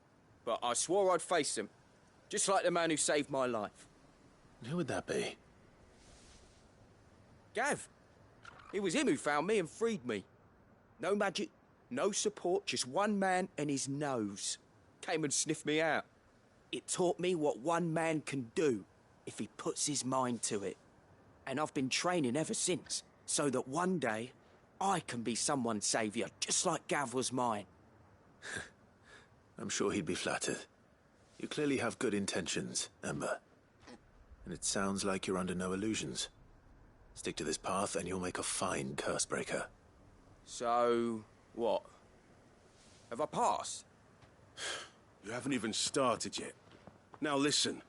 But I swore I'd face them. Just like the man who saved my life. Who would that be? Gav. It was him who found me and freed me. No magic, no support, just one man and his nose. Came and sniffed me out. It taught me what one man can do if he puts his mind to it. And I've been training ever since, so that one day I can be someone's saviour, just like Gav was mine. I'm sure he'd be flattered. You clearly have good intentions, Ember. And it sounds like you're under no illusions. Stick to this path and you'll make a fine Cursebreaker. So, what? Have I passed? You haven't even started yet. Now listen.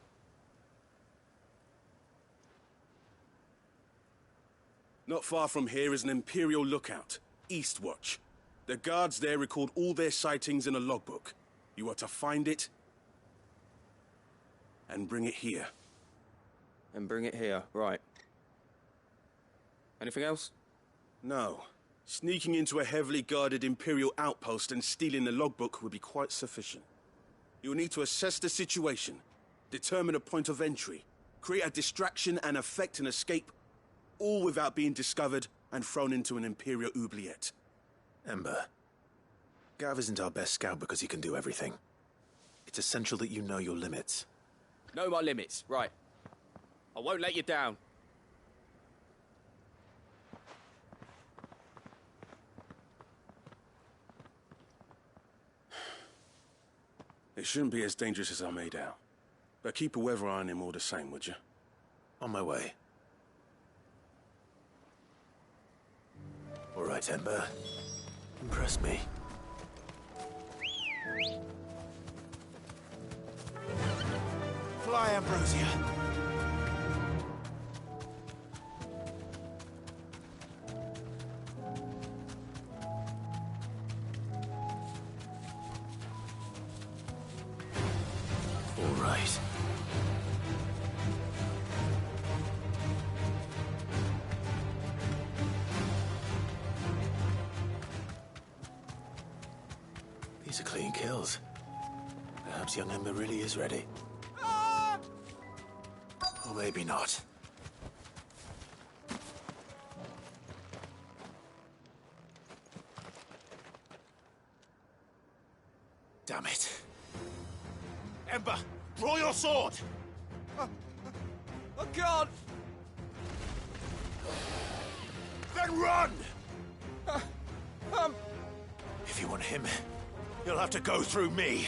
Not far from here is an Imperial lookout, Eastwatch. The guards there record all their sightings in a logbook. You are to find it and bring it here. And bring it here, right. Anything else? No. Sneaking into a heavily guarded Imperial outpost and stealing the logbook would be quite sufficient. You will need to assess the situation, determine a point of entry, create a distraction and effect an escape, all without being discovered and thrown into an Imperial oubliette. Ember, Gav isn't our best scout because he can do everything. It's essential that you know your limits. Know my limits, right. I won't let you down. It shouldn't be as dangerous as I made out. But keep a weather eye on him all the same, would you? On my way. All right, Ember. Impress me. Fly, Ambrosia. All right. These are clean kills. Perhaps young Ember really is ready. Or maybe not. Damn it. Ember, draw your sword! I can't! Then run! If you want him, you'll have to go through me.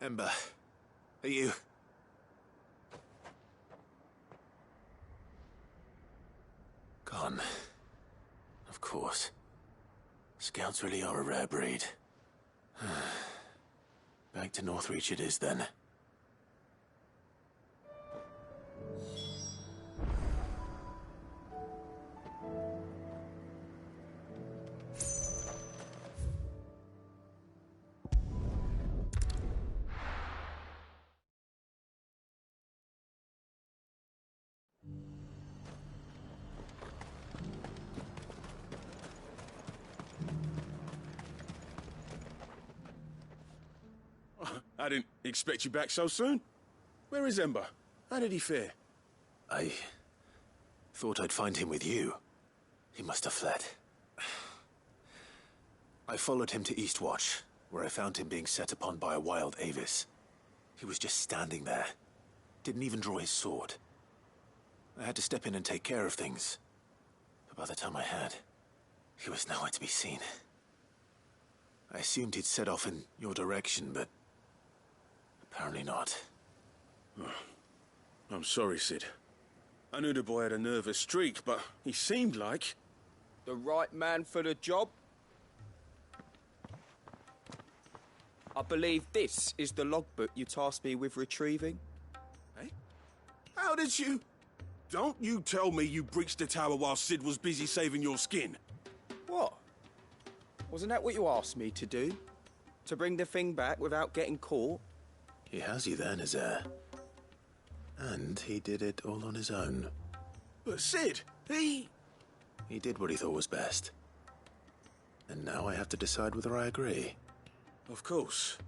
Ember, are you... Gone. Of course. Scouts really are a rare breed. Back to Northreach it is, then. I didn't expect you back so soon. Where is Ember? How did he fare? I thought I'd find him with you. He must have fled. I followed him to Eastwatch, where I found him being set upon by a wild Avis. He was just standing there. Didn't even draw his sword. I had to step in and take care of things. But by the time I had, he was nowhere to be seen. I assumed he'd set off in your direction, but apparently not. I'm sorry, Sid. I knew the boy had a nervous streak, but he seemed like... The right man for the job? I believe this is the logbook you tasked me with retrieving. Eh? How did you... Don't you tell me you breached the tower while Sid was busy saving your skin. What? Wasn't that what you asked me to do? To bring the thing back without getting caught? He has you then, his heir. And he did it all on his own. But Sid, he did what he thought was best. And now I have to decide whether I agree. Of course.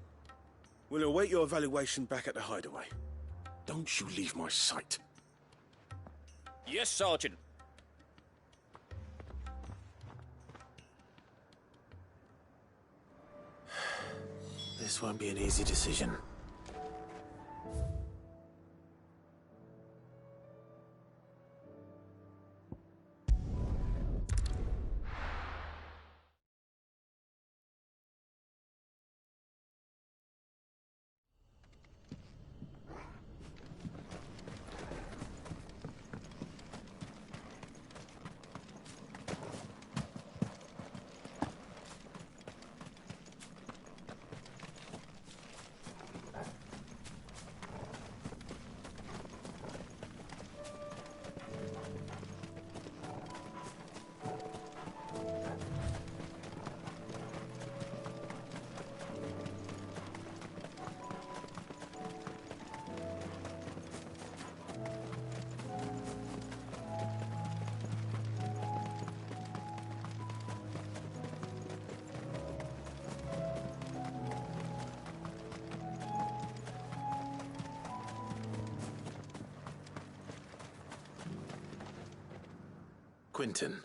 We'll await your evaluation back at the hideaway. Don't you leave my sight. Yes, Sergeant. This won't be an easy decision. Quinton,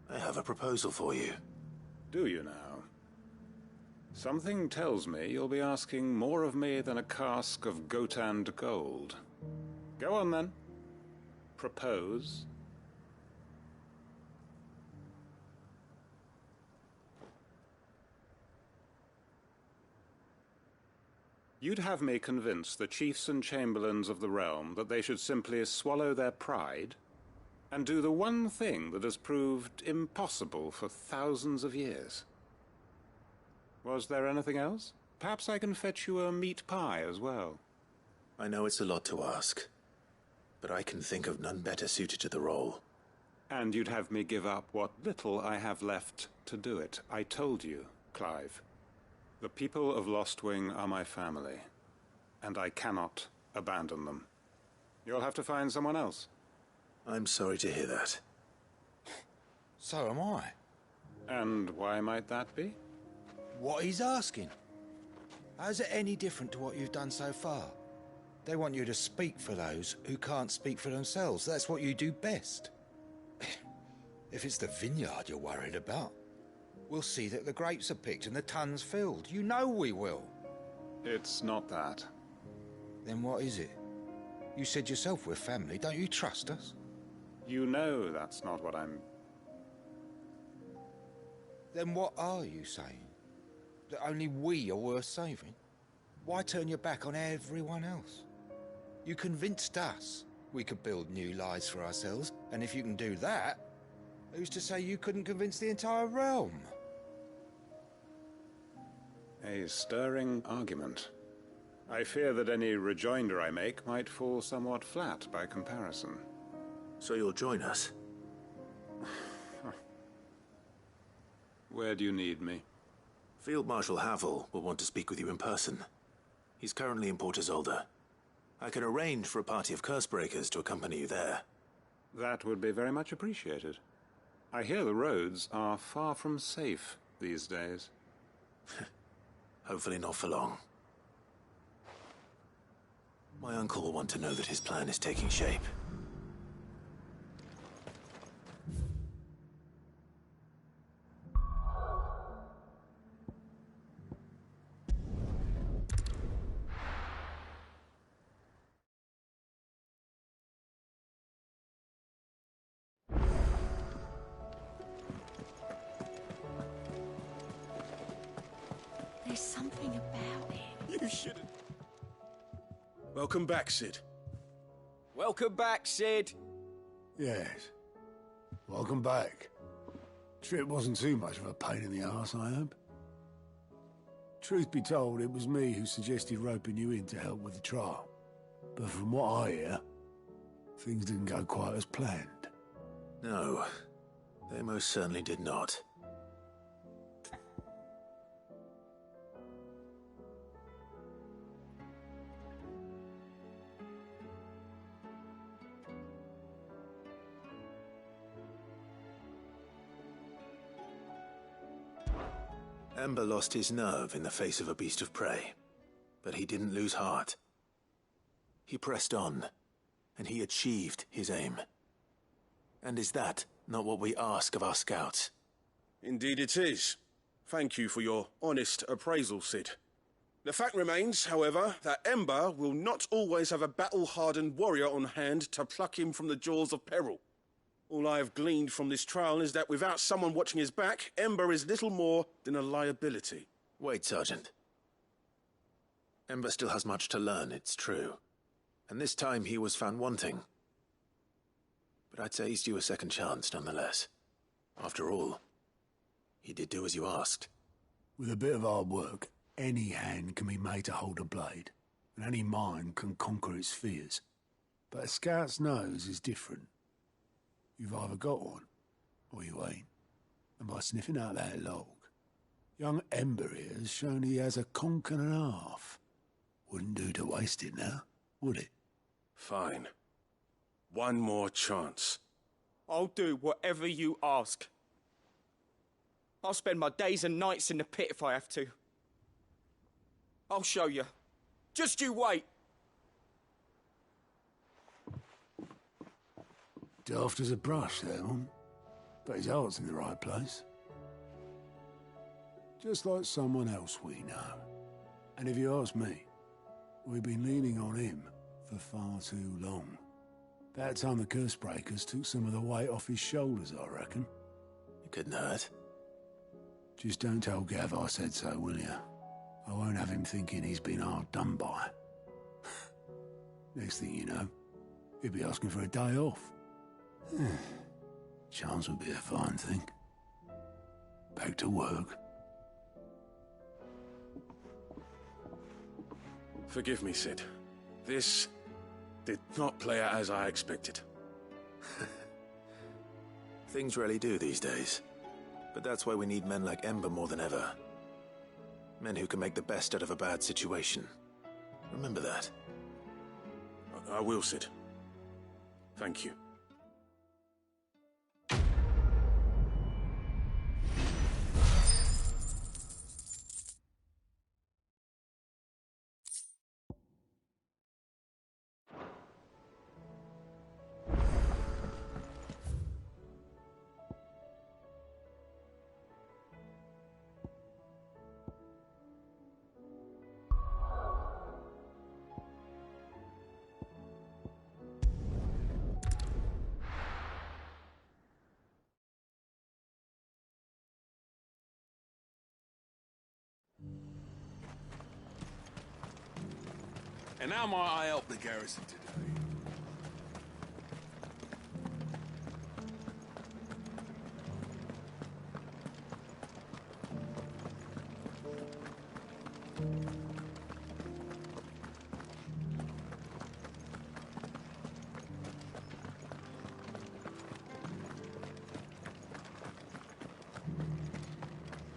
I have a proposal for you. Do you now? Something tells me you'll be asking more of me than a cask of Gotand gold. Go on then. Propose. You'd have me convince the chiefs and chamberlains of the realm that they should simply swallow their pride and do the one thing that has proved impossible for thousands of years. Was there anything else? Perhaps I can fetch you a meat pie as well. I know it's a lot to ask, but I can think of none better suited to the role. And you'd have me give up what little I have left to do it. I told you, Clive. The people of Lostwing are my family, and I cannot abandon them. You'll have to find someone else. I'm sorry to hear that. So am I. And why might that be? What he's asking. How's it any different to what you've done so far? They want you to speak for those who can't speak for themselves. That's what you do best. If it's the vineyard you're worried about, we'll see that the grapes are picked and the tons filled. You know we will. It's not that. Then what is it? You said yourself we're family. Don't you trust us? You know that's not what I'm... Then what are you saying? That only we are worth saving? Why turn your back on everyone else? You convinced us we could build new lives for ourselves, and if you can do that, who's to say you couldn't convince the entire realm? A stirring argument. I fear that any rejoinder I make might fall somewhat flat by comparison. So you'll join us? Where do you need me? Field Marshal Havel will want to speak with you in person. He's currently in Port Isolde. I can arrange for a party of Cursebreakers to accompany you there. That would be very much appreciated. I hear the roads are far from safe these days. Hopefully not for long. My uncle will want to know that his plan is taking shape. There's something about it. You shouldn't. Welcome back, Cid. Welcome back, Cid. Yes. Welcome back. Trip wasn't too much of a pain in the arse, I hope. Truth be told, it was me who suggested roping you in to help with the trial. But from what I hear, things didn't go quite as planned. No, they most certainly did not. Ember lost his nerve in the face of a beast of prey, but he didn't lose heart. He pressed on, and he achieved his aim. And is that not what we ask of our scouts? Indeed it is. Thank you for your honest appraisal, Cid. The fact remains, however, that Ember will not always have a battle-hardened warrior on hand to pluck him from the jaws of peril. All I have gleaned from this trial is that without someone watching his back, Ember is little more than a liability. Wait, Sergeant. Ember still has much to learn, it's true. And this time he was found wanting. But I'd say he's due a second chance, nonetheless. After all, he did do as you asked. With a bit of hard work, any hand can be made to hold a blade, and any mind can conquer its fears. But a scout's nose is different. You've either got one, or you ain't. And by sniffing out that log, young Ember here has shown he has a conch and a half. Wouldn't do to waste it now, would it? Fine. One more chance. I'll do whatever you ask. I'll spend my days and nights in the pit if I have to. I'll show you. Just you wait. Daft as a brush, that one. But his heart's in the right place. Just like someone else we know. And if you ask me, we've been leaning on him for far too long. That time the Cursebreakers took some of the weight off his shoulders, I reckon. It couldn't hurt. Just don't tell Gav I said so, will you? I won't have him thinking he's been hard done by. Next thing you know, he'll be asking for a day off. Chance would be a fine thing. Back to work. Forgive me, Cid. This did not play out as I expected. Things really do these days. But that's why we need men like Ember more than ever. Men who can make the best out of a bad situation. Remember that. I will, Cid. Thank you. And how might I help the garrison today?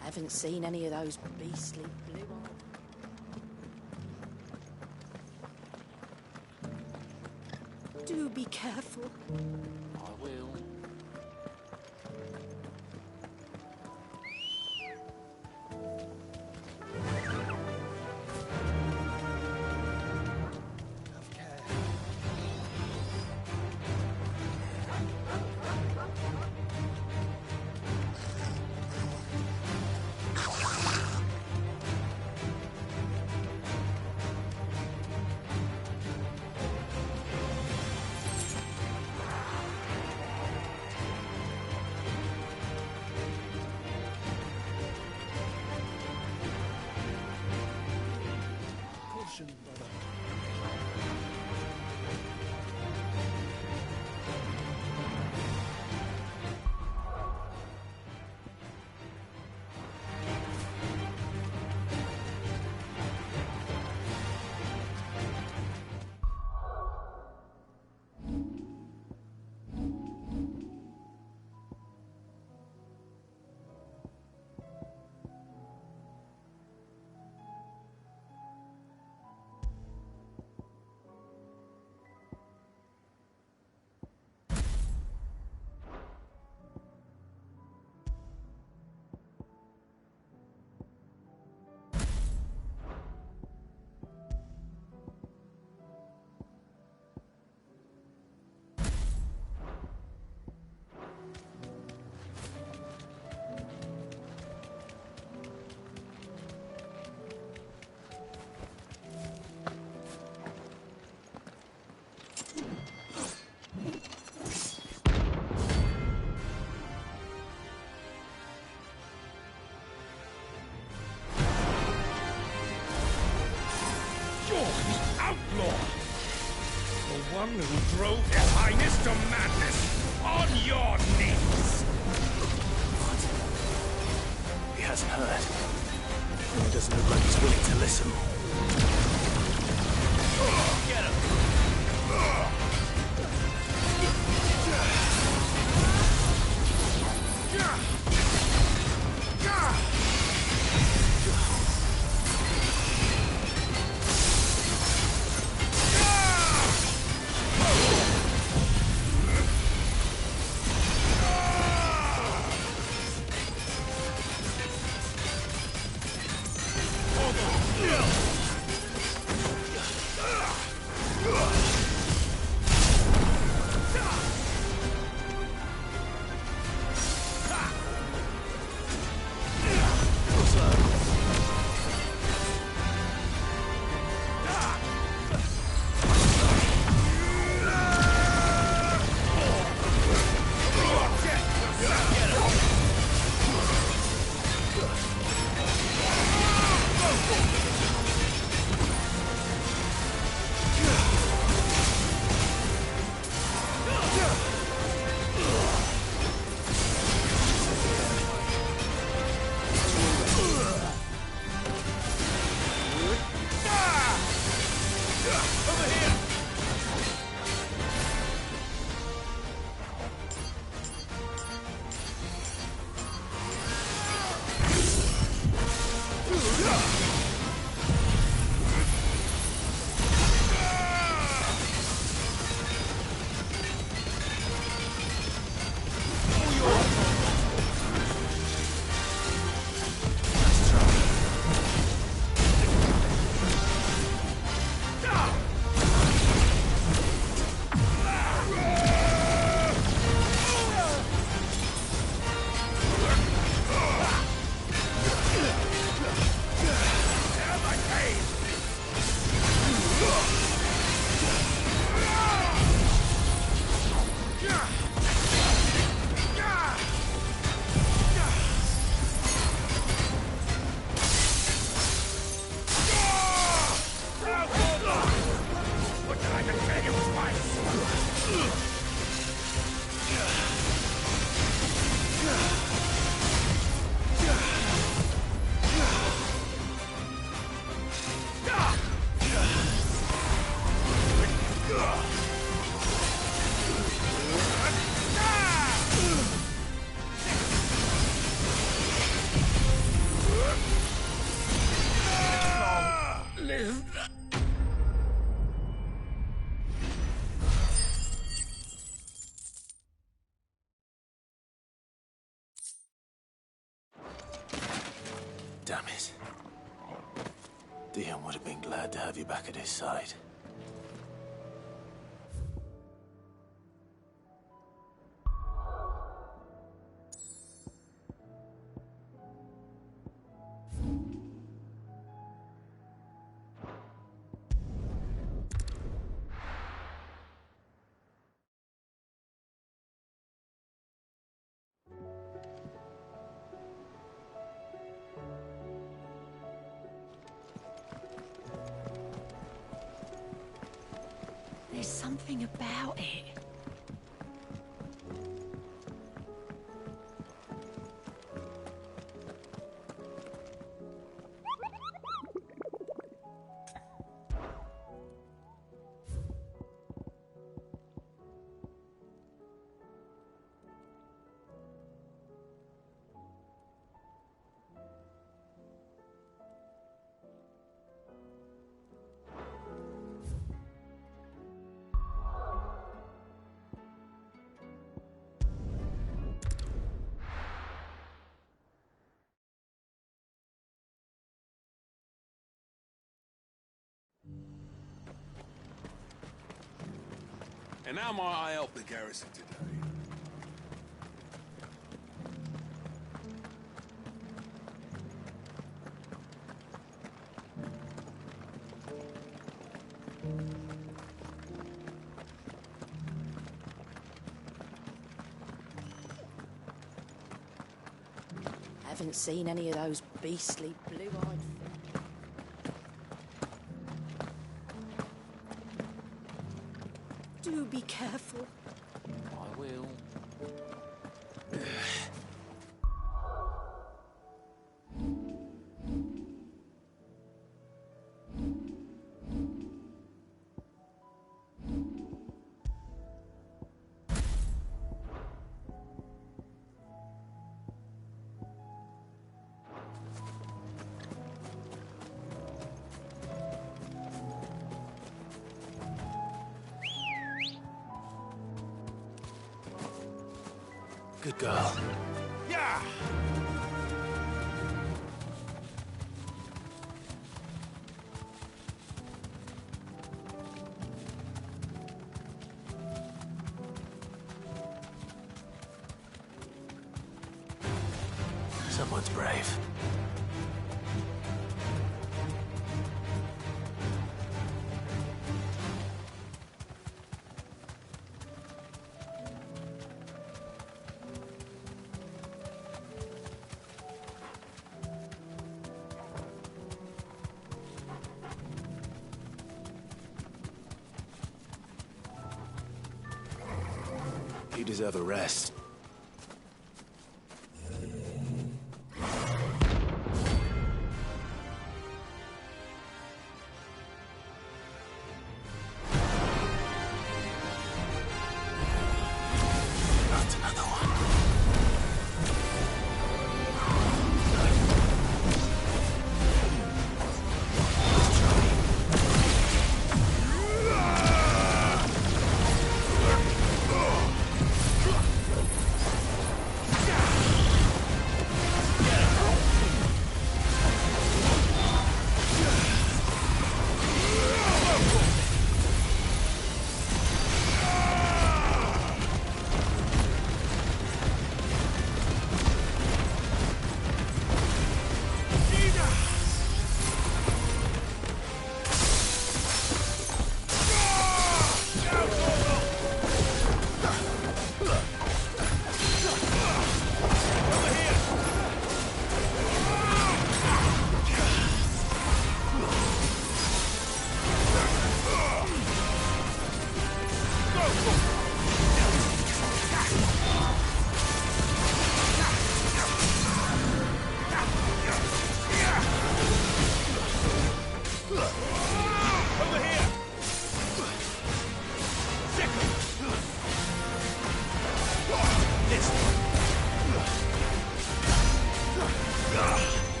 Haven't seen any of those beastly blue eyes. Do be careful. I will. One who drove Your Highness to madness on your knees! He hasn't heard. And he doesn't look like he's willing to listen. Get him! Damn it. Dion would have been glad to have you back at his side. There's something about it. And how might I help the garrison today? Haven't seen any of those beastly blue-eyed things. Do be careful. I will. Good girl. Yeah! Someone's brave. You deserve a rest. Not another one.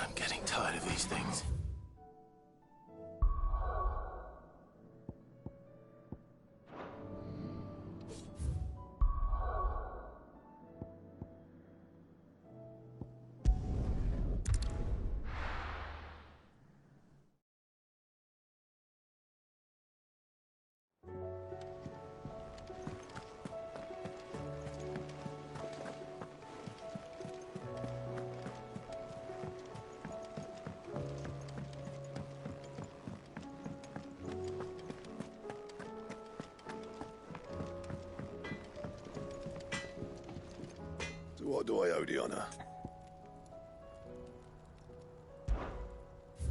I'm getting tired of these things. So what do I owe the honor?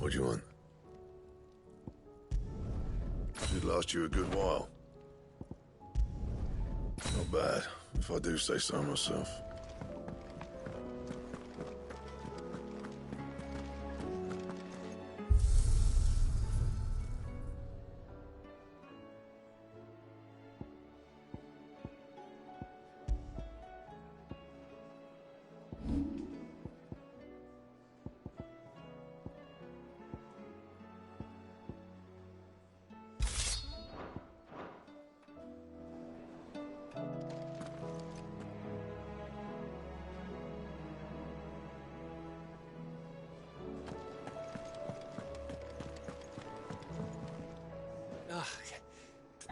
What do you want? Should last you a good while. Not bad, if I do say so myself.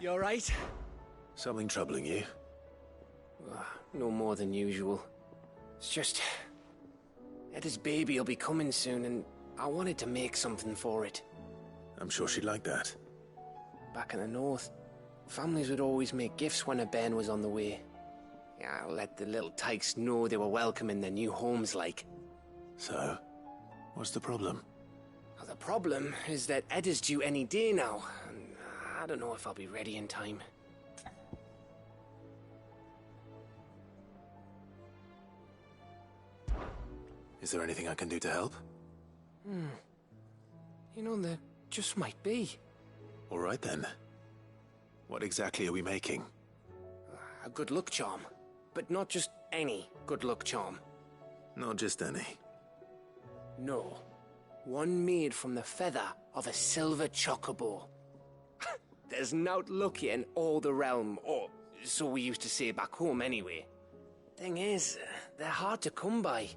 You all right? Something troubling you? No more than usual. It's just... Eda's baby will be coming soon, and I wanted to make something for it. I'm sure she'd like that. Back in the north, families would always make gifts when a bairn was on the way. Yeah, let the little tykes know they were welcome in their new homes, like. So, what's the problem? Well, the problem is that Eda's due any day now, and I don't know if I'll be ready in time. Is there anything I can do to help? You know, there just might be. All right then. What exactly are we making? A good luck charm. But not just any good luck charm. Not just any. No. One made from the feather of a silver chocobo. There's naught luckier in all the realm, or so we used to say back home anyway. Thing is, they're hard to come by.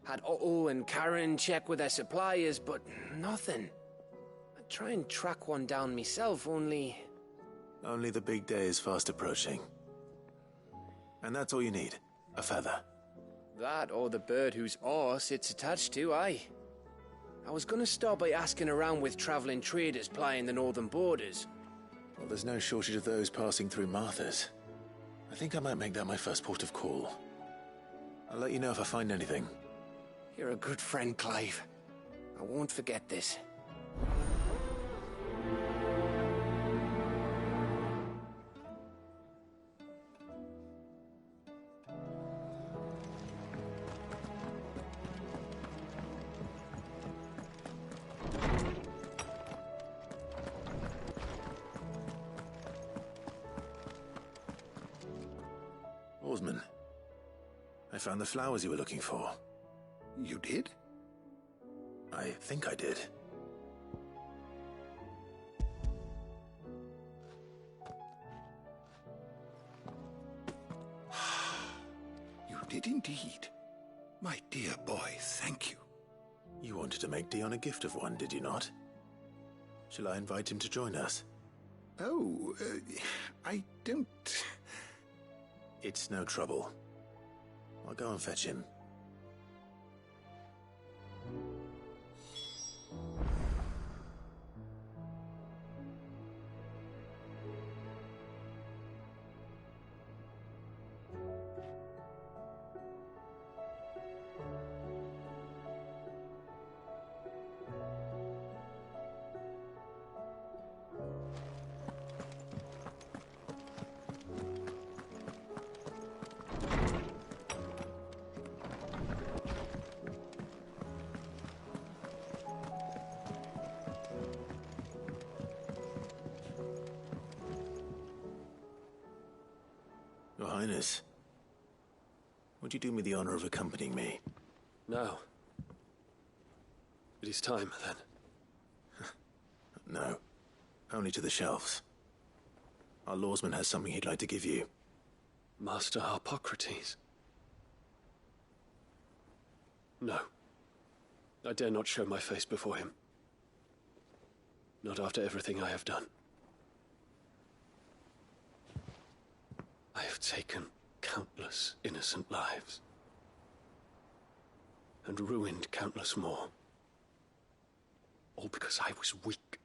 Had Otto and Karen check with their suppliers, but nothing. I'd try and track one down myself, only... Only the big day is fast approaching. And that's all you need, a feather. That or the bird whose horse it's attached to, aye. I was gonna start by asking around with traveling traders plying the northern borders. Well, there's no shortage of those passing through Martha's. I think I might make that my first port of call. I'll let you know if I find anything. You're a good friend, Clive. I won't forget this. Lawsman. I found the flowers you were looking for. You did? I think I did. You did indeed. My dear boy, thank you. You wanted to make Dion a gift of one, did you not? Shall I invite him to join us? Oh, I don't... It's no trouble. I'll go and fetch him. Your Highness, would you do me the honor of accompanying me? Now. It is time, then. No. Only to the shelves. Our lawsman has something he'd like to give you. Master Harpocrates? No. I dare not show my face before him. Not after everything I have done. I have taken countless innocent lives. And ruined countless more. All because I was weak.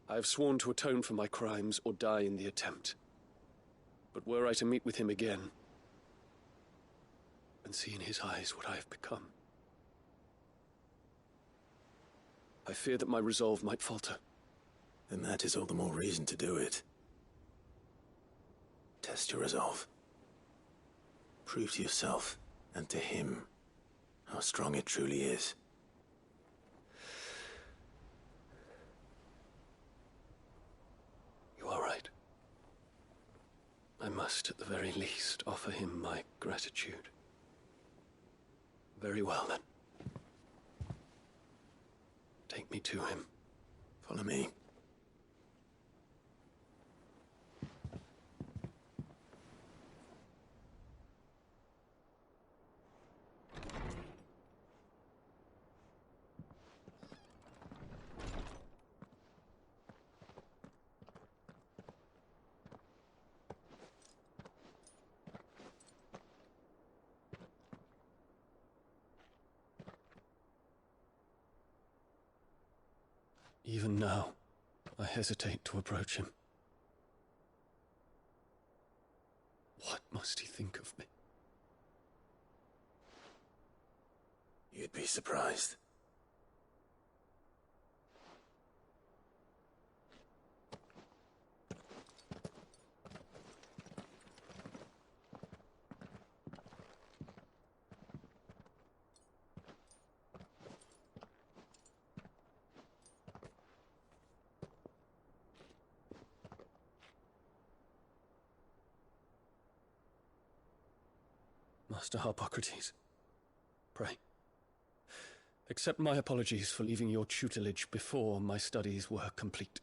I have sworn to atone for my crimes or die in the attempt. But were I to meet with him again, and see in his eyes what I have become, I fear that my resolve might falter. Then that is all the more reason to do it. Test your resolve. Prove to yourself, and to him, how strong it truly is. You are right. I must, at the very least, offer him my gratitude. Very well, then. Take me to him. Follow me. Even now, I hesitate to approach him. What must he think of me? You'd be surprised. Master Harpocrates, pray, accept my apologies for leaving your tutelage before my studies were complete.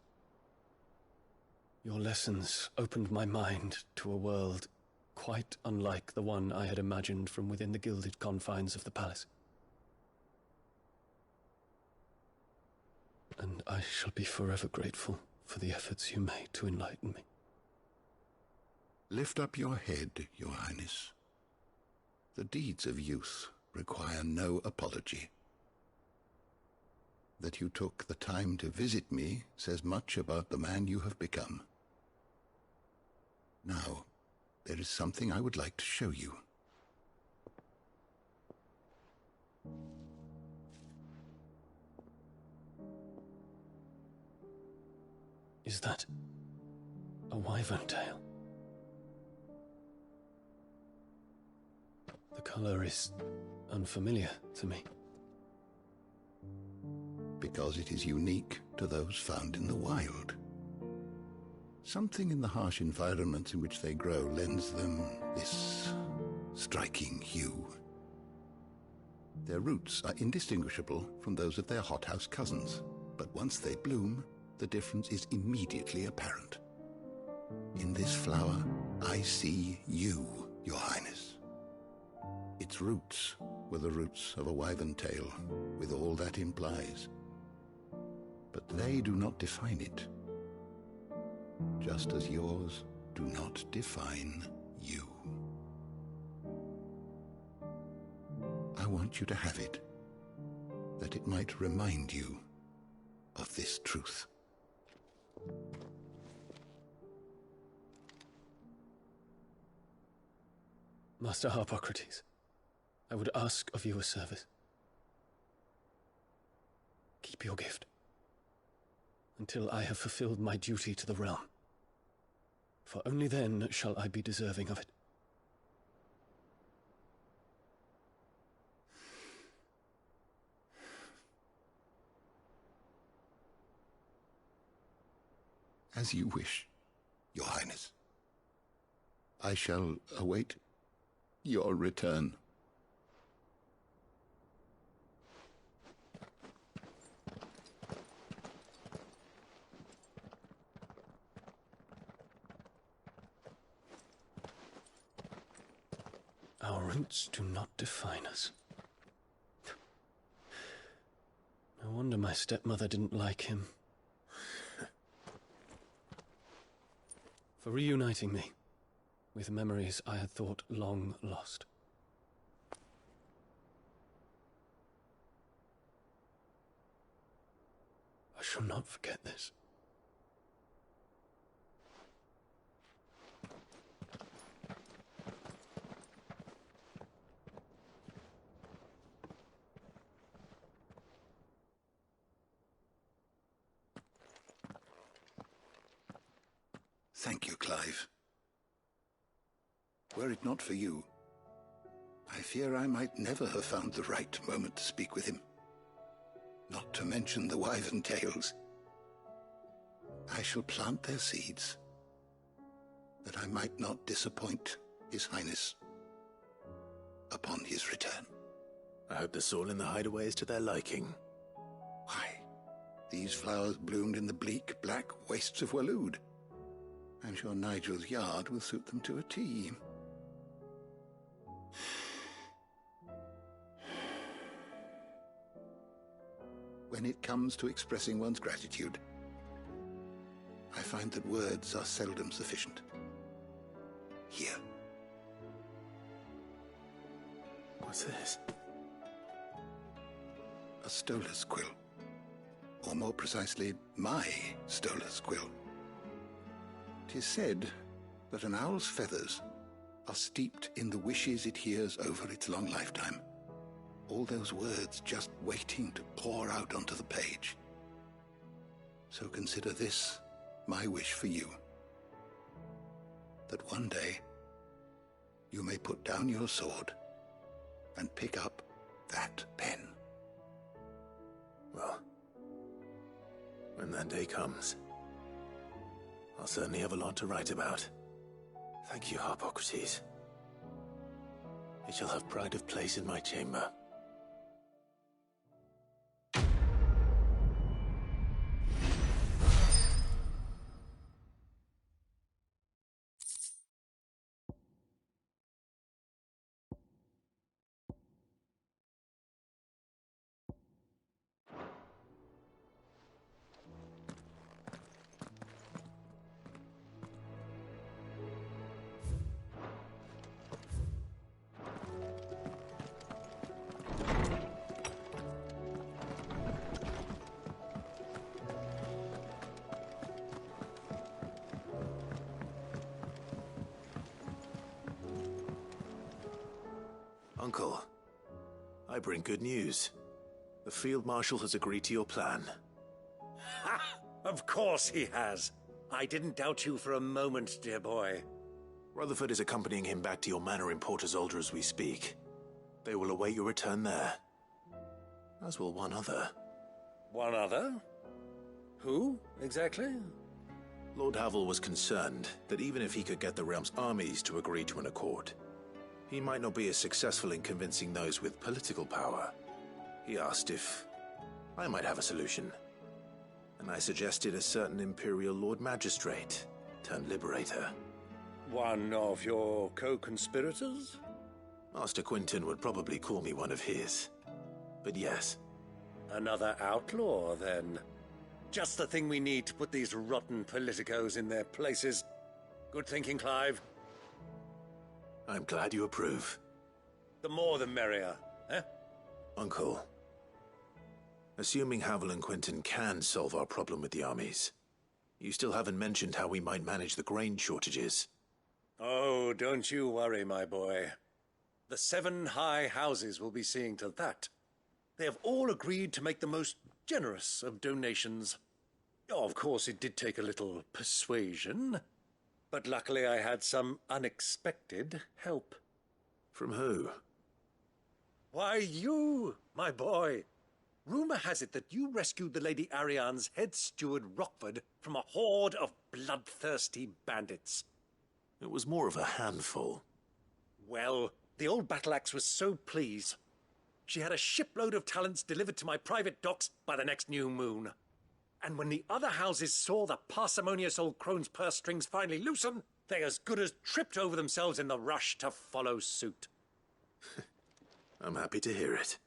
Your lessons opened my mind to a world quite unlike the one I had imagined from within the gilded confines of the palace. And I shall be forever grateful for the efforts you made to enlighten me. Lift up your head, Your Highness. The deeds of youth require no apology. That you took the time to visit me says much about the man you have become. Now, there is something I would like to show you. Is that a wyvern tail? The color is unfamiliar to me. Because it is unique to those found in the wild. Something in the harsh environment in which they grow lends them this striking hue. Their roots are indistinguishable from those of their hothouse cousins, but once they bloom, the difference is immediately apparent. In this flower, I see you, Your Highness. Its roots were the roots of a wyvern tail, with all that implies. But they do not define it, just as yours do not define you. I want you to have it, that it might remind you of this truth. Master Harpocrates, I would ask of you a service. Keep your gift until I have fulfilled my duty to the realm, for only then shall I be deserving of it. As you wish, Your Highness. I shall await your return. Our roots do not define us. No wonder my stepmother didn't like him. For reuniting me with memories I had thought long lost. I shall not forget this. Thank you, Clive. Were it not for you, I fear I might never have found the right moment to speak with him. Not to mention the wyvern tales. I shall plant their seeds, that I might not disappoint His Highness upon his return. I hope the soil in the hideaway is to their liking. Why, these flowers bloomed in the bleak, black wastes of Waloed. I'm sure Nigel's yard will suit them to a T. When it comes to expressing one's gratitude, I find that words are seldom sufficient. Here. What's this? A Stolas quill. Or more precisely, my Stolas quill. 'Tis said that an owl's feathers are steeped in the wishes it hears over its long lifetime. All those words just waiting to pour out onto the page. So consider this my wish for you. That one day you may put down your sword and pick up that pen. Well, when that day comes, I'll certainly have a lot to write about. Thank you, Harpocrates. It shall have pride of place in my chamber. Uncle, I bring good news. The Field Marshal has agreed to your plan. Ha! Of course he has. I didn't doubt you for a moment, dear boy. Rutherford is accompanying him back to your manor in Port Isolde as we speak. They will await your return there. As will one other. One other? Who, exactly? Lord Havel was concerned that even if he could get the realm's armies to agree to an accord, he might not be as successful in convincing those with political power. He asked if I might have a solution, and I suggested a certain Imperial Lord Magistrate turned Liberator. One of your co-conspirators? Master Quinton would probably call me one of his, but yes. Another outlaw, then. Just the thing we need to put these rotten politicos in their places. Good thinking, Clive. I'm glad you approve. The more the merrier, eh? Uncle, assuming Havel and Quinton can solve our problem with the armies, you still haven't mentioned how we might manage the grain shortages. Oh, don't you worry, my boy. The 7 high houses will be seeing to that. They have all agreed to make the most generous of donations. Oh, of course, it did take a little persuasion, but luckily I had some unexpected help. From who? Why, you, my boy. Rumor has it that you rescued the Lady Ariane's head steward Rockford from a horde of bloodthirsty bandits. It was more of a handful. Well, the old battle-axe was so pleased. She had a shipload of talents delivered to my private docks by the next new moon. And when the other houses saw the parsimonious old crone's purse strings finally loosen, they as good as tripped over themselves in the rush to follow suit. I'm happy to hear it.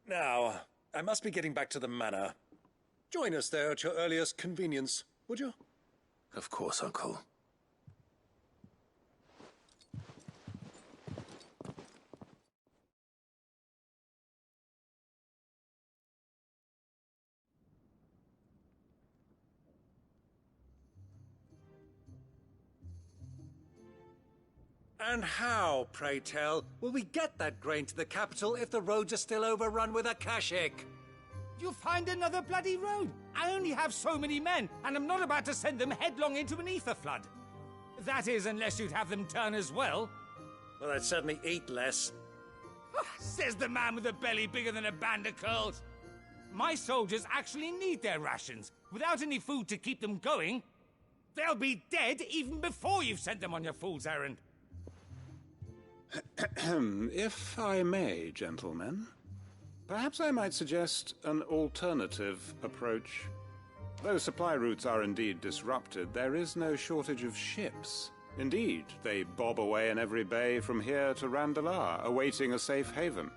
Now, I must be getting back to the manor. Join us there at your earliest convenience, would you? Of course, Uncle. And how, pray tell, will we get that grain to the capital if the roads are still overrun with Akashic? You'll find another bloody road. I only have so many men, and I'm not about to send them headlong into an ether flood. That is, unless you'd have them turn as well. Well, I'd certainly eat less. Says the man with a belly bigger than a band of curls. My soldiers actually need their rations. Without any food to keep them going, they'll be dead even before you've sent them on your fool's errand. If I may, gentlemen, perhaps I might suggest an alternative approach. Though supply routes are indeed disrupted, there is no shortage of ships. Indeed, they bob away in every bay from here to Randalar, awaiting a safe haven.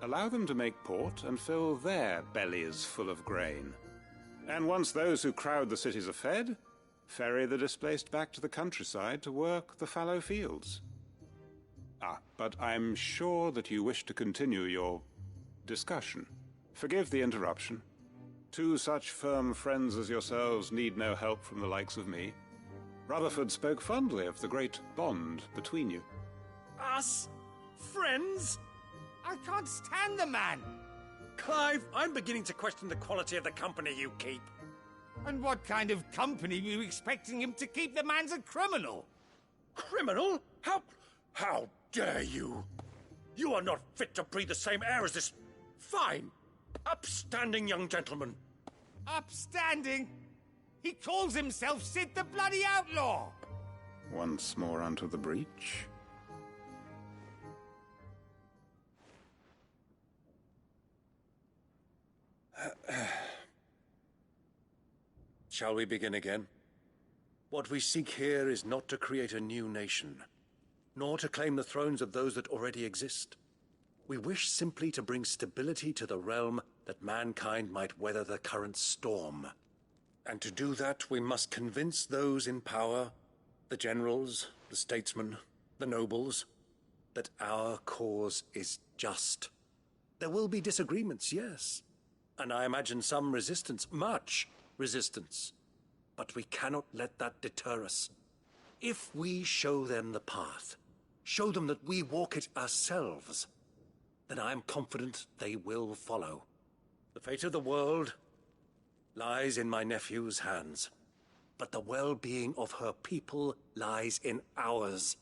Allow them to make port and fill their bellies full of grain. And once those who crowd the cities are fed, ferry the displaced back to the countryside to work the fallow fields. But I'm sure that you wish to continue your discussion. Forgive the interruption. 2 such firm friends as yourselves need no help from the likes of me. Rutherford spoke fondly of the great bond between you. Us? Friends? I can't stand the man! Clive, I'm beginning to question the quality of the company you keep. And what kind of company were you expecting him to keep? The man's a criminal! Criminal? How dare you? You are not fit to breathe the same air as this fine, upstanding young gentleman. Upstanding? He calls himself Sid the Bloody Outlaw! Once more onto the breach. Shall we begin again? What we seek here is not to create a new nation, nor to claim the thrones of those that already exist. We wish simply to bring stability to the realm that mankind might weather the current storm. And to do that, we must convince those in power, the generals, the statesmen, the nobles, that our cause is just. There will be disagreements, yes, and I imagine some resistance, much resistance. But we cannot let that deter us. If we show them the path, show them that we walk it ourselves, then I am confident they will follow. The fate of the world lies in my nephew's hands, but the well-being of her people lies in ours.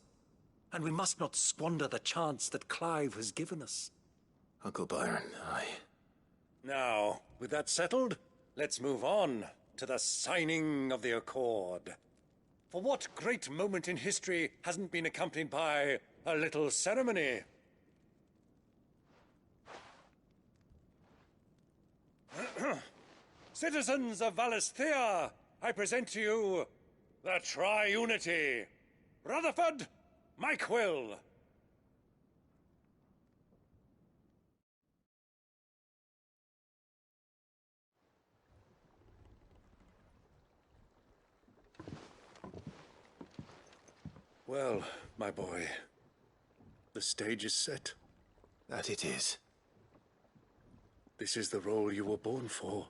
And we must not squander the chance that Clive has given us. Uncle Byron, Now, with that settled, let's move on to the signing of the Accord. For what great moment in history hasn't been accompanied by a little ceremony? Citizens of Valisthea, I present to you the Triunity. Rutherford, Mike Will. Well, my boy, the stage is set. That it is. This is the role you were born for.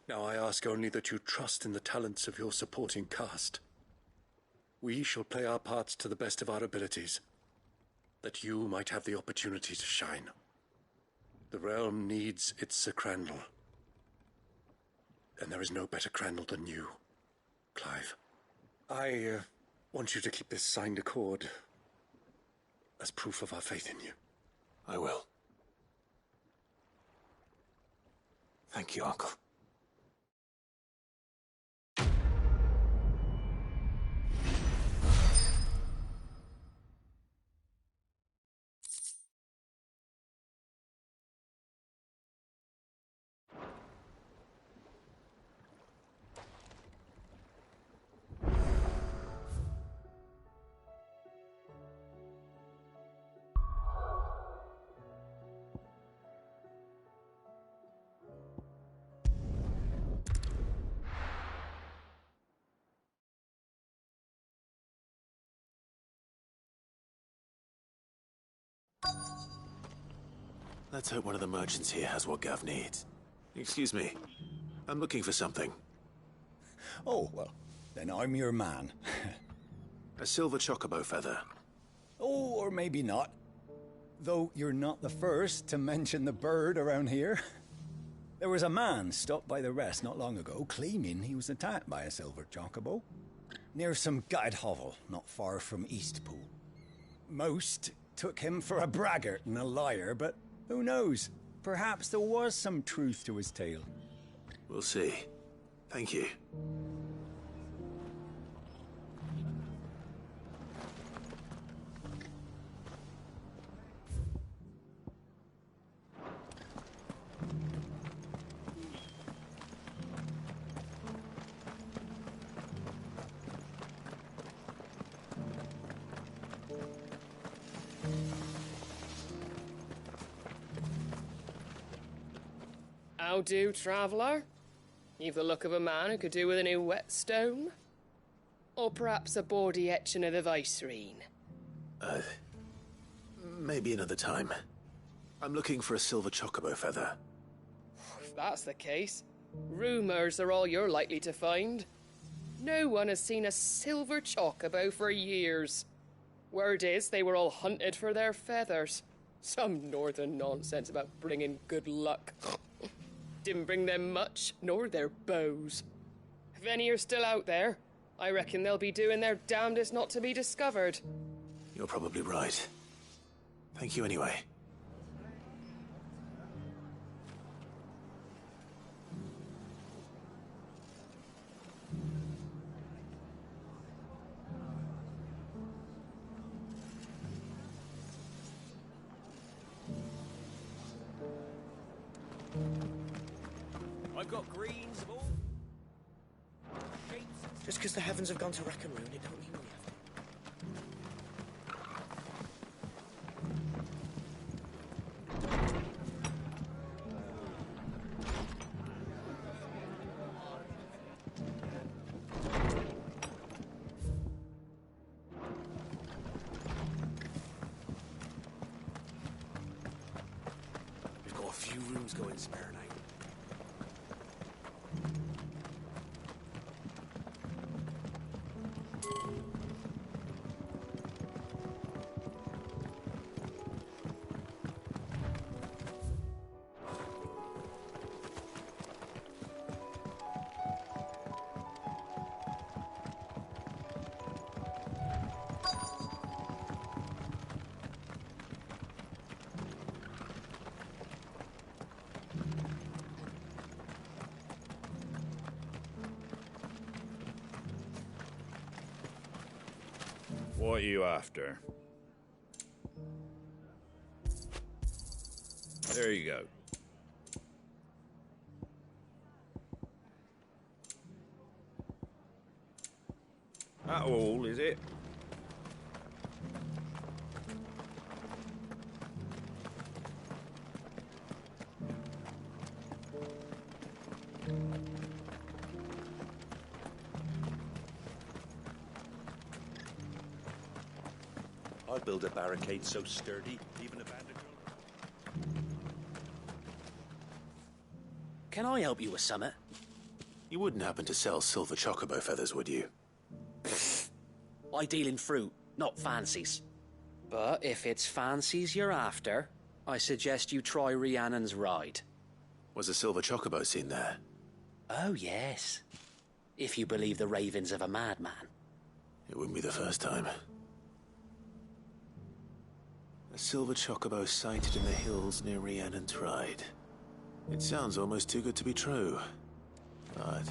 Now I ask only that you trust in the talents of your supporting cast. We shall play our parts to the best of our abilities, that you might have the opportunity to shine. The realm needs its Sir Crandall. And there is no better Crandall than you, Clive. I want you to keep this signed accord as proof of our faith in you. I will. Thank you, Uncle. Let's hope one of the merchants here has what Gav needs. Excuse me. I'm looking for something. Oh, well, then I'm your man. A silver chocobo feather. Oh, or maybe not. Though you're not the first to mention the bird around here. There was a man stopped by the rest not long ago, claiming he was attacked by a silver chocobo. Near some gutted hovel, not far from Eastpool. Most took him for a braggart and a liar, but who knows? Perhaps there was some truth to his tale. We'll see. Thank you. How do, traveller? You've the look of a man who could do with a new whetstone. Or perhaps a bawdy etching of the Vicerine. Maybe another time. I'm looking for a silver chocobo feather. If that's the case, rumours are all you're likely to find. No one has seen a silver chocobo for years. Word is they were all hunted for their feathers. Some northern nonsense about bringing good luck. Didn't bring them much, nor their bows. If any are still out there, I reckon they'll be doing their damnedest not to be discovered. You're probably right. Thank you anyway. I've got greens of all. Just because the heavens have gone to rack and ruin, it don't mean we have. We've got a few rooms going spare now. What are you after? There you go. That all, is it? I'd build a barricade so sturdy, even a bandit. Can I help you with summit? You wouldn't happen to sell silver chocobo feathers, would you? I deal in fruit, not fancies. But if it's fancies you're after, I suggest you try Rhiannon's ride. Was a silver chocobo seen there? Oh, yes. If you believe the ravings of a madman. It wouldn't be the first time. A silver chocobo sighted in the hills near Rhiannon's Ride. It sounds almost too good to be true. But...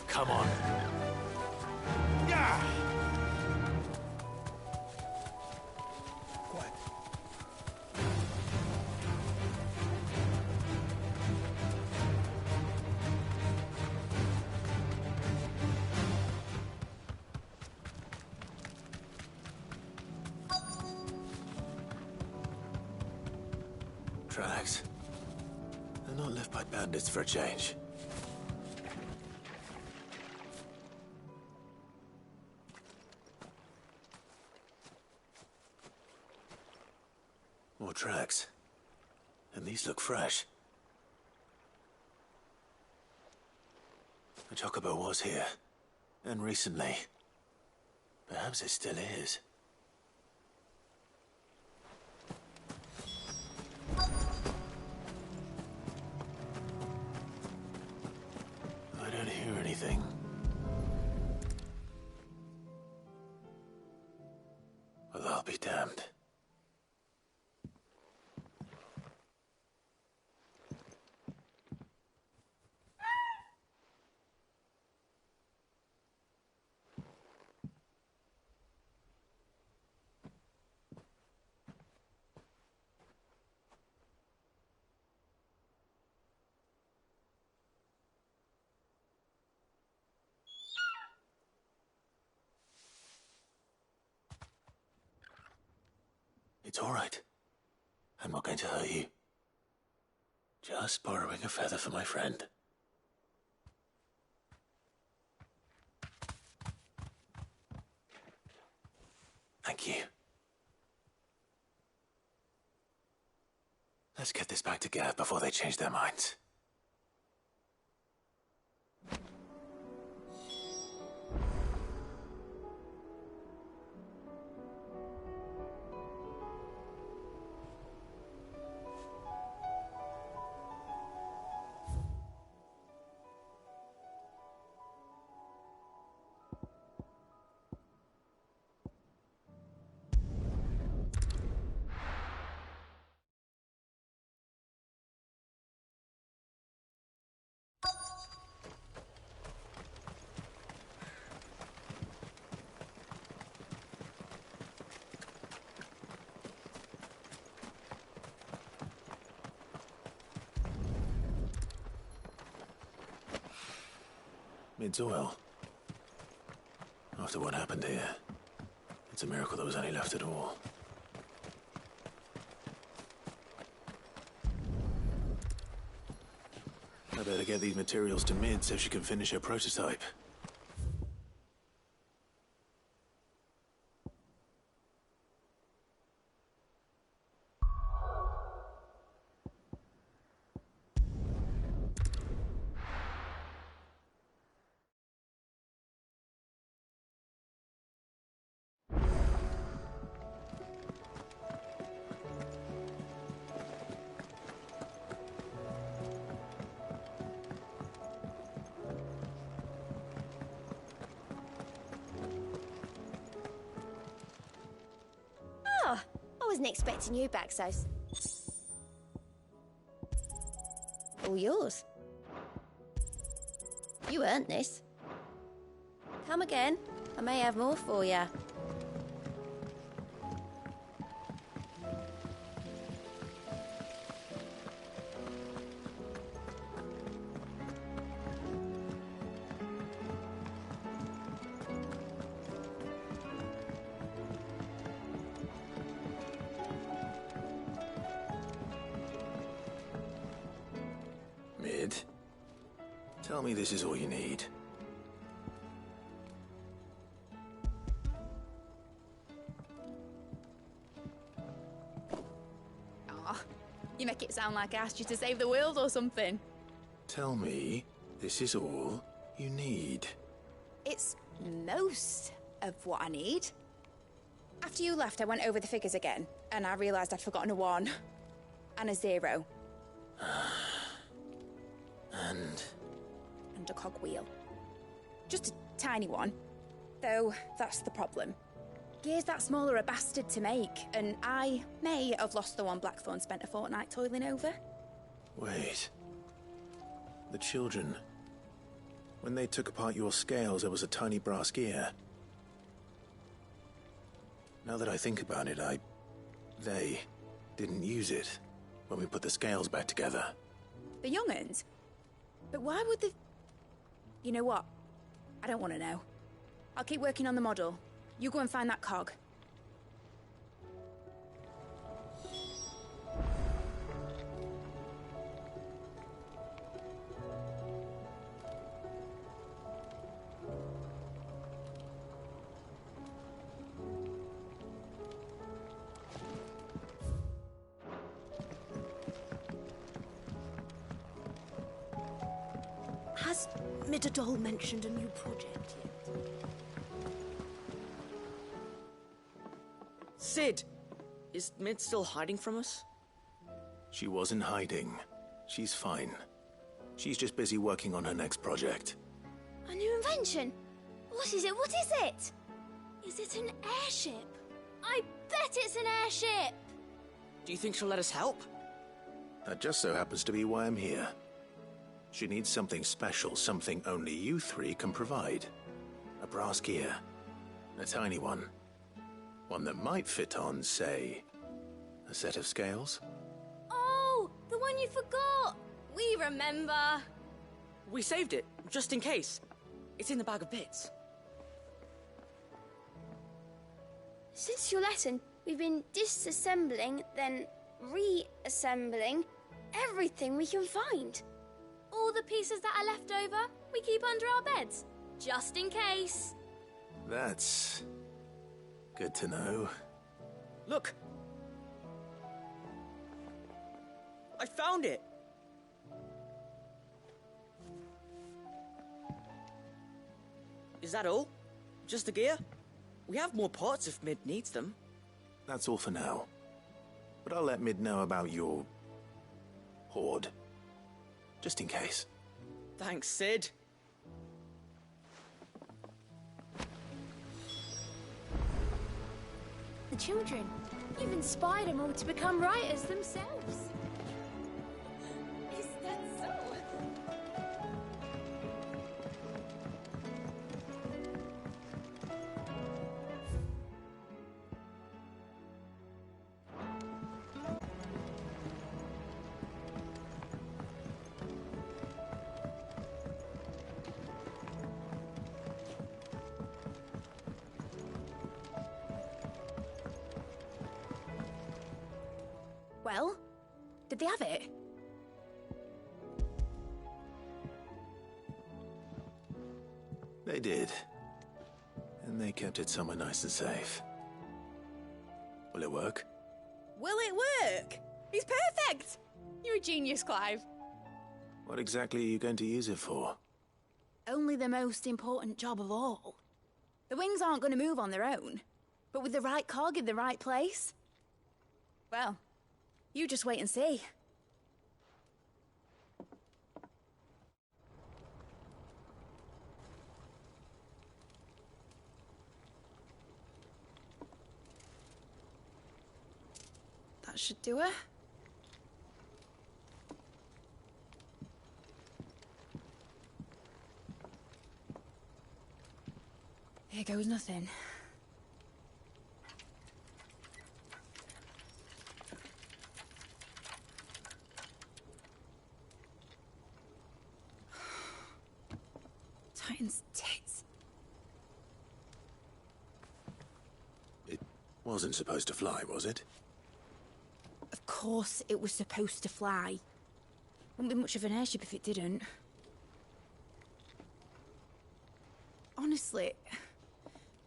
Come on. Yeah. Tracks. They're not left by bandits for a change. More tracks. And these look fresh. The chocobo was here. And recently. Perhaps it still is. I don't hear anything. Well, I'll be damned. It's all right. I'm not going to hurt you. Just borrowing a feather for my friend. Thank you. Let's get this back to Gav before they change their minds. Mid's oil. After what happened here, it's a miracle there was any left at all. I better get these materials to Mid so she can finish her prototype. wasn't expecting you back so... All yours. You earned this. Come again. I may have more for you. Mid, tell me this is all you need. Aw, you make it sound like I asked you to save the world or something. Tell me this is all you need. It's most of what I need. After you left, I went over the figures again, and I realised I'd forgotten a 1 and a 0. And a cogwheel. Just a tiny one. Though, that's the problem. Gears that small are a bastard to make, and I may have lost the one Blackthorn spent a fortnight toiling over. Wait. The children. When they took apart your scales, there was a tiny brass gear. Now that I think about it, they didn't use it when we put the scales back together. The young'uns? But why would the... You know what? I don't want to know. I'll keep working on the model. You go and find that cog. Has Midadol mentioned a new project yet? Sid! Is Mid still hiding from us? She wasn't hiding. She's fine. She's just busy working on her next project. A new invention? What is it? What is it? Is it an airship? I bet it's an airship! Do you think she'll let us help? That just so happens to be why I'm here. She needs something special, something only you three can provide. A brass gear. A tiny one. One that might fit on, say, a set of scales? Oh, the one you forgot! We remember! We saved it, just in case. It's in the bag of bits. Since your lesson, we've been disassembling, then reassembling everything we can find. All the pieces that are left over, we keep under our beds, just in case. That's good to know. Look! I found it! Is that all? Just the gear? We have more parts if Mid needs them. That's all for now. But I'll let Mid know about your hoard. Just in case. Thanks, Sid. The children. You've inspired them all to become writers themselves. Is that so? Well, did they have it? They did. And they kept it somewhere nice and safe. Will it work? Will it work? He's perfect! You're a genius, Clive. What exactly are you going to use it for? Only the most important job of all. The wings aren't going to move on their own. But with the right cog in the right place... Well, you just wait and see. That should do her. Here goes nothing. Titan's tits. It wasn't supposed to fly, was it? Of course it was supposed to fly. Wouldn't be much of an airship if it didn't. Honestly,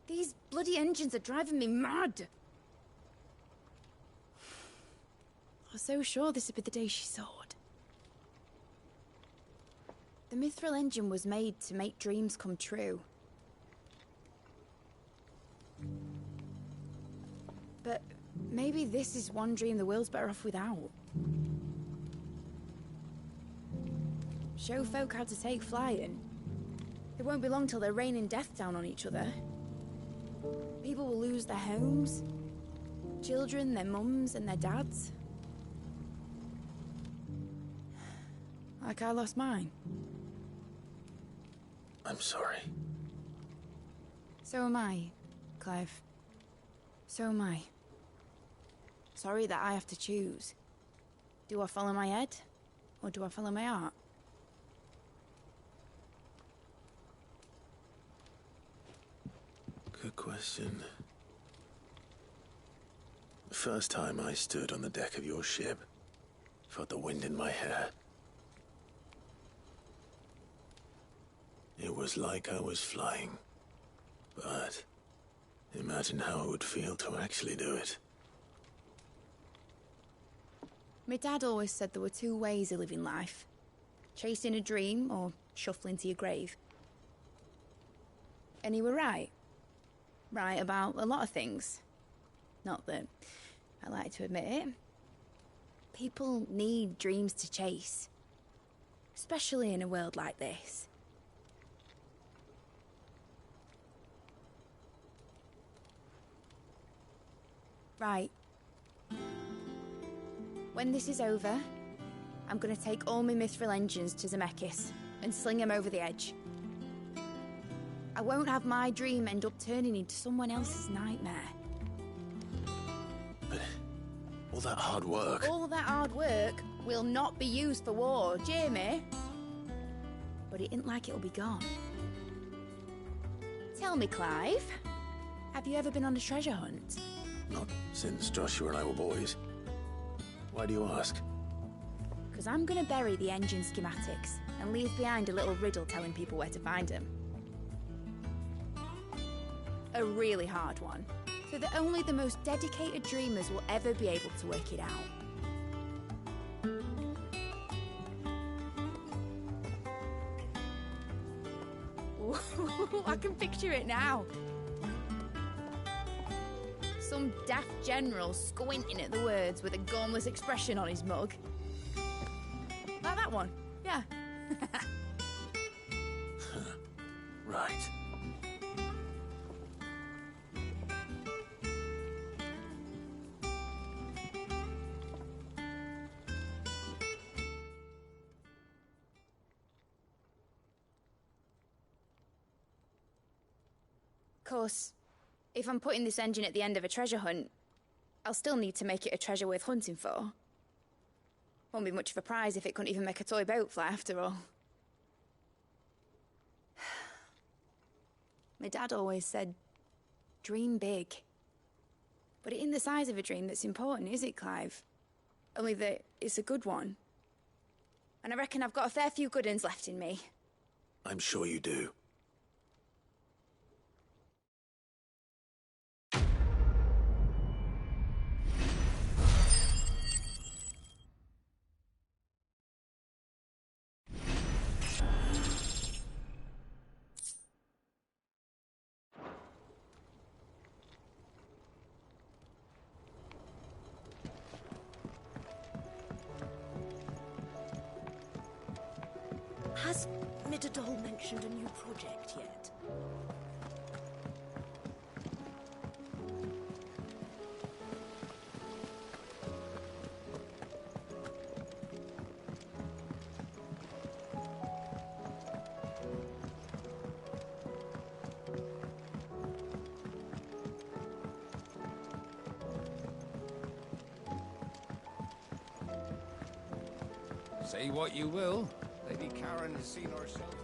these bloody engines are driving me mad. I was so sure this would be the day she soared. The Mithril engine was made to make dreams come true. But maybe this is one dream the world's better off without. Show folk how to take flying. It won't be long till they're raining death down on each other. People will lose their homes. Children, their mums and their dads. Like I lost mine. I'm sorry. So am I, Clive. So am I. Sorry that I have to choose. Do I follow my head? Or do I follow my heart? Good question. The first time I stood on the deck of your ship, felt the wind in my hair. It was like I was flying. But imagine how it would feel to actually do it. My dad always said there were two ways of living life. Chasing a dream or shuffling to your grave. And he were right. Right about a lot of things. Not that I like to admit it. People need dreams to chase. Especially in a world like this. Right. When this is over, I'm gonna take all my Mithril engines to Zemeckis and sling them over the edge. I won't have my dream end up turning into someone else's nightmare. But all that hard work... All that hard work will not be used for war, Jamie. But it ain't like it'll be gone. Tell me, Clive, have you ever been on a treasure hunt? Not since Joshua and I were boys. Why do you ask? Because I'm gonna bury the engine schematics and leave behind a little riddle telling people where to find them. A really hard one, so that only the most dedicated dreamers will ever be able to work it out. Ooh, I can picture it now. Some daft general squinting at the words with a gormless expression on his mug. Like that one, yeah. Right. Of course, if I'm putting this engine at the end of a treasure hunt, I'll still need to make it a treasure worth hunting for. Won't be much of a prize if it couldn't even make a toy boat fly after all. My dad always said, dream big. But it ain't the size of a dream that's important, is it, Clive? Only that it's a good one. And I reckon I've got a fair few good uns left in me. I'm sure you do. Has Midadol mentioned a new project yet? Say what you will, Lady Karen has seen herself.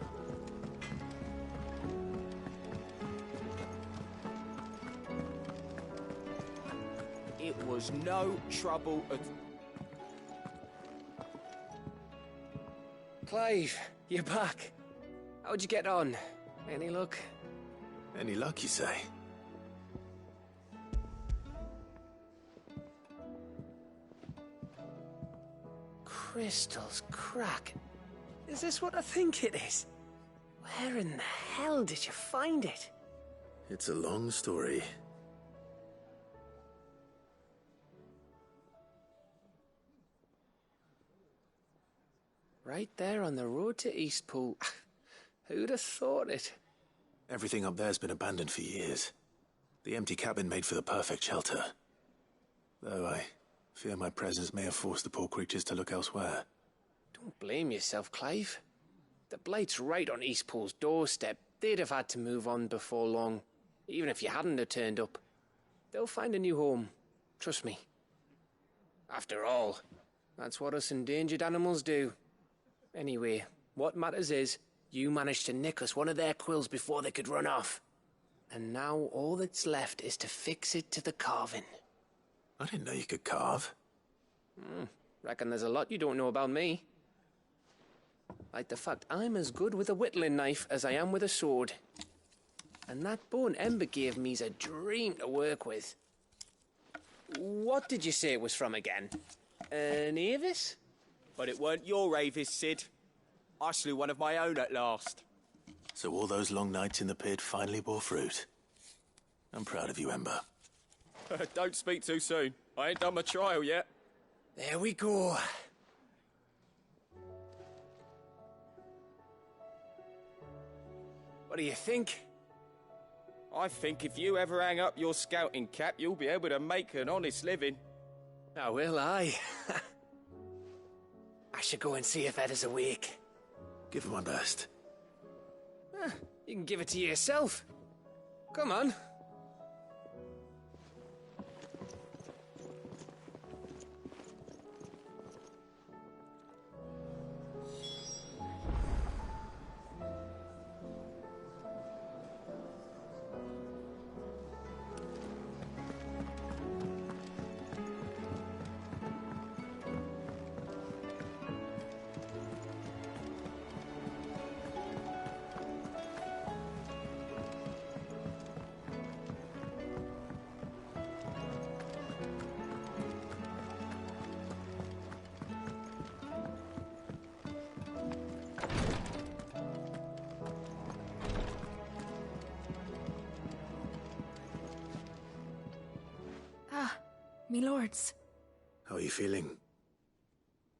It was no trouble at... Clive, you're back. How'd you get on? Any luck? Any luck, you say? Crystal's crack. Is this what I think it is? Where in the hell did you find it? It's a long story. Right there on the road to Eastpool. Who'd have thought it? Everything up there's been abandoned for years. The empty cabin made for the perfect shelter. Though I fear my presence may have forced the poor creatures to look elsewhere. Don't blame yourself, Clive. The Blight's right on Eastpool's doorstep. They'd have had to move on before long, even if you hadn't have turned up. They'll find a new home. Trust me. After all, that's what us endangered animals do. Anyway, what matters is, you managed to nick us one of their quills before they could run off. And now all that's left is to fix it to the carving. I didn't know you could carve. Reckon there's a lot you don't know about me. Like the fact I'm as good with a whittling knife as I am with a sword. And that bone Ember gave me's a dream to work with. What did you say it was from again? An Avis? But it weren't your Avis, Sid. I slew one of my own at last. So all those long nights in the pit finally bore fruit. I'm proud of you, Ember. Don't speak too soon. I ain't done my trial yet. There we go. What do you think? I think if you ever hang up your scouting cap, you'll be able to make an honest living. Oh, will I? I should go and see if Ed is awake. Give it my best. You can give it to yourself. Come on. Me lords. How are you feeling?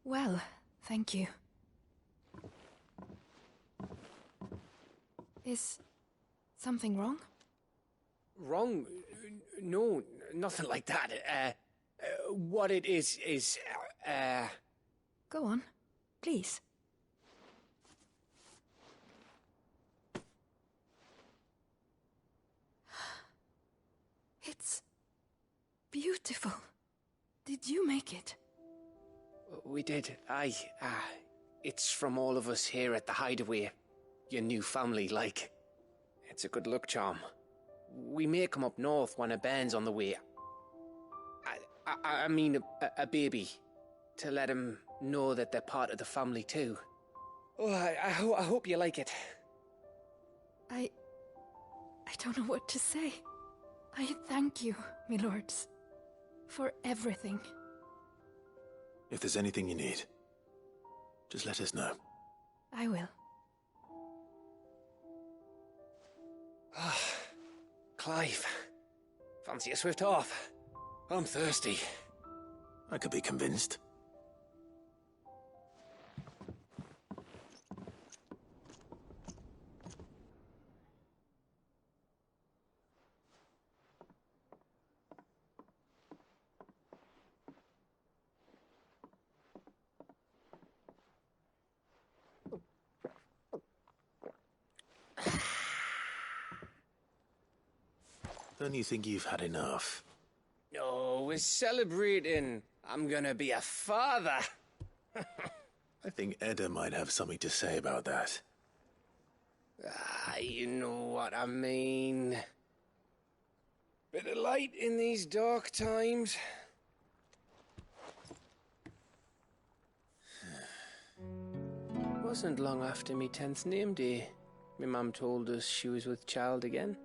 Well, thank you. Is something wrong? Wrong? No, nothing like that. What it is... Go on, please. It's beautiful. Did you make it? We did. It's from all of us here at the Hideaway. Your new family, like. It's a good luck charm. We may come up north when a band's on the way. I mean a baby. To let him know that they're part of the family too. Oh, I hope you like it. I don't know what to say. I thank you, me lords, for everything. If there's anything you need, just let us know. I will. Clive, fancy a swift off? I'm thirsty. I could be convinced. Don't you think you've had enough? No, we're celebrating. I'm gonna be a father. I think Edda might have something to say about that. Ah, you know what I mean. Bit of light in these dark times. Wasn't long after me 10th name day, my mum told us she was with child again.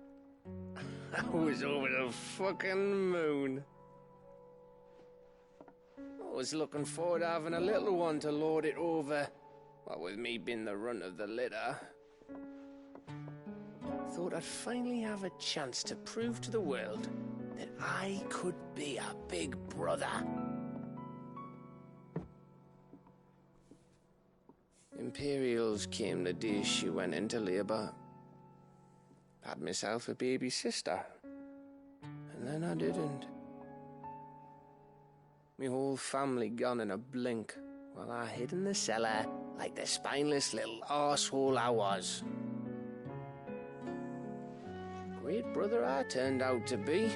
I was over the fucking moon. I was looking forward to having a little one to lord it over, what with me being the runt of the litter. Thought I'd finally have a chance to prove to the world that I could be a big brother. Imperials came the day she went into labour. Had myself a baby sister. And then I didn't. My whole family gone in a blink, while I hid in the cellar like the spineless little arsehole I was. Great brother I turned out to be.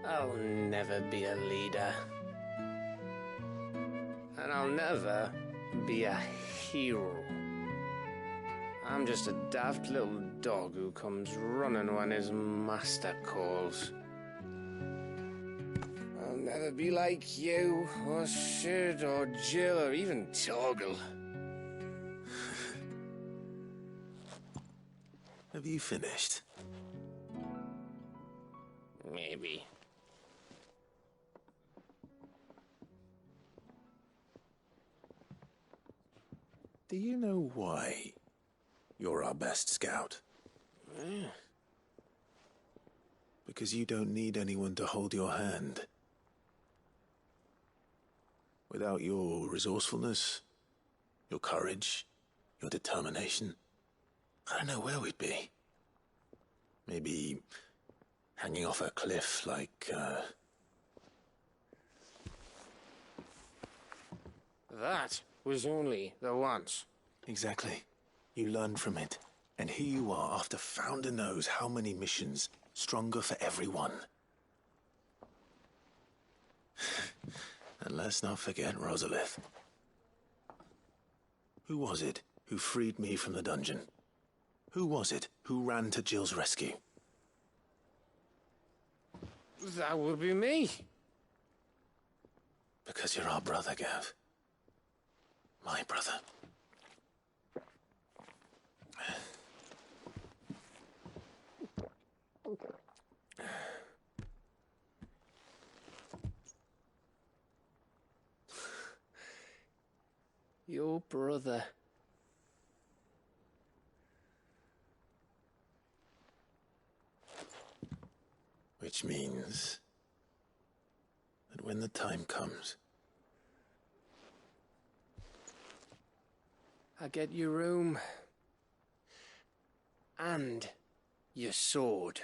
I'll never be a leader. And I'll never be a hero. I'm just a daft little dog who comes running when his master calls. I'll never be like you, or Sid, or Jill, or even Torgal. Have you finished? Maybe. Do you know why you're our best scout? Because you don't need anyone to hold your hand. Without your resourcefulness, your courage, your determination, I don't know where we'd be. Maybe hanging off a cliff like, That was only the once. Exactly. You learned from it. And here you are, after Founder knows how many missions, stronger for everyone. And let's not forget Rosalith. Who was it who freed me from the dungeon? Who was it who ran to Jill's rescue? That would be me. Because you're our brother, Gav. My brother. Your brother. Which means that when the time comes, I get your room. And your sword.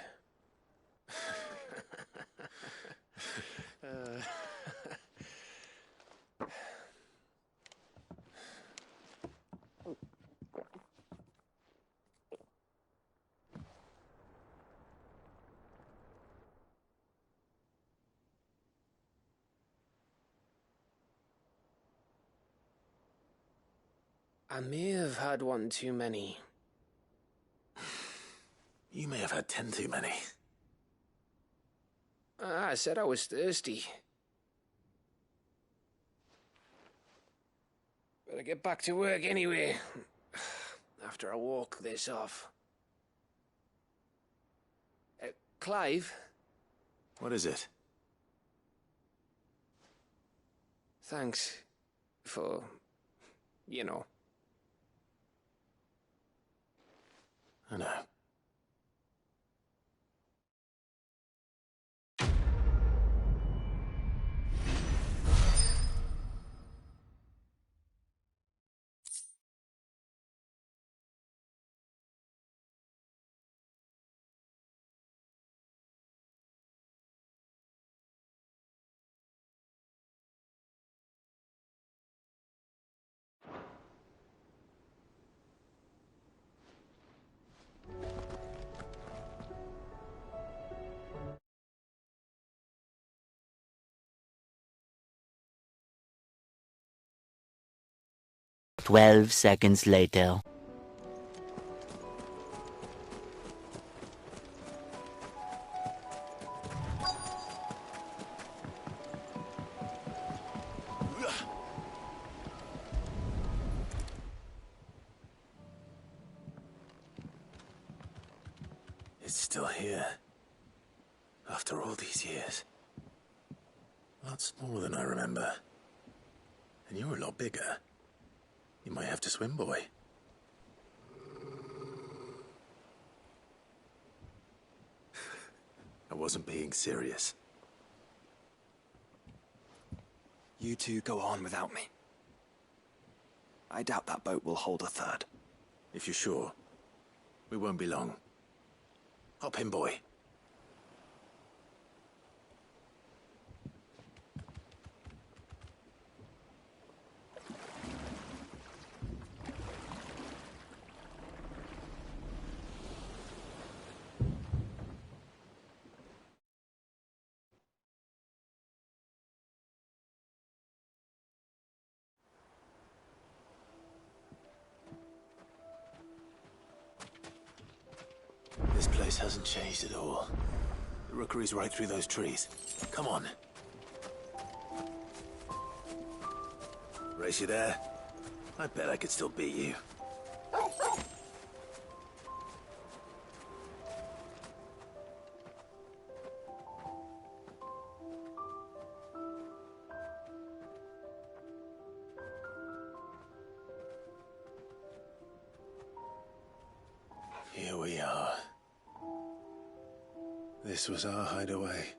I may have had one too many. You may have had 10 too many. I said I was thirsty. Better get back to work anyway. After I walk this off. Clive? What is it? Thanks for, you know. I know. 12 seconds later. It's still here. After all these years. A lot smaller than I remember. And you're a lot bigger. You might have to swim, boy. I wasn't being serious. You two go on without me. I doubt that boat will hold a third. If you're sure, we won't be long. Hop in, boy. This place hasn't changed at all. The rookery's right through those trees. Come on. Race you there? I bet I could still beat you. Here we are. This was our hideaway.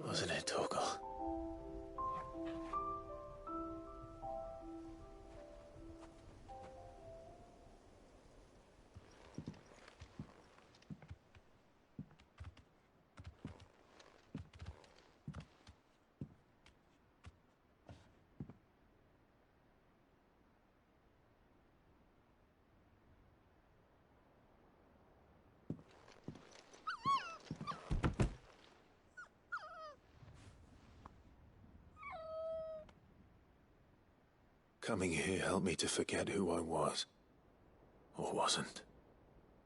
Wasn't it, Torgal? Coming here helped me to forget who I was. Or wasn't.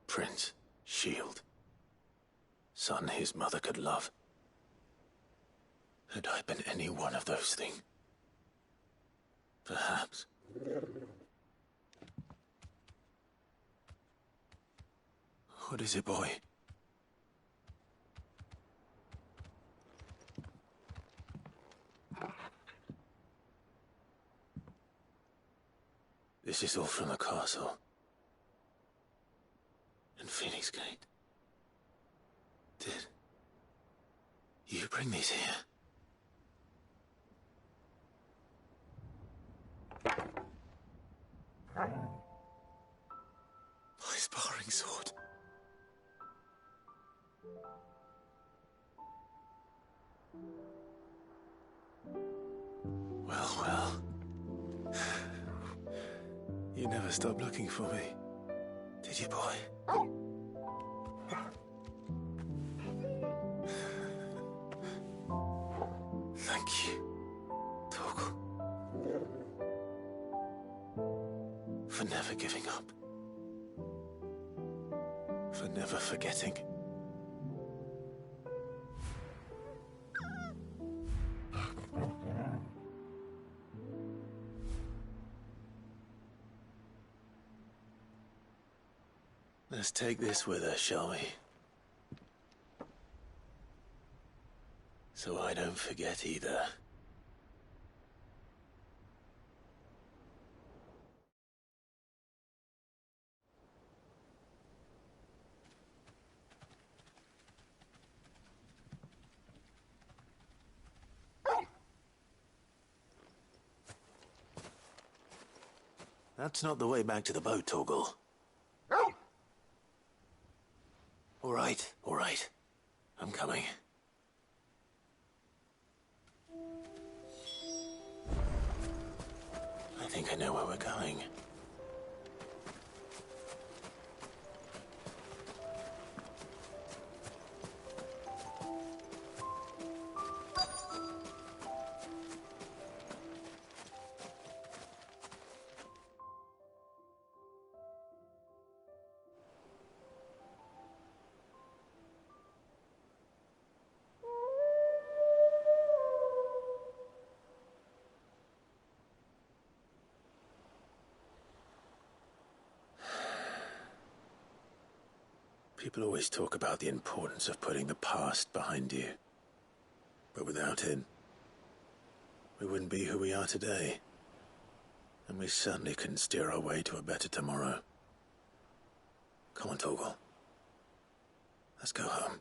Prince, Shield. Son his mother could love. Had I been any one of those things? Perhaps. What is it, boy? This is all from the castle. In Phoenix Gate. Did you bring these here? My sparring sword. Well, well. You never stopped looking for me, did you, boy? Thank you, Torgal. For never giving up. For never forgetting. Let's take this with us, shall we? So I don't forget either. That's not the way back to the boat, Torgal. All right. I'm coming. I think I know where we're going. People always talk about the importance of putting the past behind you. But without it, we wouldn't be who we are today. And we certainly couldn't steer our way to a better tomorrow. Come on, Torgal. Let's go home.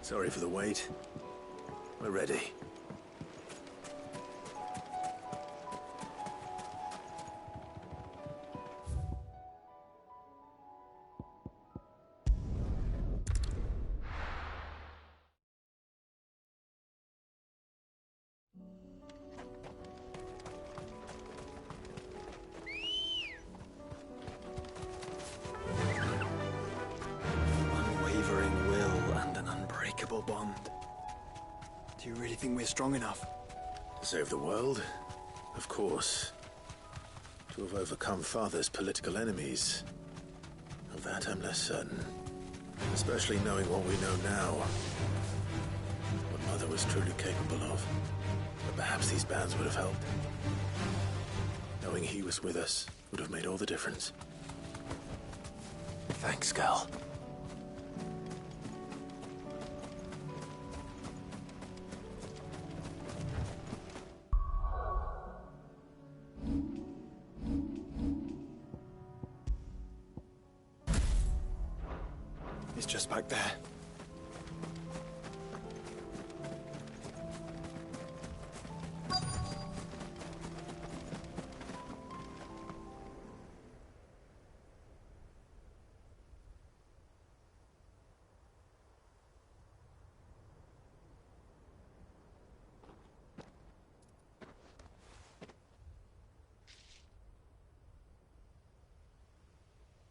Sorry for the wait. We're ready. Unwavering will and an unbreakable bond. Do you really think we're strong enough? To save the world? Of course. To have overcome Father's political enemies? Of that I'm less certain. Especially knowing what we know now. What Mother was truly capable of. But perhaps these bands would have helped. Knowing he was with us would have made all the difference. Thanks, Gal. It's just back there.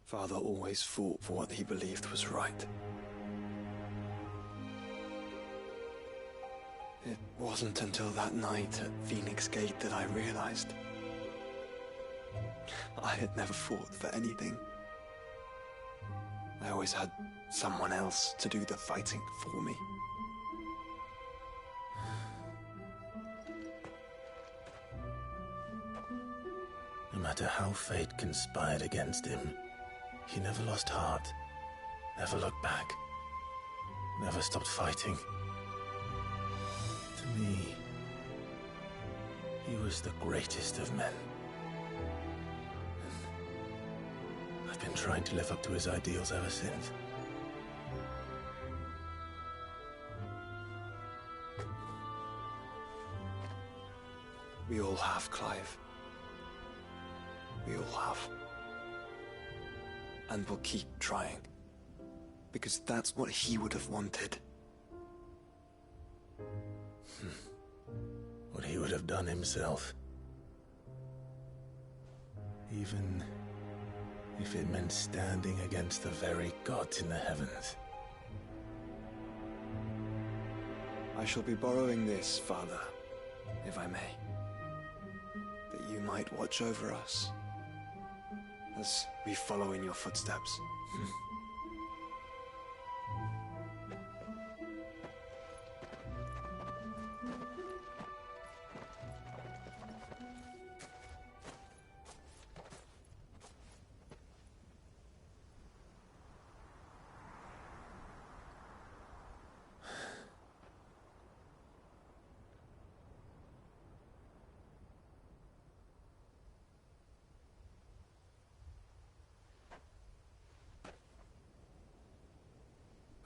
Father always fought for what he believed was right. It wasn't until that night at Phoenix Gate that I realized I had never fought for anything. I always had someone else to do the fighting for me. No matter how fate conspired against him, he never lost heart, never looked back, never stopped fighting. To me, he was the greatest of men. I've been trying to live up to his ideals ever since. We all have, Clive. We all have. And we'll keep trying. Because that's what he would have wanted. What he would have done himself. Even if it meant standing against the very gods in the heavens. I shall be borrowing this, Father, if I may. That you might watch over us as we follow in your footsteps.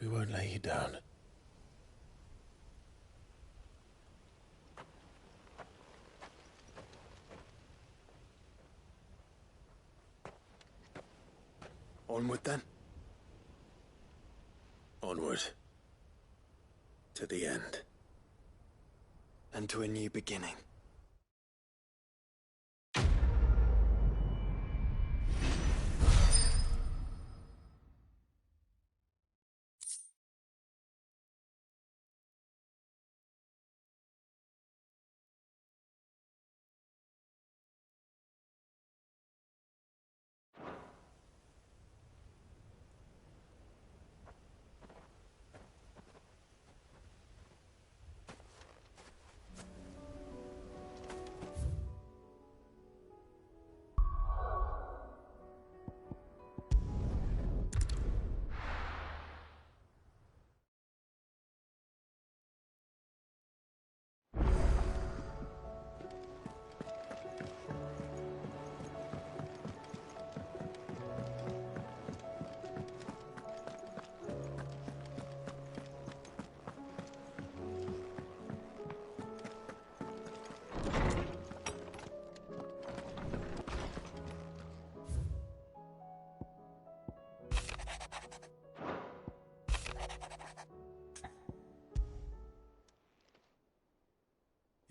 We won't lay you down. Onward, then? Onward. To the end. And to a new beginning.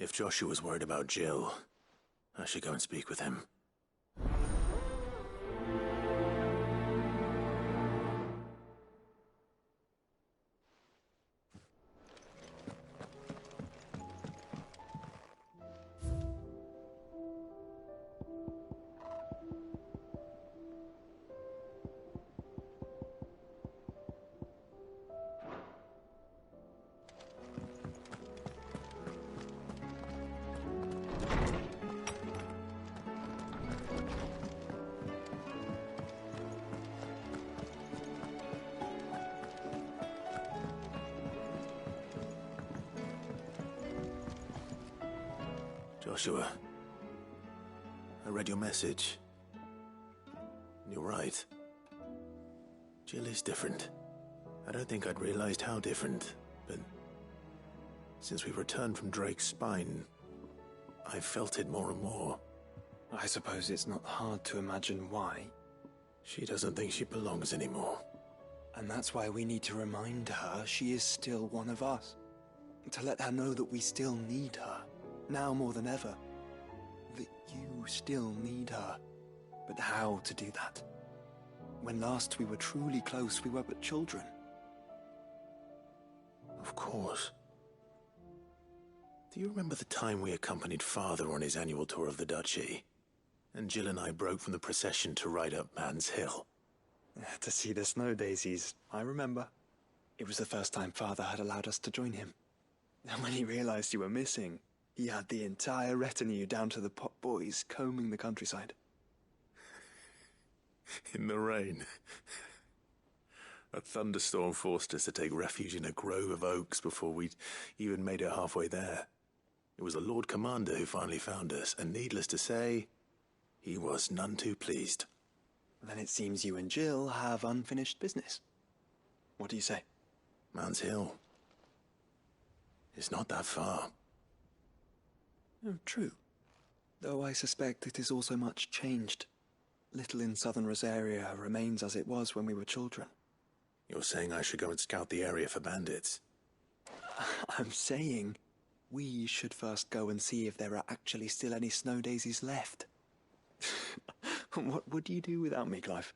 If Joshua's worried about Jill, I should go and speak with him. Joshua, I read your message. You're right. Jill is different. I don't think I'd realized how different, but since we returned from Drake's spine, I've felt it more and more. I suppose it's not hard to imagine why. She doesn't think she belongs anymore. And that's why we need to remind her she is still one of us. To let her know that we still need her. Now more than ever. That you still need her. But how to do that? When last we were truly close, we were but children. Of course. Do you remember the time we accompanied Father on his annual tour of the Duchy? And Jill and I broke from the procession to ride up Man's Hill? To see the snow daisies, I remember. It was the first time Father had allowed us to join him. And when he realized you were missing, he had the entire retinue down to the pot boys combing the countryside. In the rain. A thunderstorm forced us to take refuge in a grove of oaks before we'd even made it halfway there. It was the Lord Commander who finally found us, and needless to say, he was none too pleased. Then it seems you and Jill have unfinished business. What do you say? Man's Hill. It's not that far. Oh, true. Though I suspect it is also much changed. Little in southern Rosaria remains as it was when we were children. You're saying I should go and scout the area for bandits? I'm saying we should first go and see if there are actually still any snow daisies left. What would you do without me, Clive?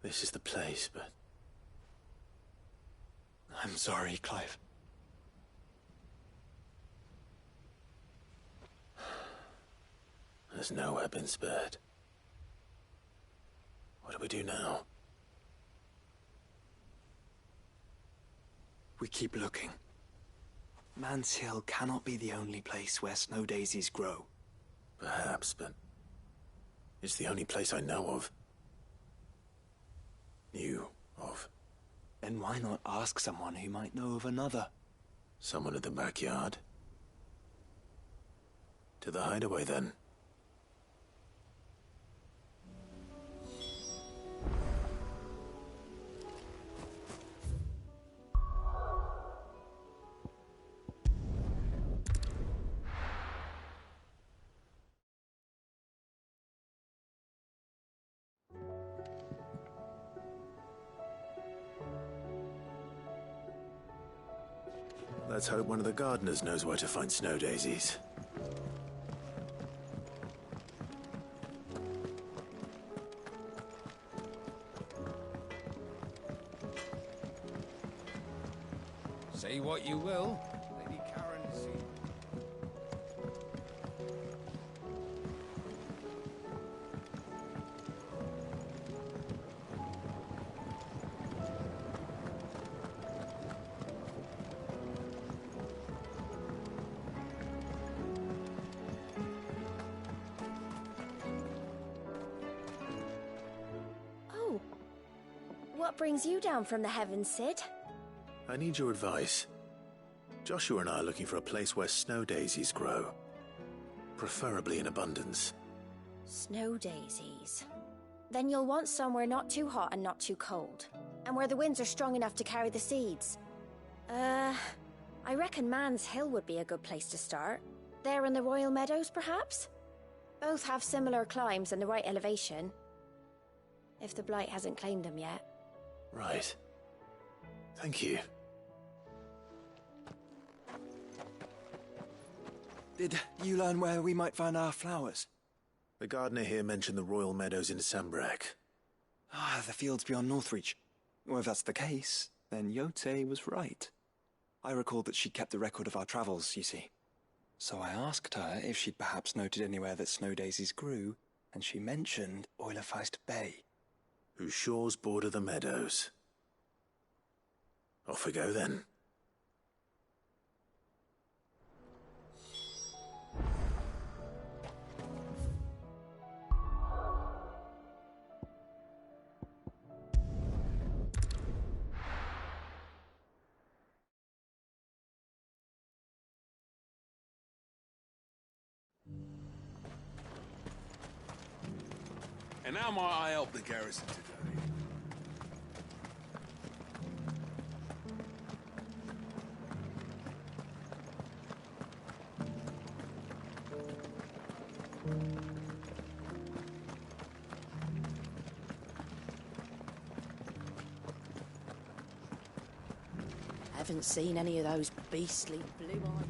This is the place, but... I'm sorry, Clive. There's nowhere been spared. What do we do now? We keep looking. Man's Hill cannot be the only place where snow daisies grow. Perhaps, but it's the only place I know of. Knew of. Then why not ask someone who might know of another? Someone in the backyard? To the hideaway, then. Let's hope one of the gardeners knows where to find snow daisies. Say what you will, Lady Karen What brings you down from the heavens, Cid? I need your advice. Joshua and I are looking for a place where snow daisies grow. Preferably in abundance. Snow daisies. Then you'll want somewhere not too hot and not too cold. And where the winds are strong enough to carry the seeds. I reckon Man's Hill would be a good place to start. There in the Royal Meadows, perhaps? Both have similar climbs and the right elevation. If the Blight hasn't claimed them yet. Right. Thank you. Did you learn where we might find our flowers? The gardener here mentioned the Royal Meadows in Sambrek. Ah, the fields beyond Northreach. Well, if that's the case, then Yote was right. I recalled that she'd kept a record of our travels, you see. So I asked her if she'd perhaps noted anywhere that snow daisies grew, and she mentioned Oilefeist Bay. Whose shores border the meadows. Off we go then. And how might I help the garrison today? Haven't seen any of those beastly blue-eyed...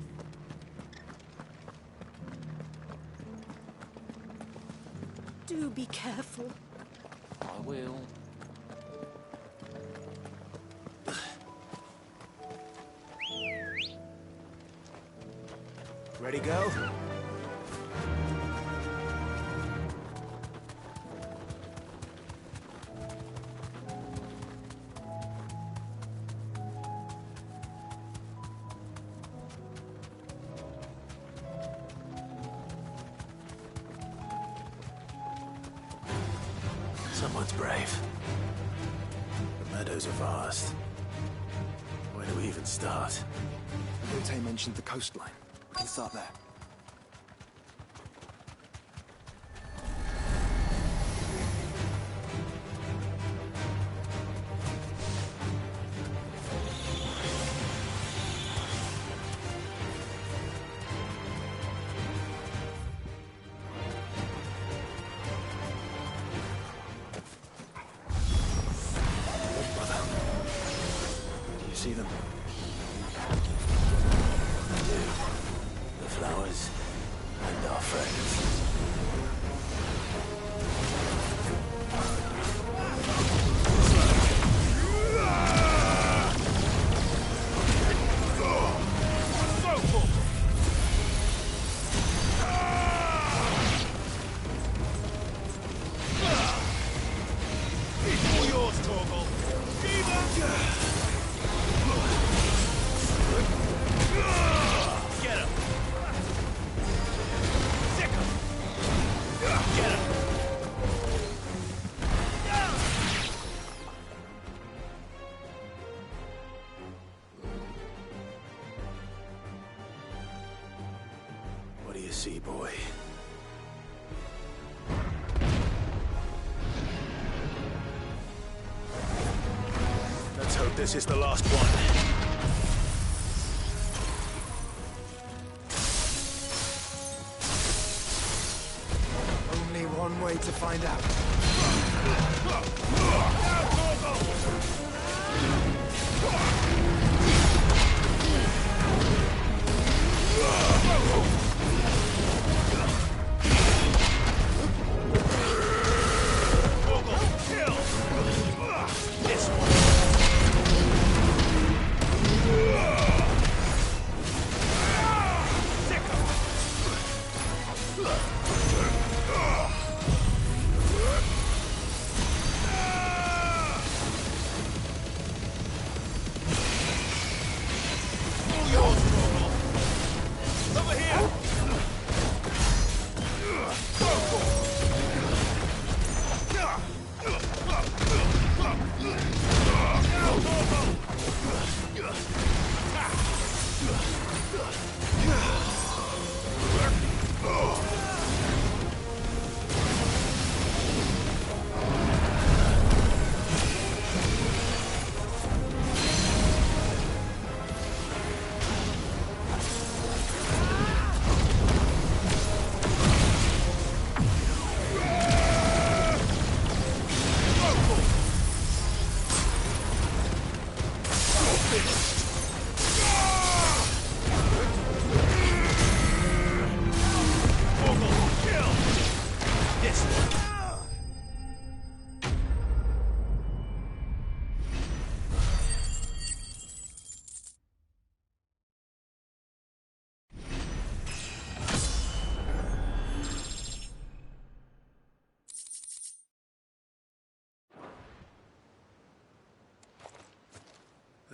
Do be careful. I will. Ready, go? Someone's brave. The meadows are vast. Where do we even start? Yote mentioned the coastline. We can start there. See them? The flowers and our friends. What do you see, boy? Let's hope this is the last one. Only one way to find out. Over here!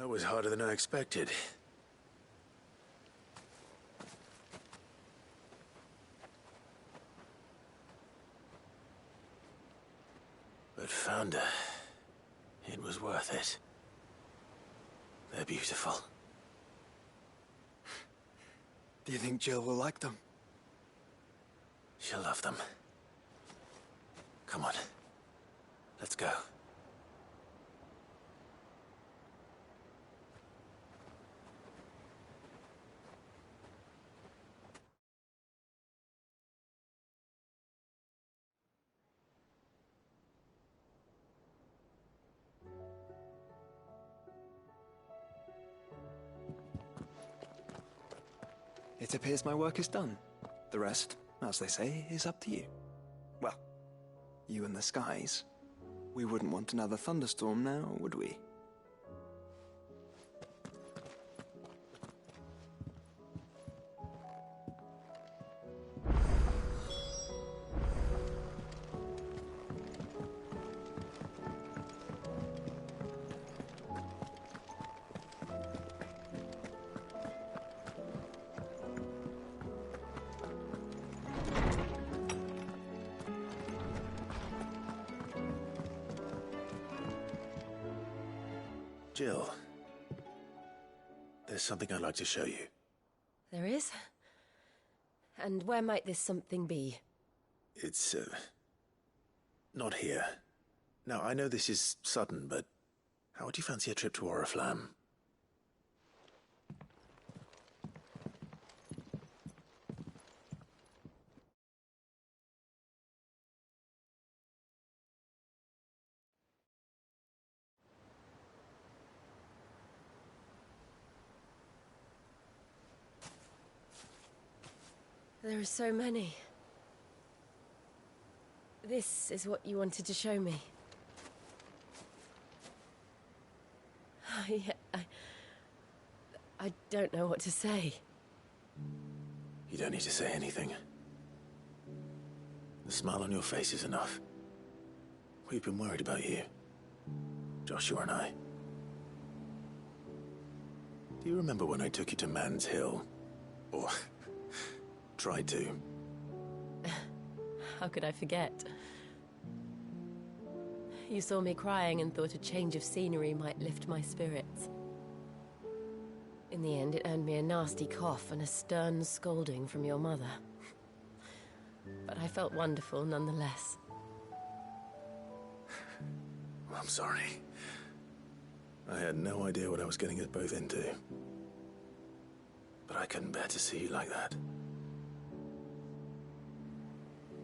That was harder than I expected. But Founder, it was worth it. They're beautiful. Do you think Jill will like them? She'll love them. Come on. Let's go. It appears my work is done. The rest, as they say, is up to you. Well, you and the skies. We wouldn't want another thunderstorm now, would we? Jill, there's something I'd like to show you. There is? And where might this something be? It's, not here. Now, I know this is sudden, but how would you fancy a trip to Oriflamme? There are so many. This is what you wanted to show me. I don't know what to say. You don't need to say anything. The smile on your face is enough. We've been worried about you, Joshua and I. Do you remember when I took you to Man's Hill? Or tried to? How could I forget? You saw me crying and thought a change of scenery might lift my spirits. In the end, it earned me a nasty cough and a stern scolding from your mother. But I felt wonderful nonetheless. I'm sorry. I had no idea what I was getting us both into. But I couldn't bear to see you like that.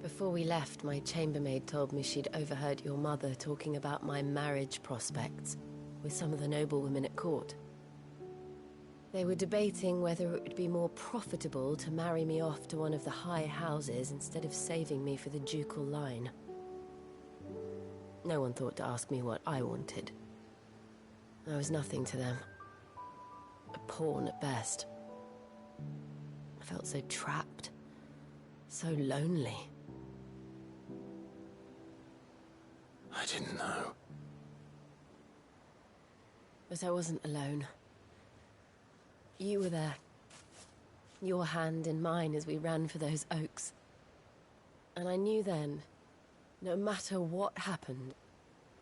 Before we left, my chambermaid told me she'd overheard your mother talking about my marriage prospects with some of the noblewomen at court. They were debating whether it would be more profitable to marry me off to one of the high houses instead of saving me for the ducal line. No one thought to ask me what I wanted. I was nothing to them. A pawn at best. I felt so trapped. So lonely. I didn't know. But I wasn't alone. You were there. Your hand in mine as we ran for those oaks. And I knew then, no matter what happened,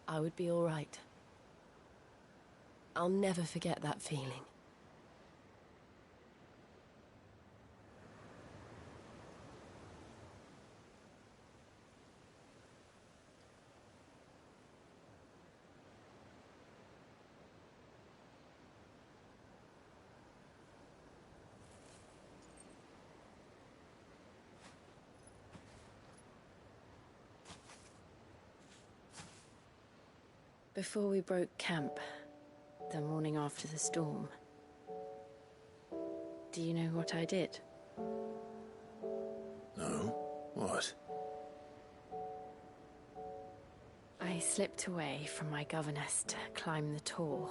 I would be all right. I'll never forget that feeling. Before we broke camp, the morning after the storm, do you know what I did? No? What? I slipped away from my governess to climb the Tor.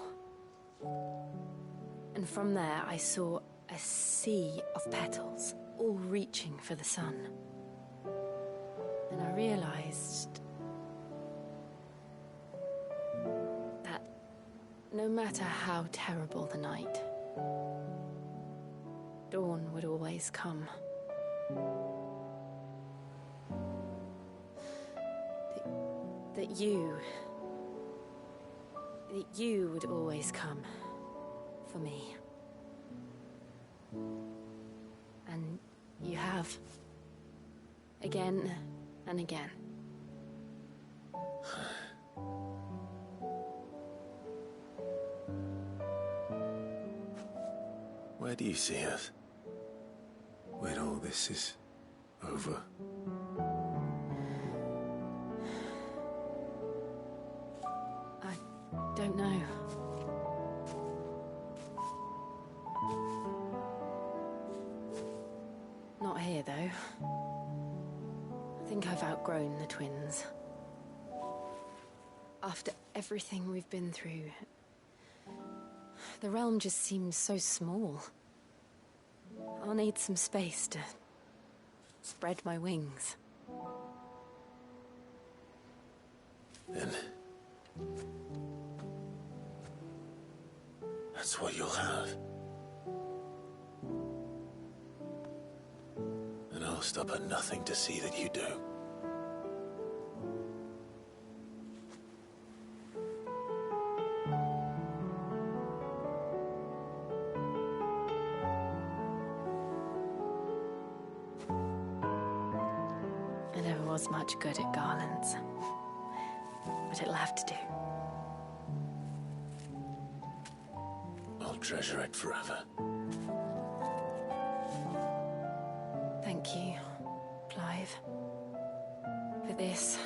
And from there I saw a sea of petals, all reaching for the sun. And I realized that no No matter how terrible the night, dawn would always come. That you would always come for me. And you have. Again and again. Where do you see us? When all this is over? I don't know. Not here, though. I think I've outgrown the twins. After everything we've been through, the realm just seems so small. I'll need some space to spread my wings. Then that's what you'll have. And I'll stop at nothing to see that you do. I never was much good at garlands, but it'll have to do. I'll treasure it forever. Thank you, Clive. For this,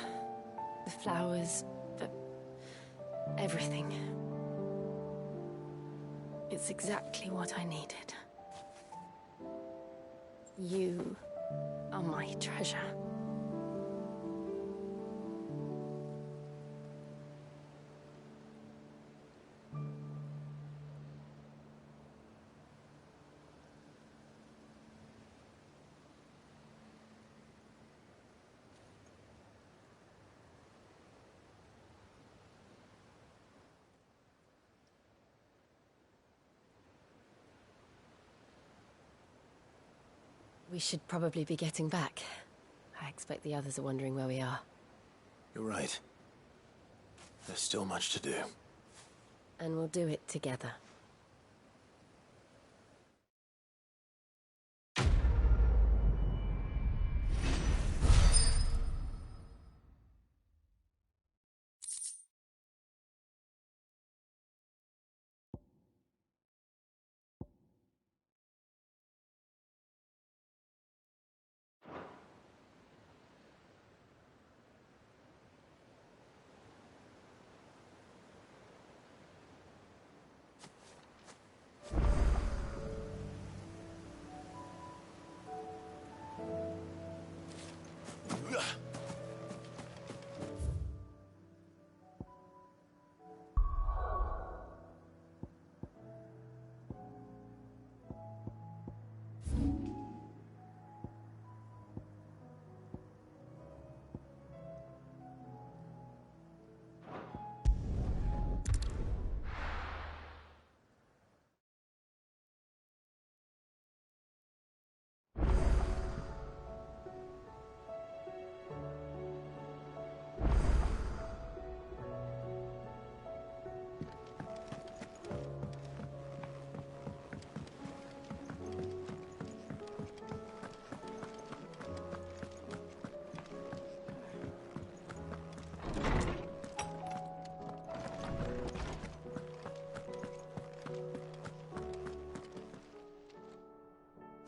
the flowers, for everything. It's exactly what I needed. You are my treasure. We should probably be getting back. I expect the others are wondering where we are. You're right. There's still much to do. And we'll do it together.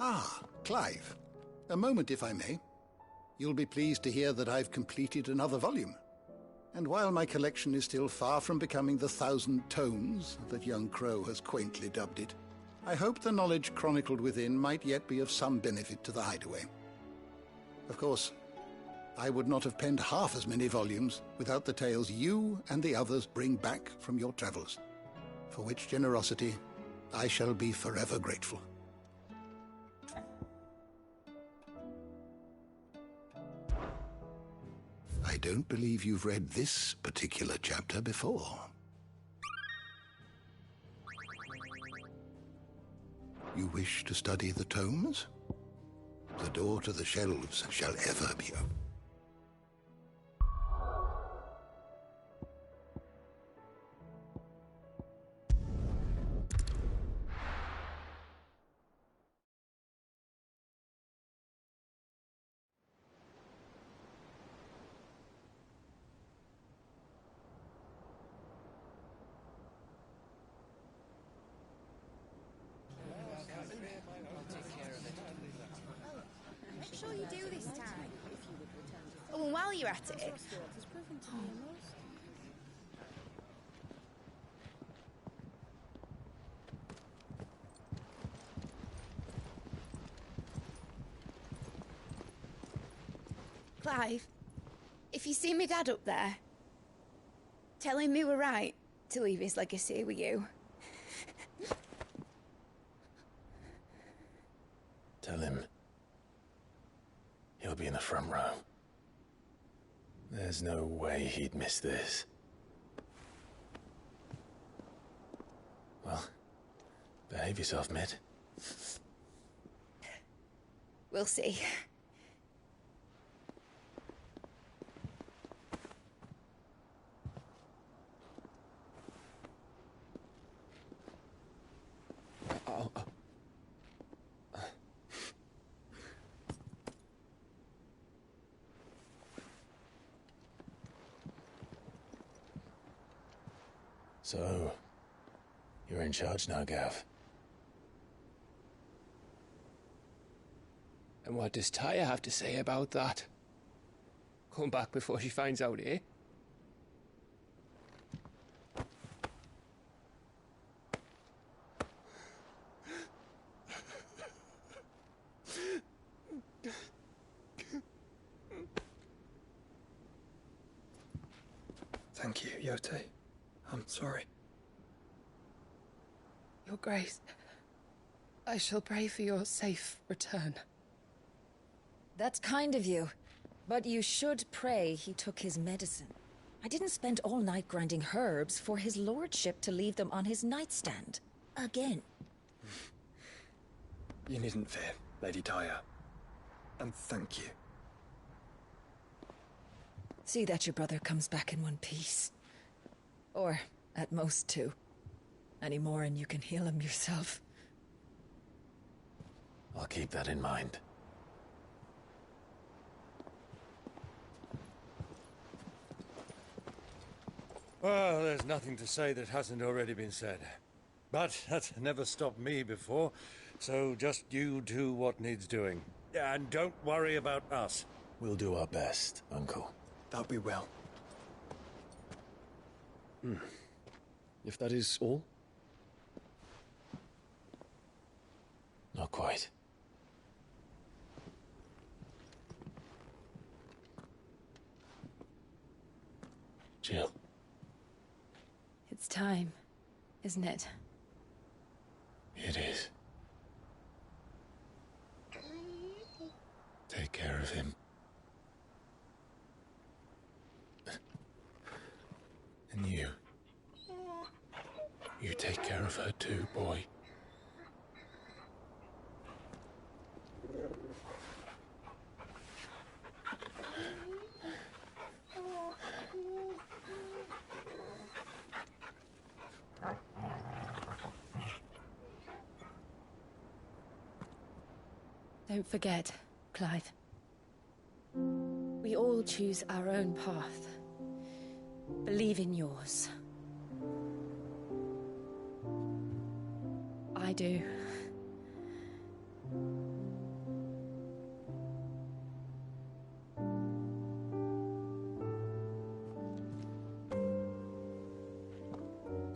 Ah, Clive. A moment, if I may. You'll be pleased to hear that I've completed another volume. And while my collection is still far from becoming the 1,000 tomes that young Crow has quaintly dubbed it, I hope the knowledge chronicled within might yet be of some benefit to the Hideaway. Of course, I would not have penned half as many volumes without the tales you and the others bring back from your travels, for which generosity I shall be forever grateful. I don't believe you've read this particular chapter before. You wish to study the tomes? The door to the shelves shall ever be open. Make sure you do this time. Oh, and while you're at it... Clive, if you see my dad up there, tell him we were right to leave his legacy with you. Tell him he'll be in the front row. There's no way he'd miss this. Well, behave yourself, Mid. We'll see. So, you're in charge now, Gav. And what does Taya have to say about that? Come back before she finds out, eh? Thank you, Yote. I'm sorry. Your Grace, I shall pray for your safe return. That's kind of you. But you should pray he took his medicine. I didn't spend all night grinding herbs for his lordship to leave them on his nightstand. Again. You needn't fear, Lady Taya. And thank you. See that your brother comes back in one piece. Or, at most, two. Any more and you can heal him yourself. I'll keep that in mind. Well, there's nothing to say that hasn't already been said. But that's never stopped me before, so just you do what needs doing. And don't worry about us. We'll do our best, Uncle. That we will. If that is all? Not quite. Jill. It's time, isn't it? It is. Take care of him. And you. You take care of her too, boy. Don't forget, Clive. We all choose our own path. Believe in yours. I do.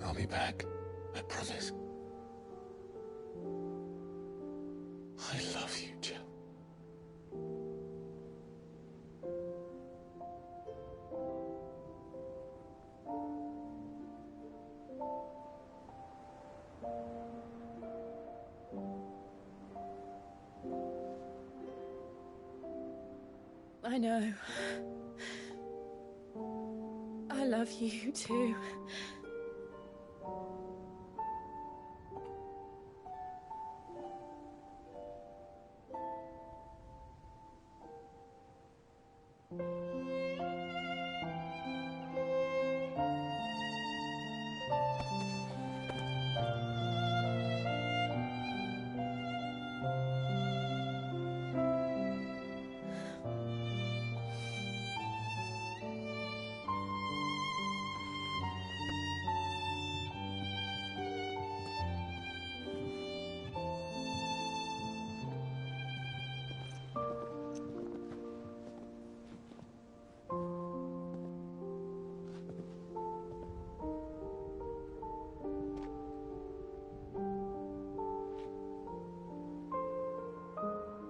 I'll be back. I promise. I love you, Jill. I know. I love you too.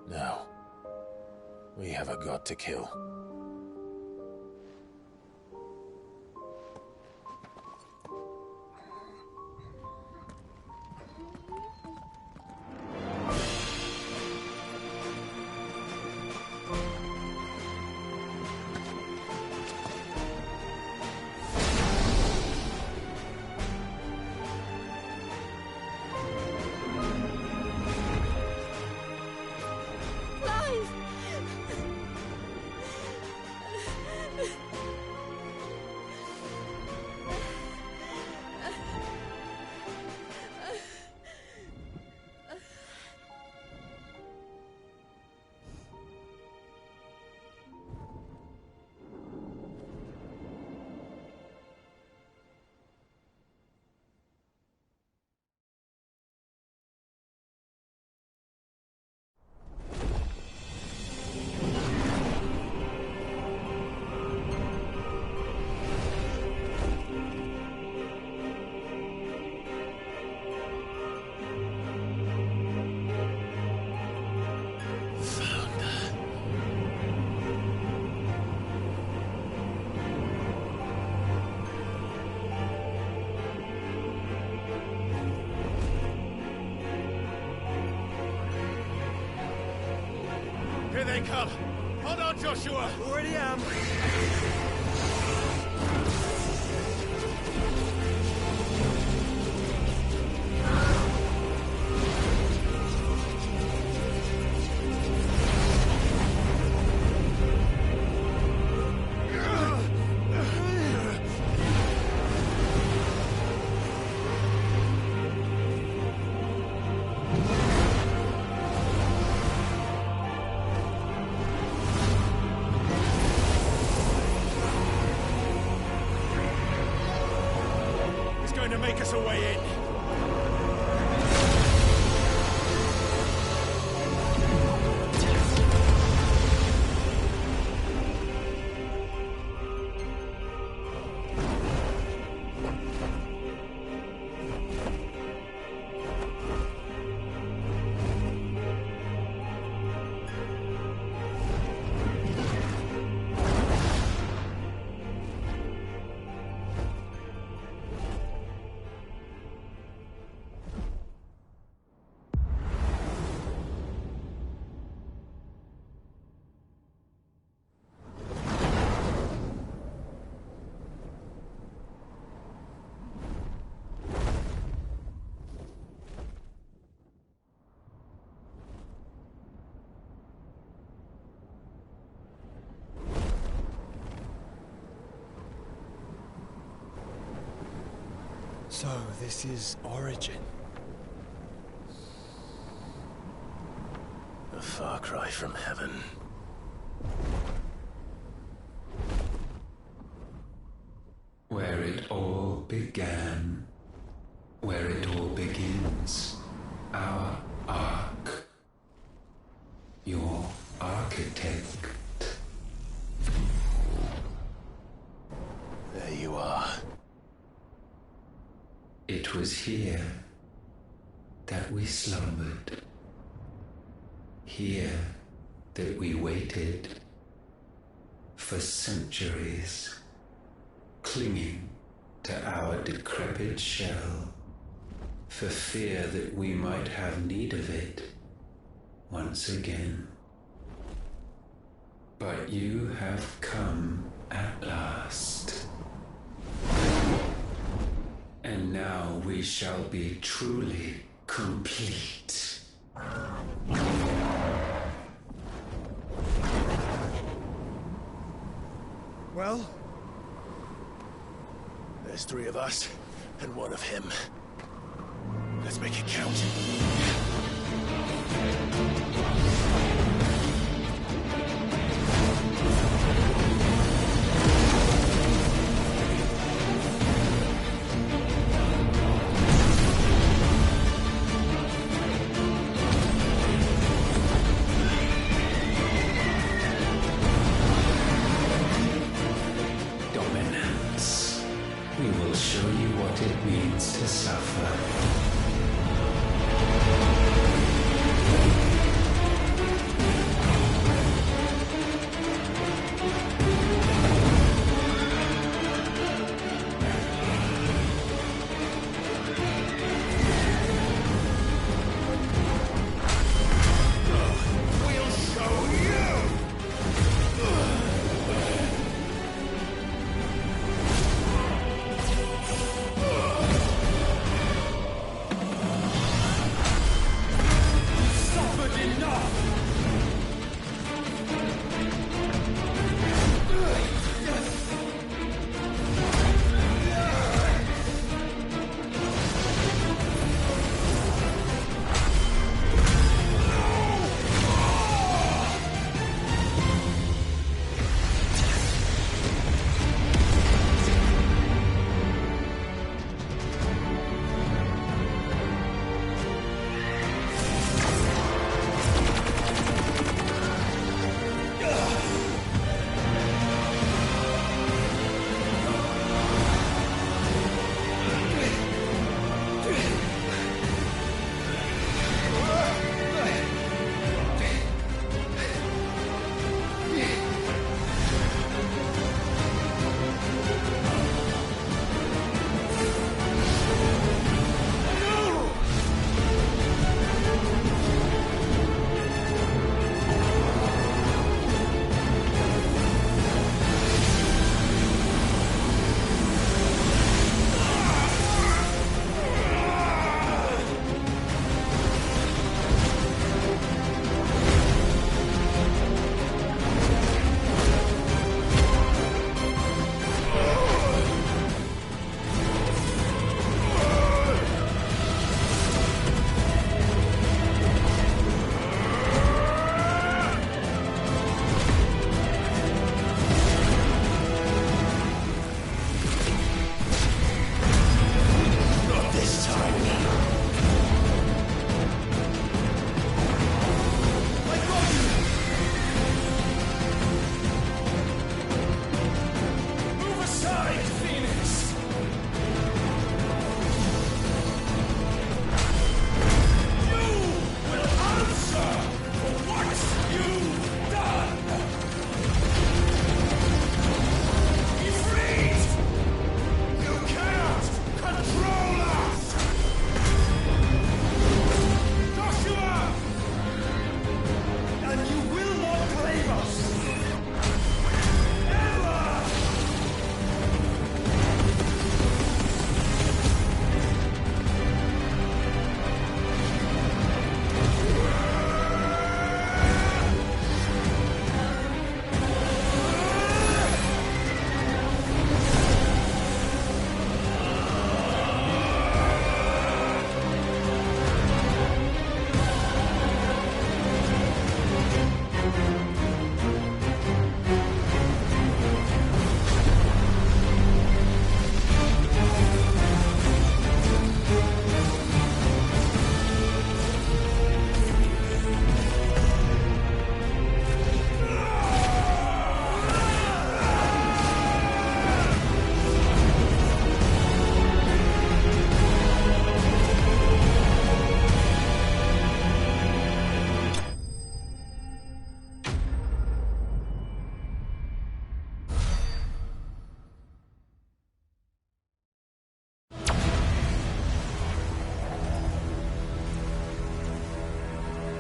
Now, we have a god to kill. Here they come! Hold on, Joshua! Already am! To make us a way in. So, this is Origin. A far cry from heaven. Where it all began. Where it all begins. Our ark. Your architect. There you are. It was here that we slumbered. Here that we waited for centuries, clinging to our decrepit shell, for fear that we might have need of it once again. But you have come at last. And now we shall be truly complete. Well? There's 3 of us, and 1 of him. Let's make it count. Dominance. We will show you what it means to suffer.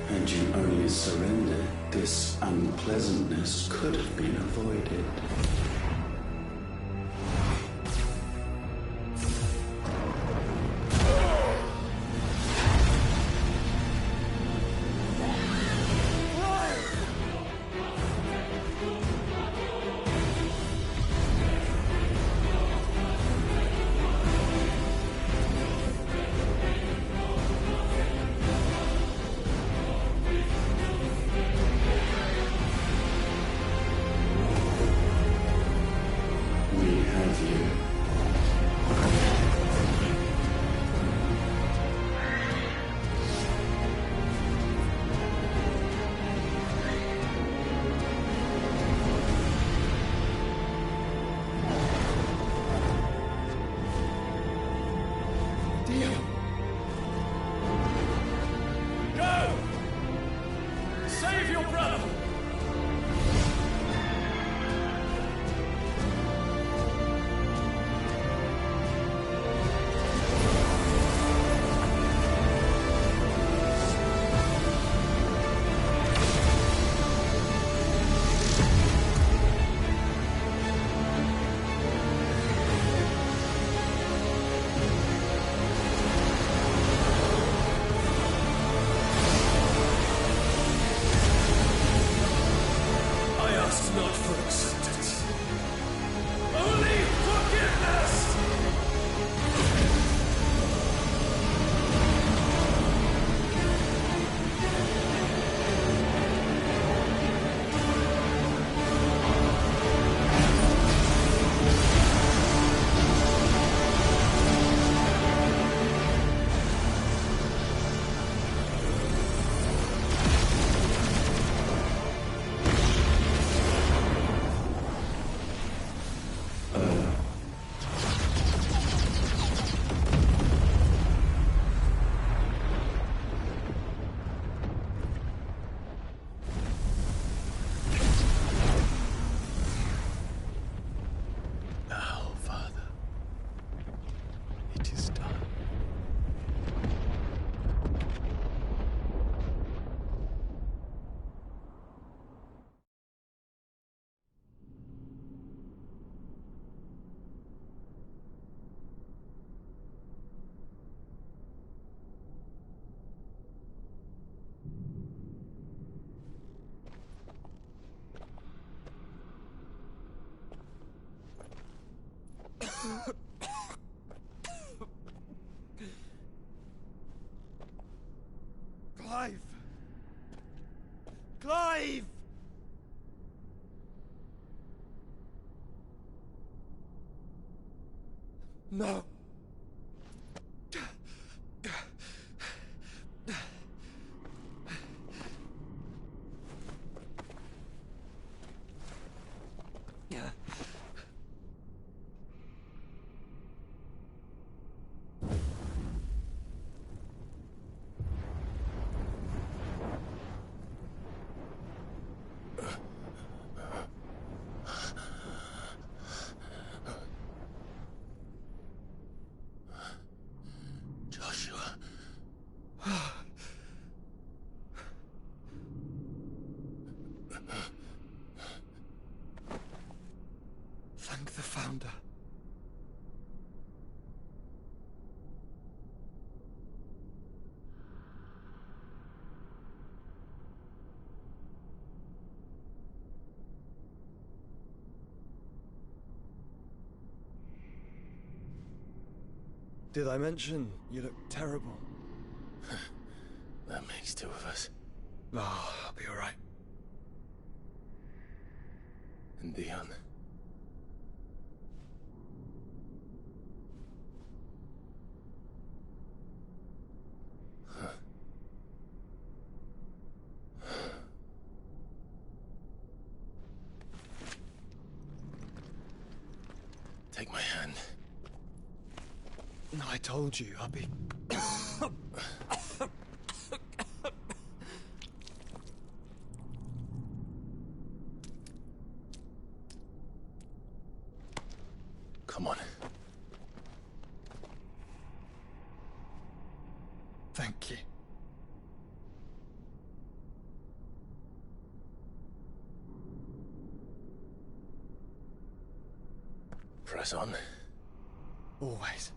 Had you only surrendered, this unpleasantness could have been avoided. of you. Go! Save your brother! I ask not for acceptance, only forgiveness! Now, Father, it is done. Clive! Clive! No. Joshua. Thank the Founder. Did I mention you look terrible? That makes two of us. Oh, I'll be all right. And Dion. Take my hand. No, I told you, I'll be... Come on. Thank you. Press on. Always.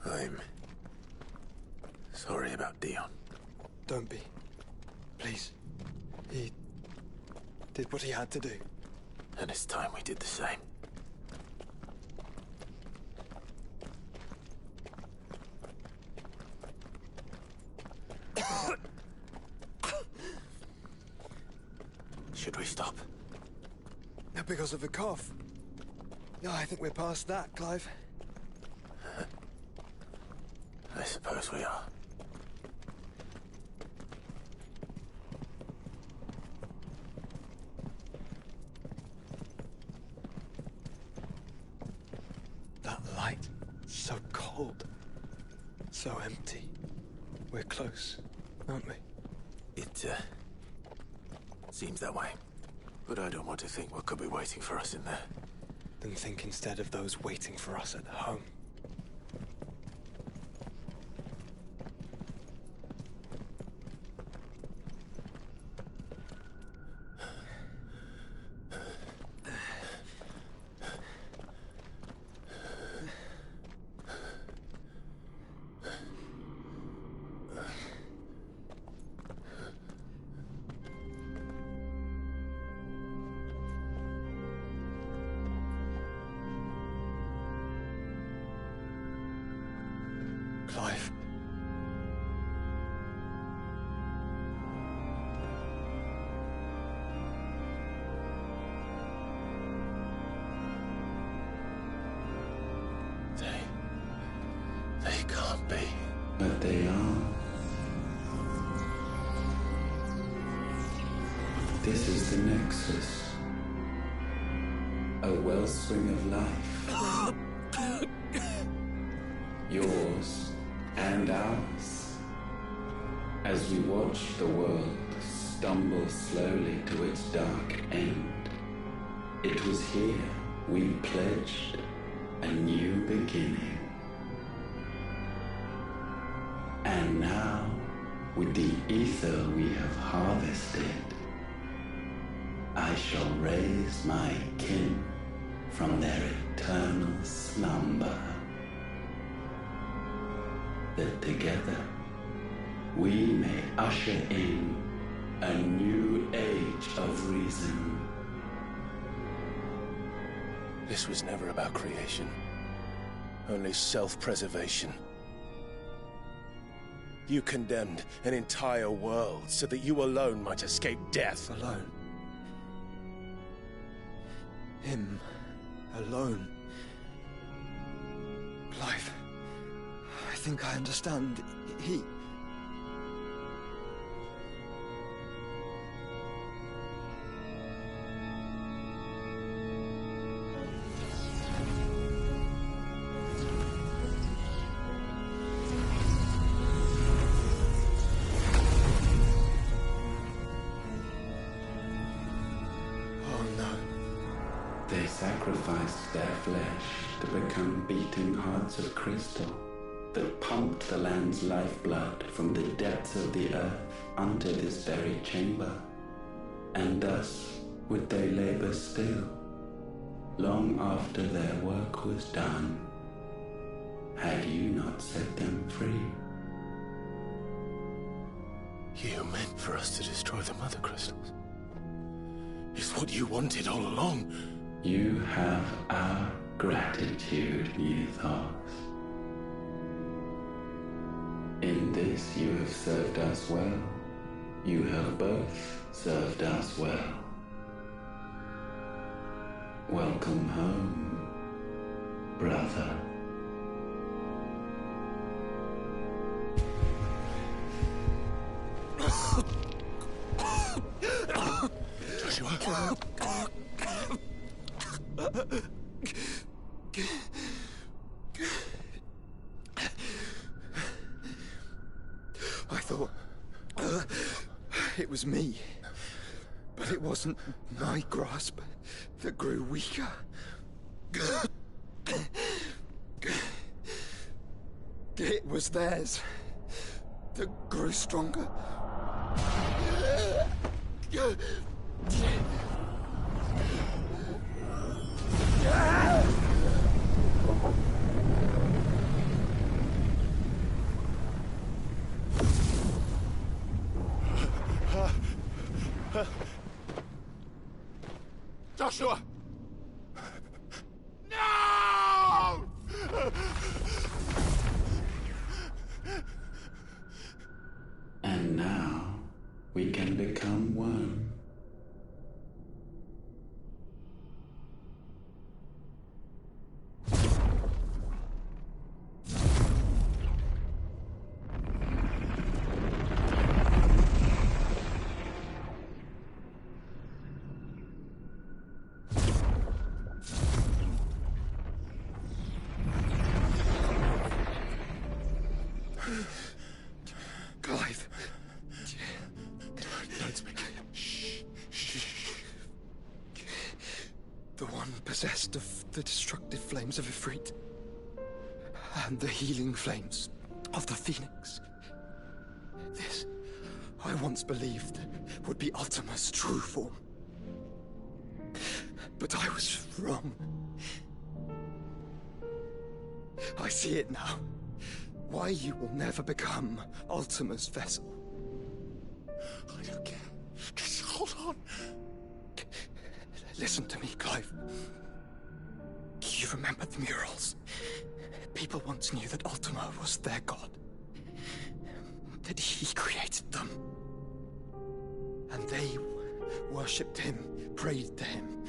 I'm sorry about Dion. Don't be. Please. He did what he had to do. And it's time we did the same. Should we stop? Because of the cough. No, I think we're past that, Clive. I suppose we are. That light, so cold, so empty. We're close, aren't we? It, seems that way. But I don't want to think what could be waiting for us in there. Then think instead of those waiting for us at home. Clive. They can't be. But they are. This is the Nexus. A wellspring of life. Yours and ours. As we watch the world stumble slowly to its dark end, it was here we pledged a new beginning. And now, with the ether we have harvested, I shall raise my kin from their eternal slumber, that together we may usher in a new age of reason. This was never about creation, only self-preservation. You condemned an entire world so that you alone might escape death. Alone. Him. Alone. Clive. I think I understand. He... They sacrificed their flesh to become beating hearts of crystal that pumped the land's lifeblood from the depths of the earth unto this very chamber. And thus would they labor still, long after their work was done, had you not set them free. You meant for us to destroy the Mother Crystals. It's what you wanted all along. You have our gratitude, Mythos. In this you have served us well. You have both served us well. Welcome home, brother. Joshua. I thought it was me, but it wasn't my grasp that grew weaker. It was theirs that grew stronger. Joshua! No! And now we can become one. Clive. Don't speak. Shh. Shh. The one possessed of the destructive flames of Ifrit. And the healing flames of the Phoenix. This, I once believed, would be Ultima's true form. But I was wrong. I see it now. Why you will never become Ultima's vessel. I don't care. Just hold on. Listen to me, Clive. You remember the murals? People once knew that Ultima was their god. That he created them. And they worshipped him, prayed to him,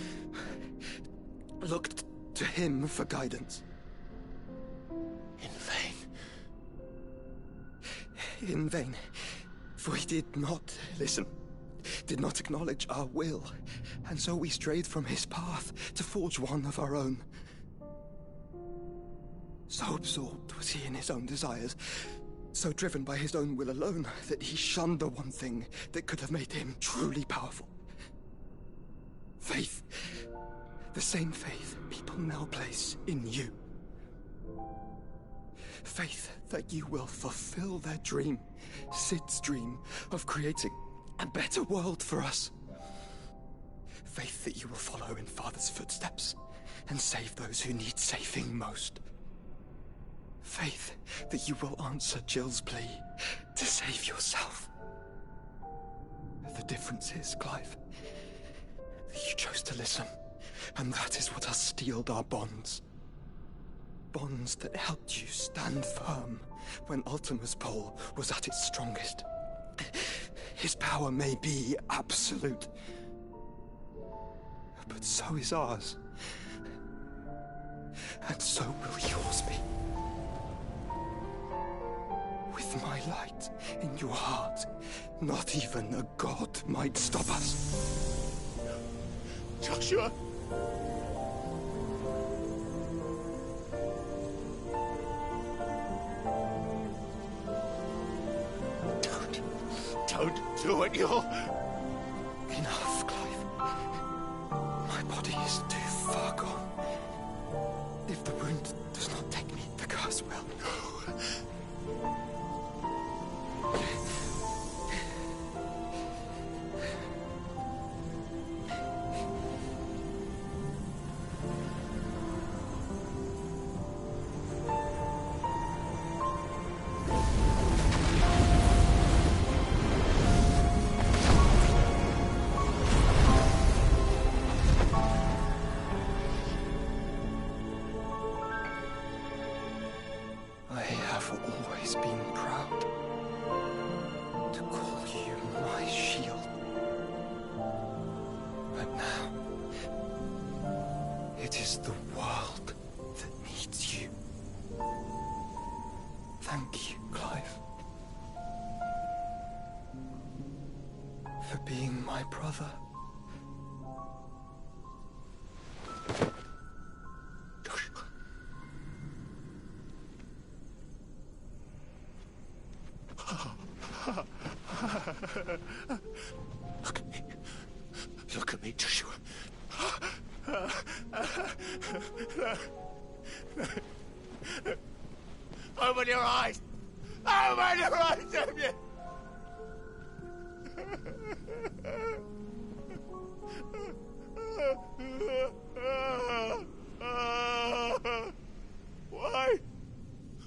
looked to him for guidance. In vain. In vain. For he did not listen, did not acknowledge our will, and so we strayed from his path to forge one of our own. So absorbed was he in his own desires, so driven by his own will alone, that he shunned the one thing that could have made him truly powerful. Faith. The same faith people now place in you. Faith that you will fulfill their dream, Sid's dream, of creating a better world for us. Faith that you will follow in Father's footsteps and save those who need saving most. Faith that you will answer Jill's plea to save yourself. The difference is, Clive, that you chose to listen, and that is what has steeled our bonds. Bonds that helped you stand firm when Ultima's pull was at its strongest. His power may be absolute, but so is ours. And so will yours be. With my light in your heart, not even a god might stop us. Joshua! Don't do it, you'll... Enough, Clive. My body is too far gone. If the wound does not take me, the curse will. I have always been proud to call you my shield. But now, it is the world that needs you. Thank you, Clive, for being my brother. Look at me. Look at me, Joshua. Open your eyes! Open your eyes, Damien! Why?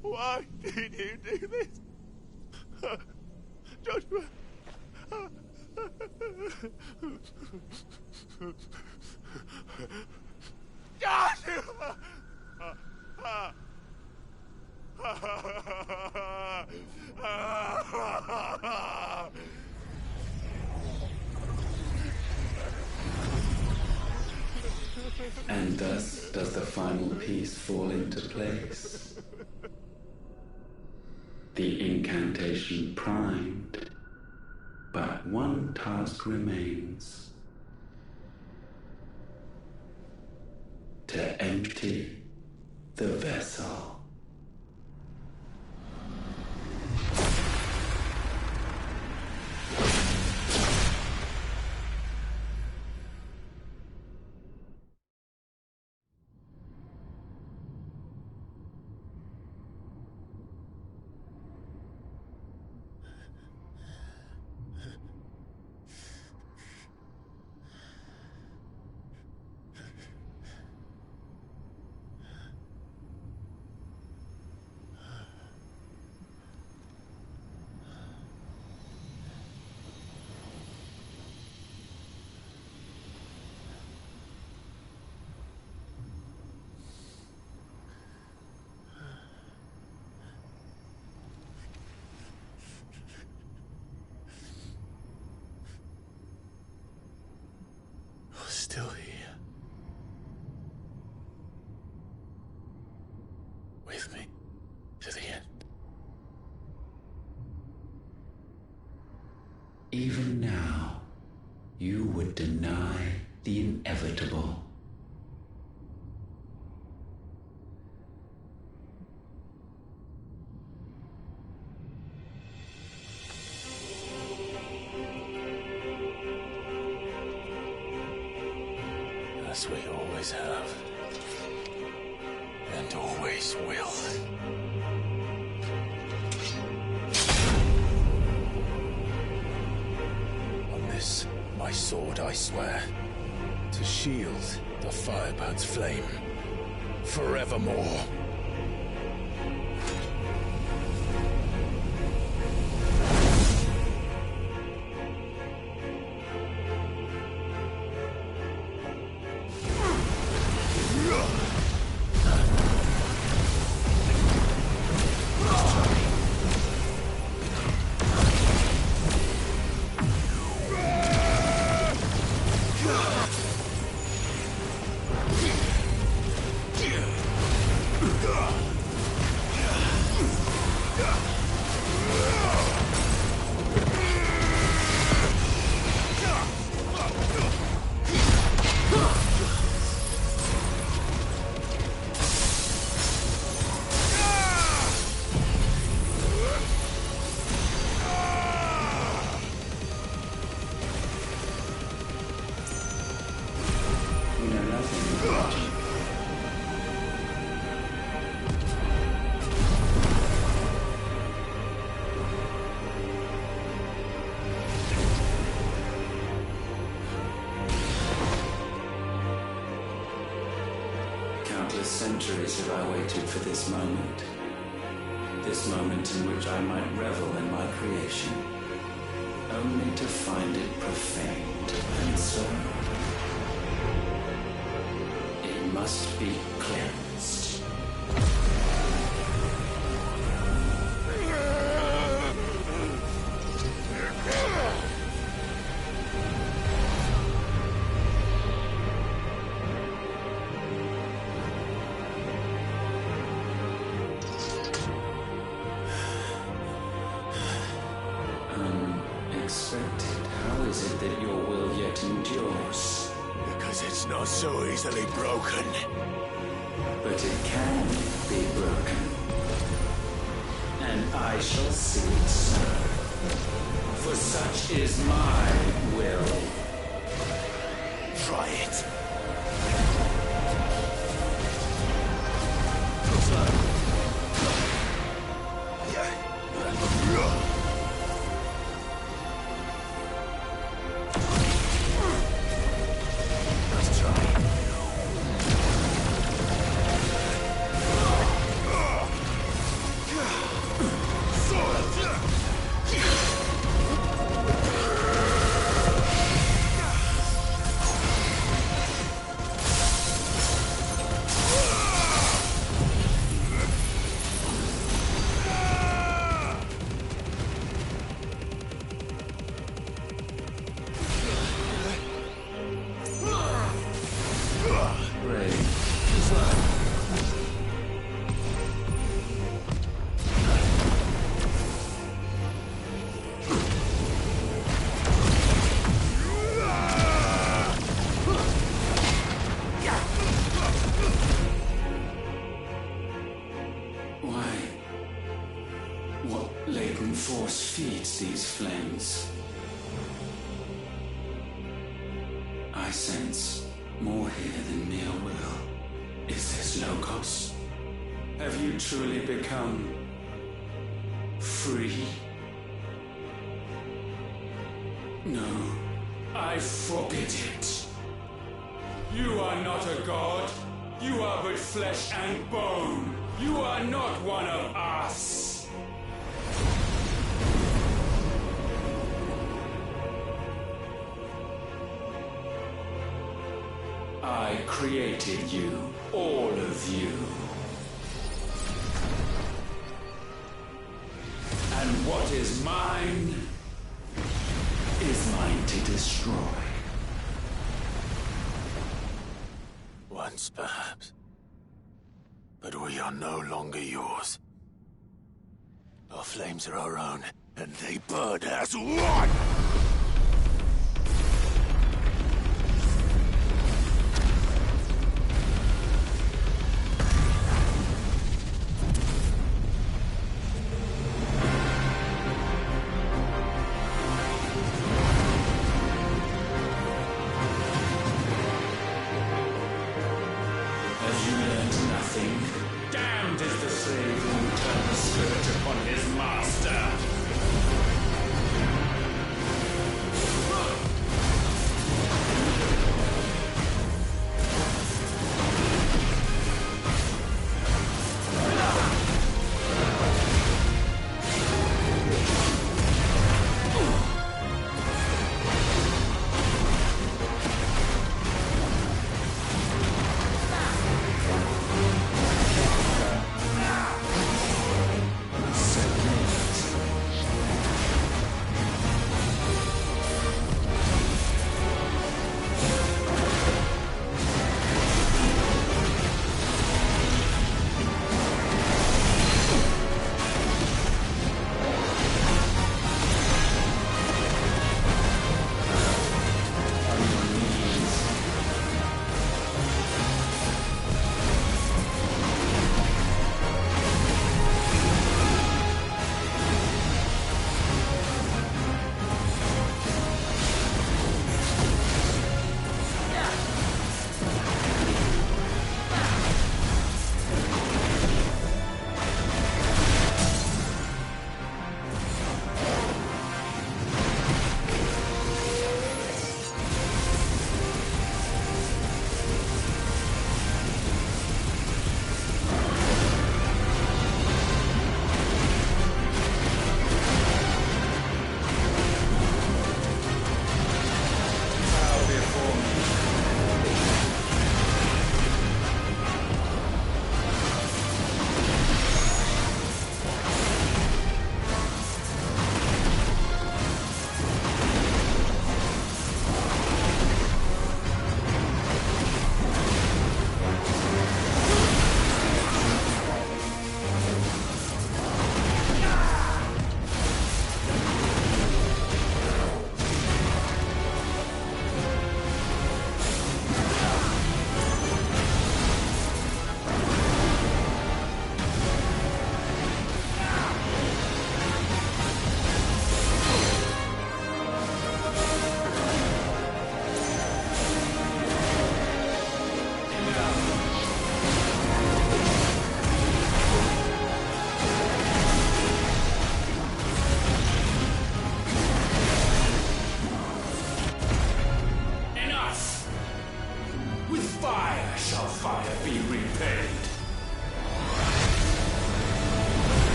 Why did you do this? Joshua! And thus does the final piece fall into place. The incantation primed, but one task remains. To empty the vessel. Still here. With me to the end. Even now, you would deny the inevitable. As we always have, and always will. On this, my sword, I swear, to shield the Firebird's flame forevermore. Countless centuries have I waited for this moment. This moment in which I might revel in my creation, only to find it profaned and so it must be cleansed. Unexpected. How is it that your will yet endures? Because it's not so easily broken. But it can be broken. And I shall see it so. For such is my will. Try it. these flames. I sense more here than mere will. Is this Logos? Have you truly become free? No, I forbid it. You are not a god. You are but flesh and bone. You are not one of us. I created you, all of you. And what is mine is mine to destroy. Once, perhaps. But we are no longer yours. Our flames are our own, and they burn as one! Damned is the slave who turned the spirit upon his master.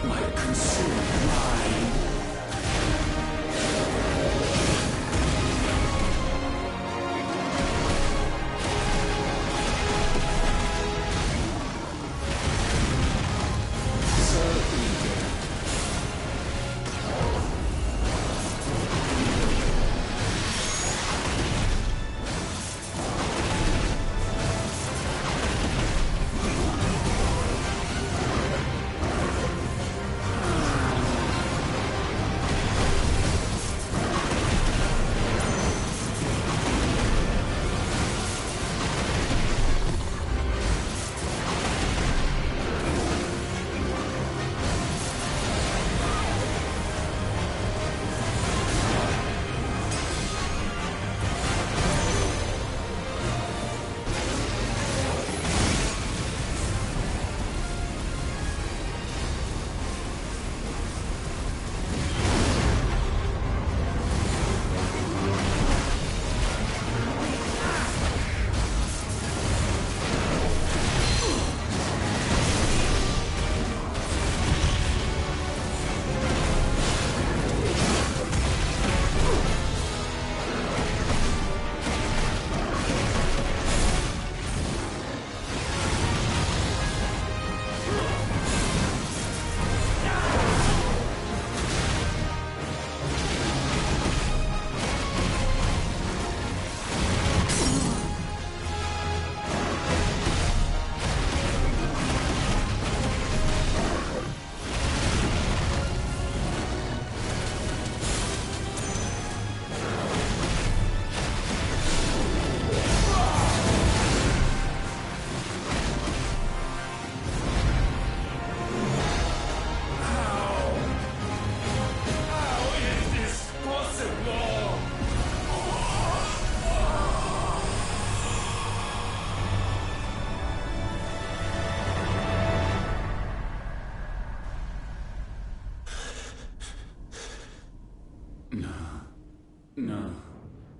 might consume mine.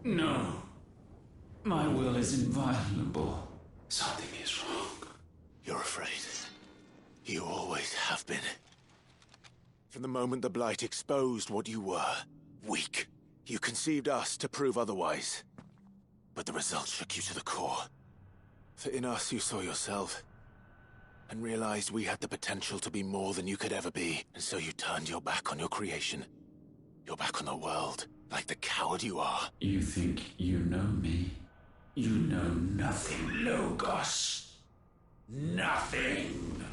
No. My will is inviolable. Something is wrong. You're afraid. You always have been. From the moment the Blight exposed what you were, weak, you conceived us to prove otherwise. But the results shook you to the core. For in us you saw yourself, and realized we had the potential to be more than you could ever be. And so you turned your back on your creation. Your back on the world, like the coward you are. You think you know me? You know nothing, Logos. Nothing.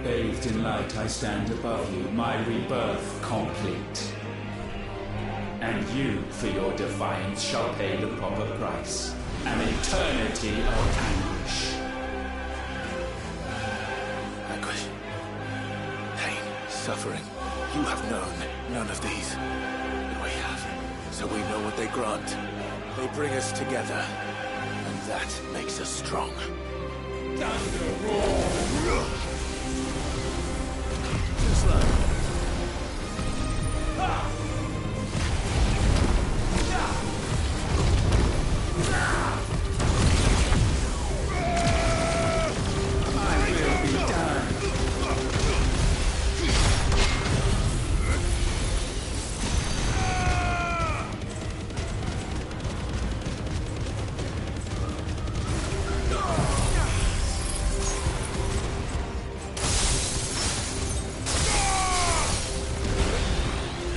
Bathed in light, I stand above you, my rebirth complete. And you, for your defiance, shall pay the proper price. An eternity of anguish. Anguish. Pain. Suffering. You have known none of these. But we have. So we know what they grant. They bring us together. And that makes us strong. Thunder roar!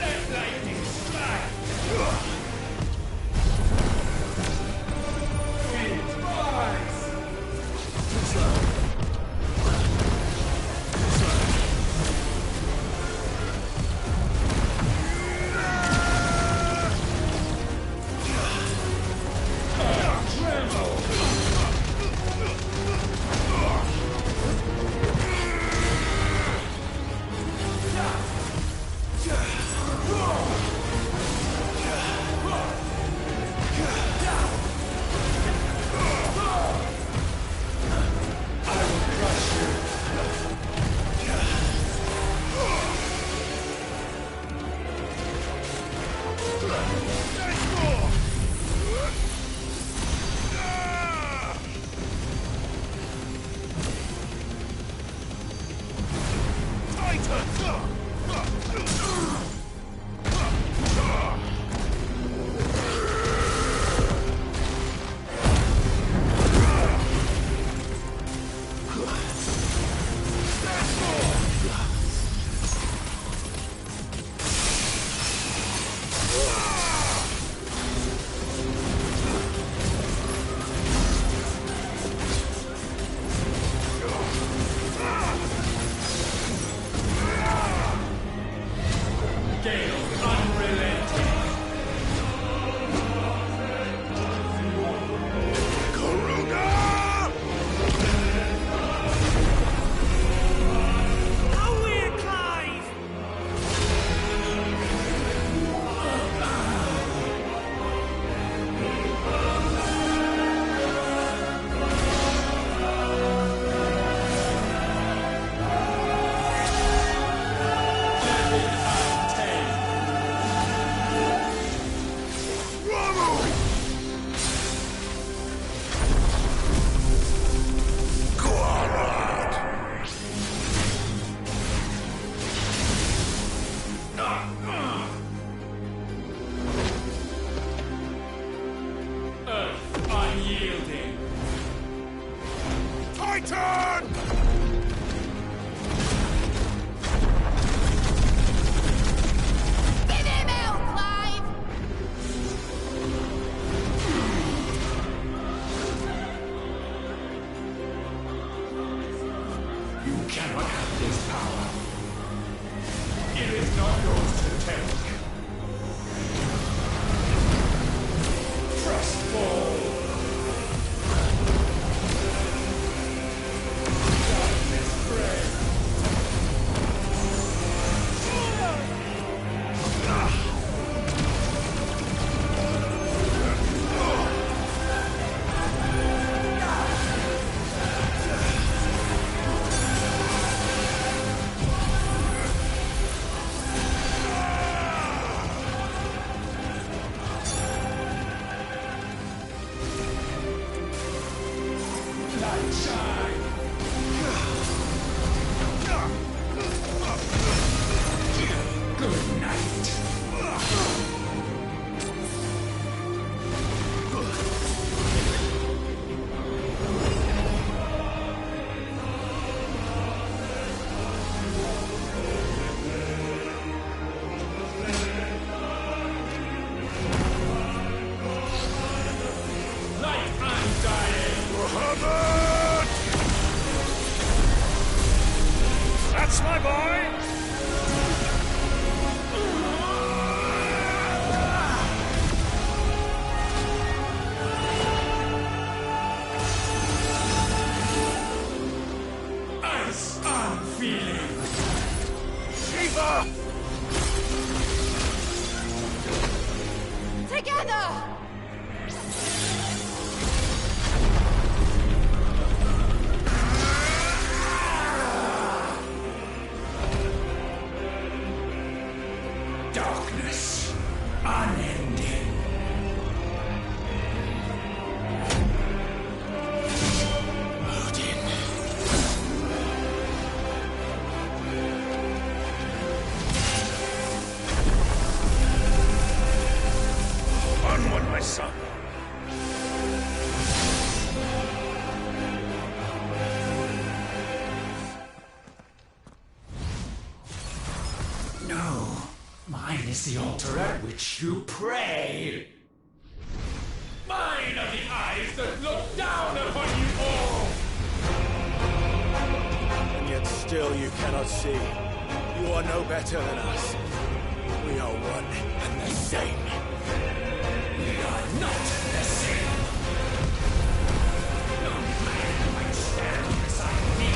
Let unyielding. Titan! Give him hell, Clive! You cannot have this power. It is not yours to take. Frostfall. Darkness prey. Light shine. Good night. Light undying. Muhammad! That's my boy! Ice unfeeling. Shiva! Together! Darkness unending. Odin. Onward, my son. No, mine is the altar at which you pray. Mine are the eyes that look down upon you all. And yet still you cannot see. You are no better than us. We are one and the same. We are not the same. No man might stand beside me.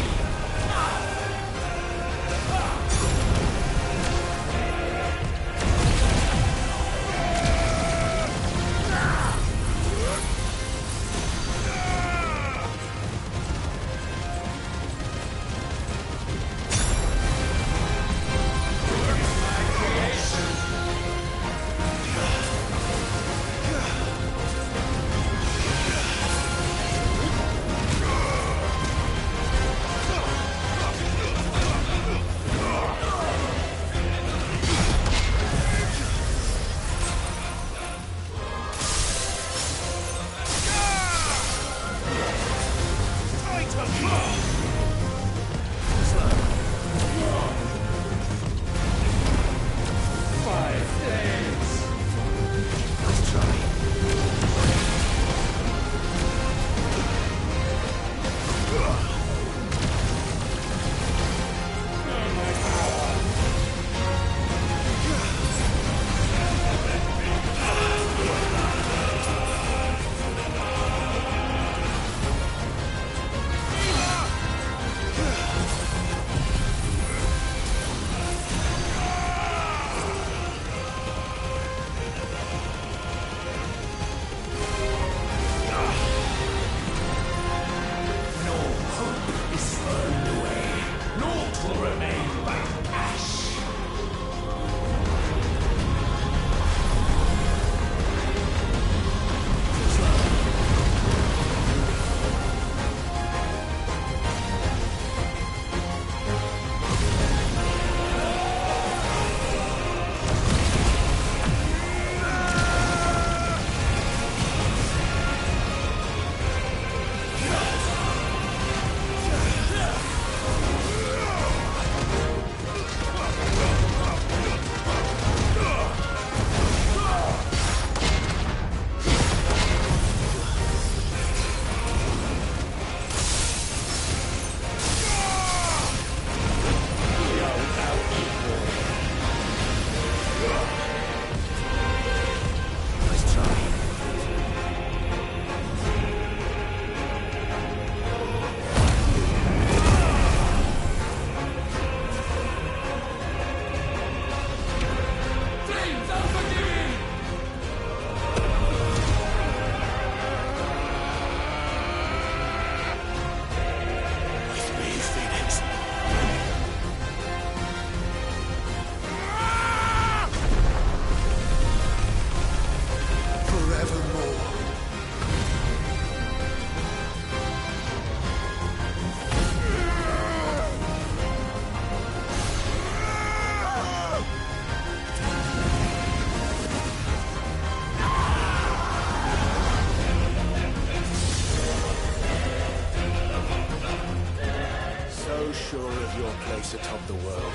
sure of your place atop the world.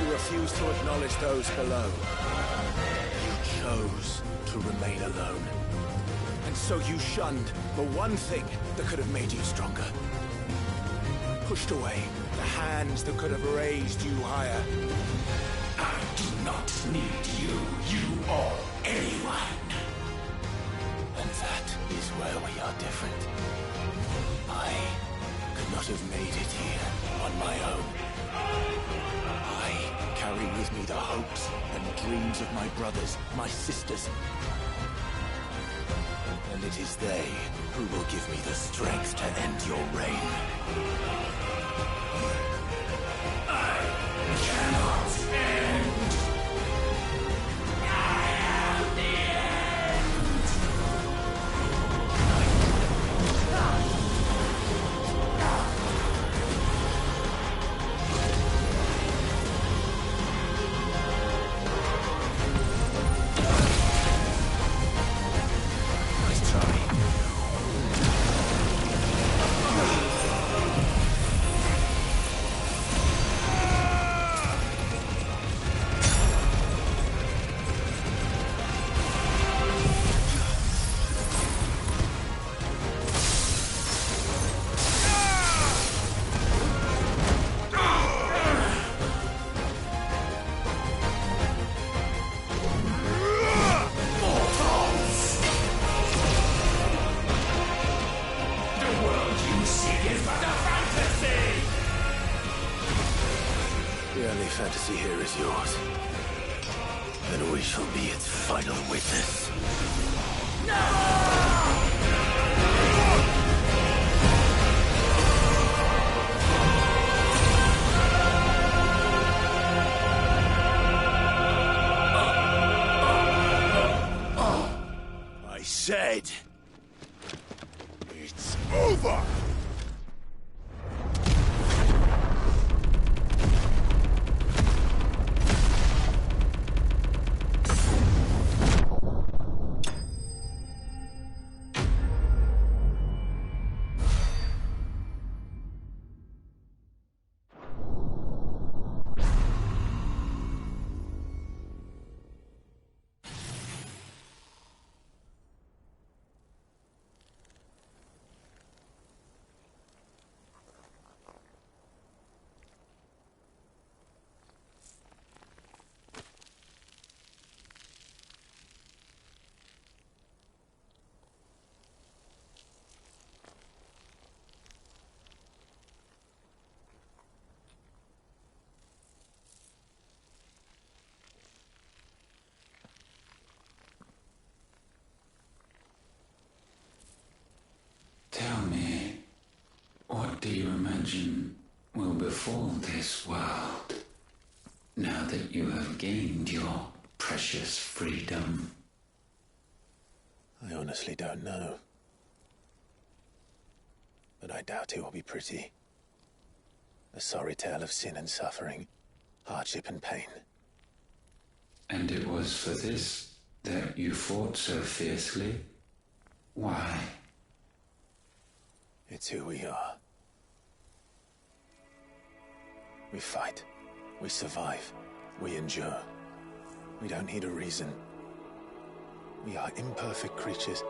You refused to acknowledge those below. You chose to remain alone. And so you shunned the one thing that could have made you stronger. Pushed away the hands that could have raised you higher. I do not need you, you or anyone. And that is where we are different. I could not have made it here on my own. I carry with me the hopes and dreams of my brothers, my sisters. And it is they who will give me the strength to end your reign. I cannot end. I am the end. Nice try. The world you seek is but a fantasy. The only fantasy here is yours. And we shall be its final witness. I said... it's over! Tell me, what do you imagine will befall this world now that you have gained your precious freedom? I honestly don't know. But I doubt it will be pretty. A sorry tale of sin and suffering, hardship and pain. And it was for this that you fought so fiercely? Why? It's who we are. We fight. We survive. We endure. We don't need a reason. We are imperfect creatures.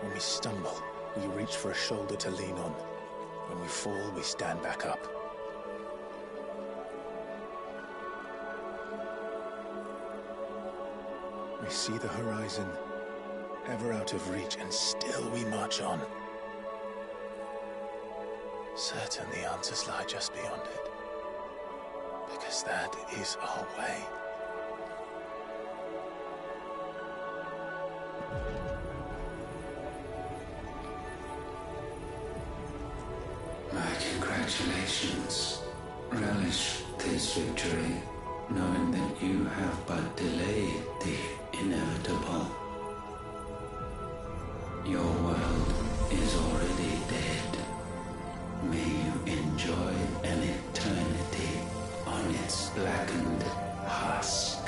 When we stumble, we reach for a shoulder to lean on. When we fall, we stand back up. We see the horizon, ever out of reach, and still we march on. Certain the answers lie just beyond it. Because that is our way. My congratulations. Relish this victory, knowing that you have but delayed the inevitable. Your world is already dead. May you enjoy an eternity on its blackened husk.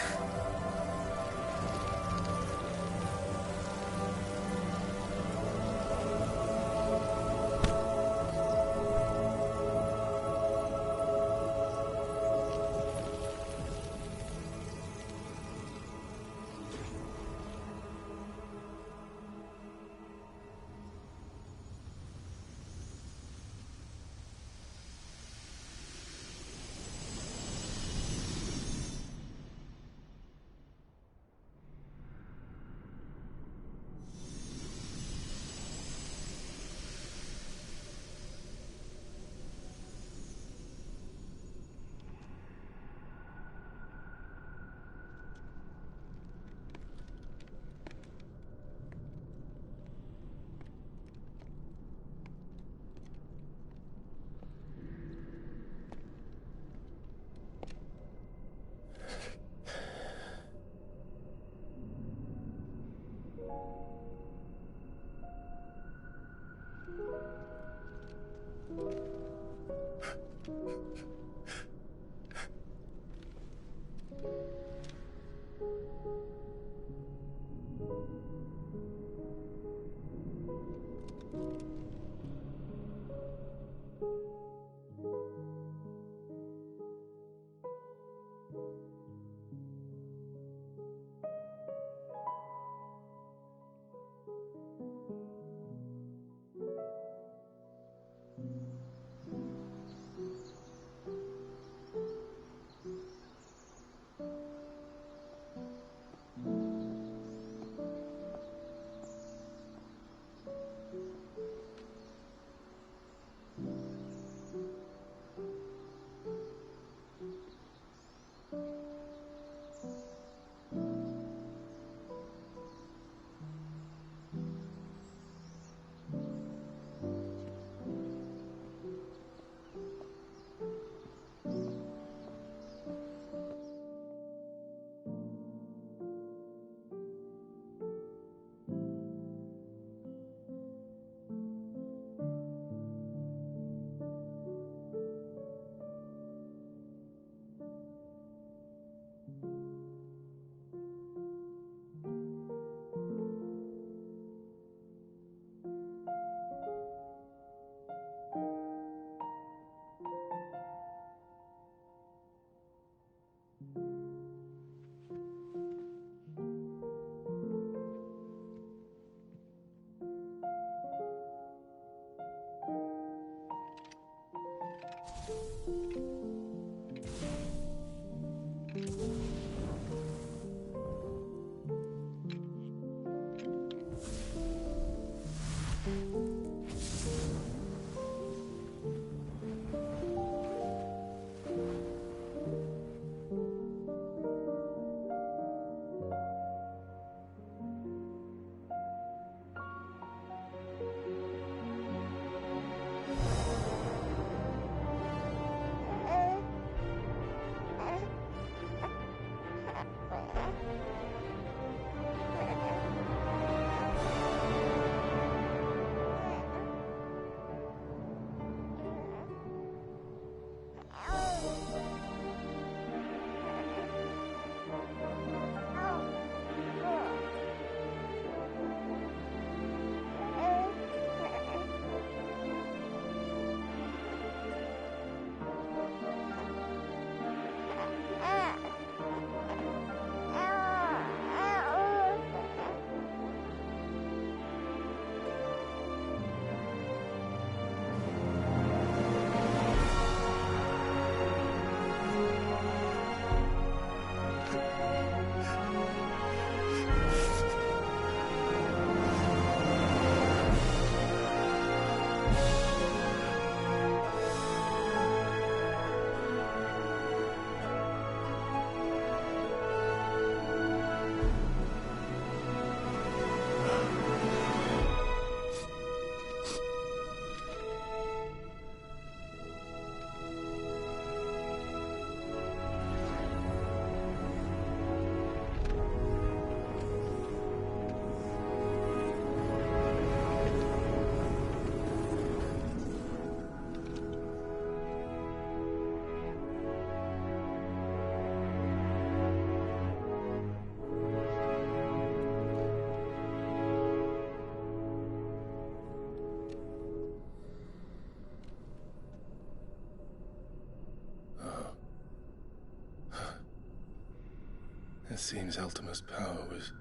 It seems Ultima's power was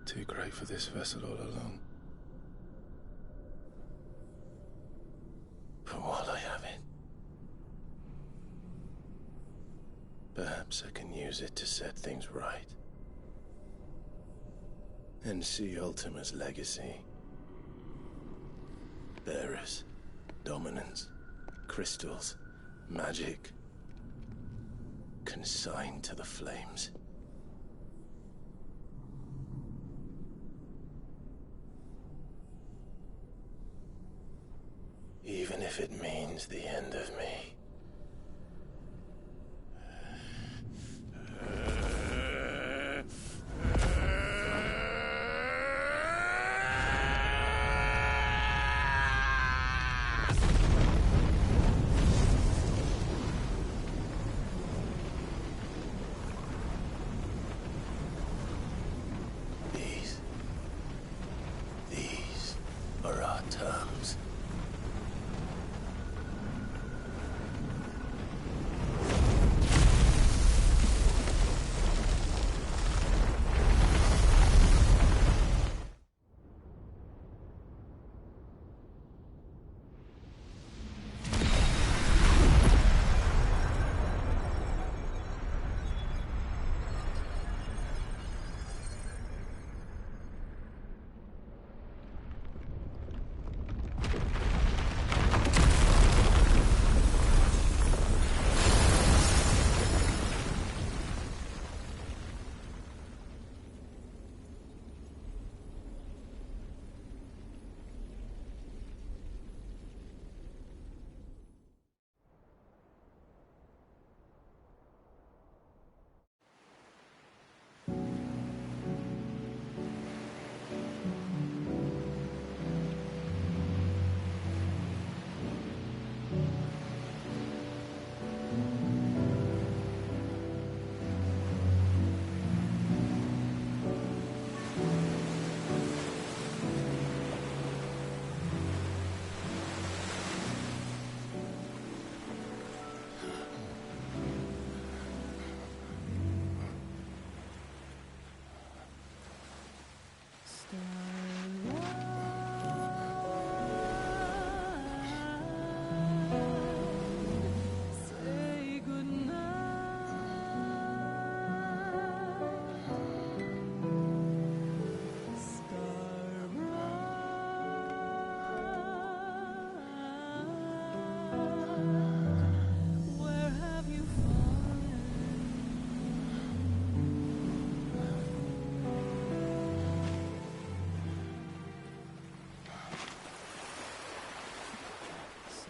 too great for this vessel all along. But while I have it, perhaps I can use it to set things right. And see Ultima's legacy. Bearers, dominance, crystals, magic, consigned to the flames. Even if it means the end of me. These are our terms.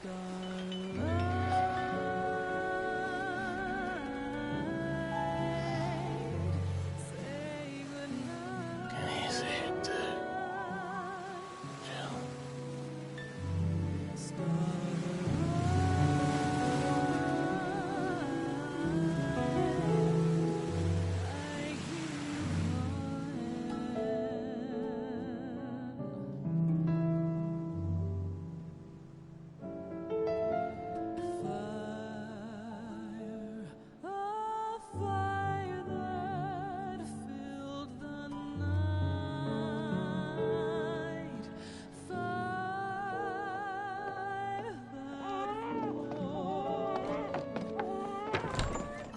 Can you see it too? Jill.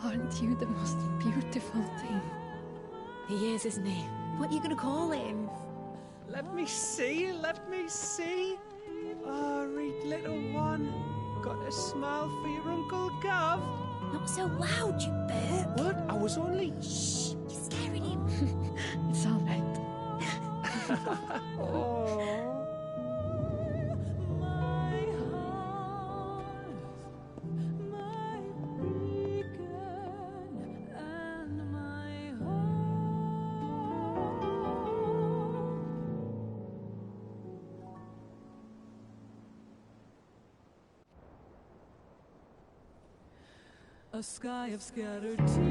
Aren't you the most beautiful thing? He is, isn't he? What are you gonna call him? Let me see, let me see. Oh, Reed, little one. Got a smile for your Uncle Gov. Not so loud, you Burke. What? I was only... Shh, you're scaring him. It's all right. Oh. A sky of scattered tears,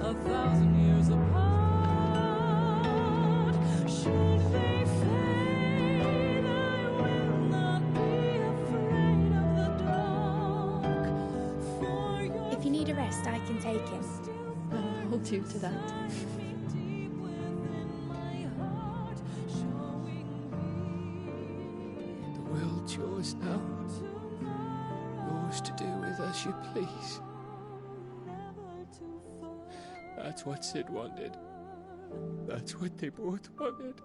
1,000 years apart. Should they fade, I will not be afraid of the dark. For your If you need a rest, I can take him. I'll hold you to that. deep within my heart, showing The world's yours now. Yours to do with as you please. That's what Sid wanted. That's what they both wanted.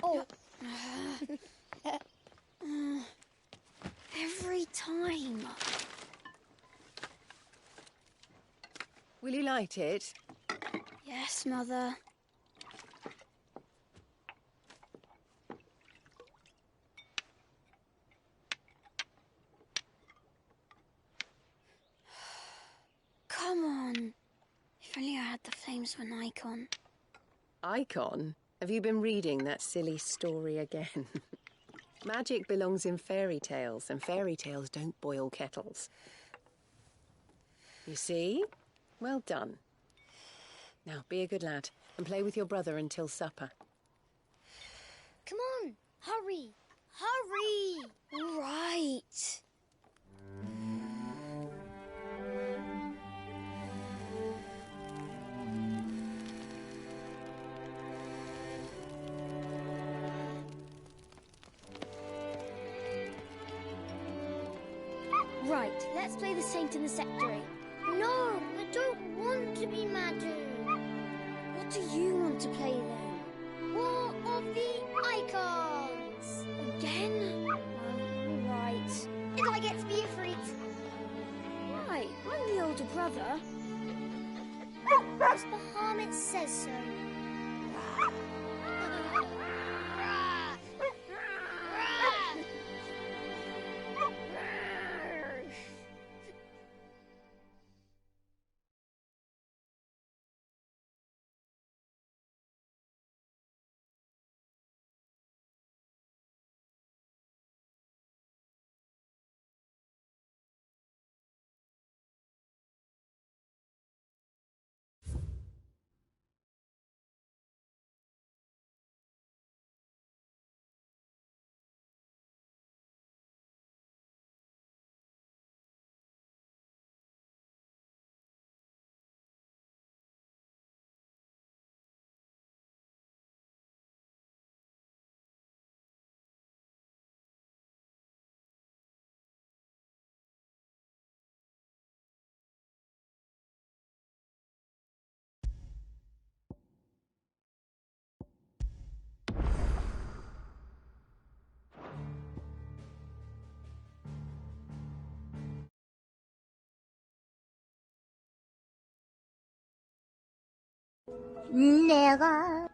Oh. Every time. Will you light it? Yes, Mother. Come on. If only I had the flames of an icon. Icon? Have you been reading that silly story again? Magic belongs in fairy tales, and fairy tales don't boil kettles. You see? Well done. Now, be a good lad, and play with your brother until supper. Come on, hurry! Hurry! All right. Right, let's play the Saint in the Secretary. No, I don't want to be Madu. What do you want to play then? War of the Icons! Again? Oh, right. And I get to be Ifrit. Right, I'm the older brother. Because Bahamut says so. 내가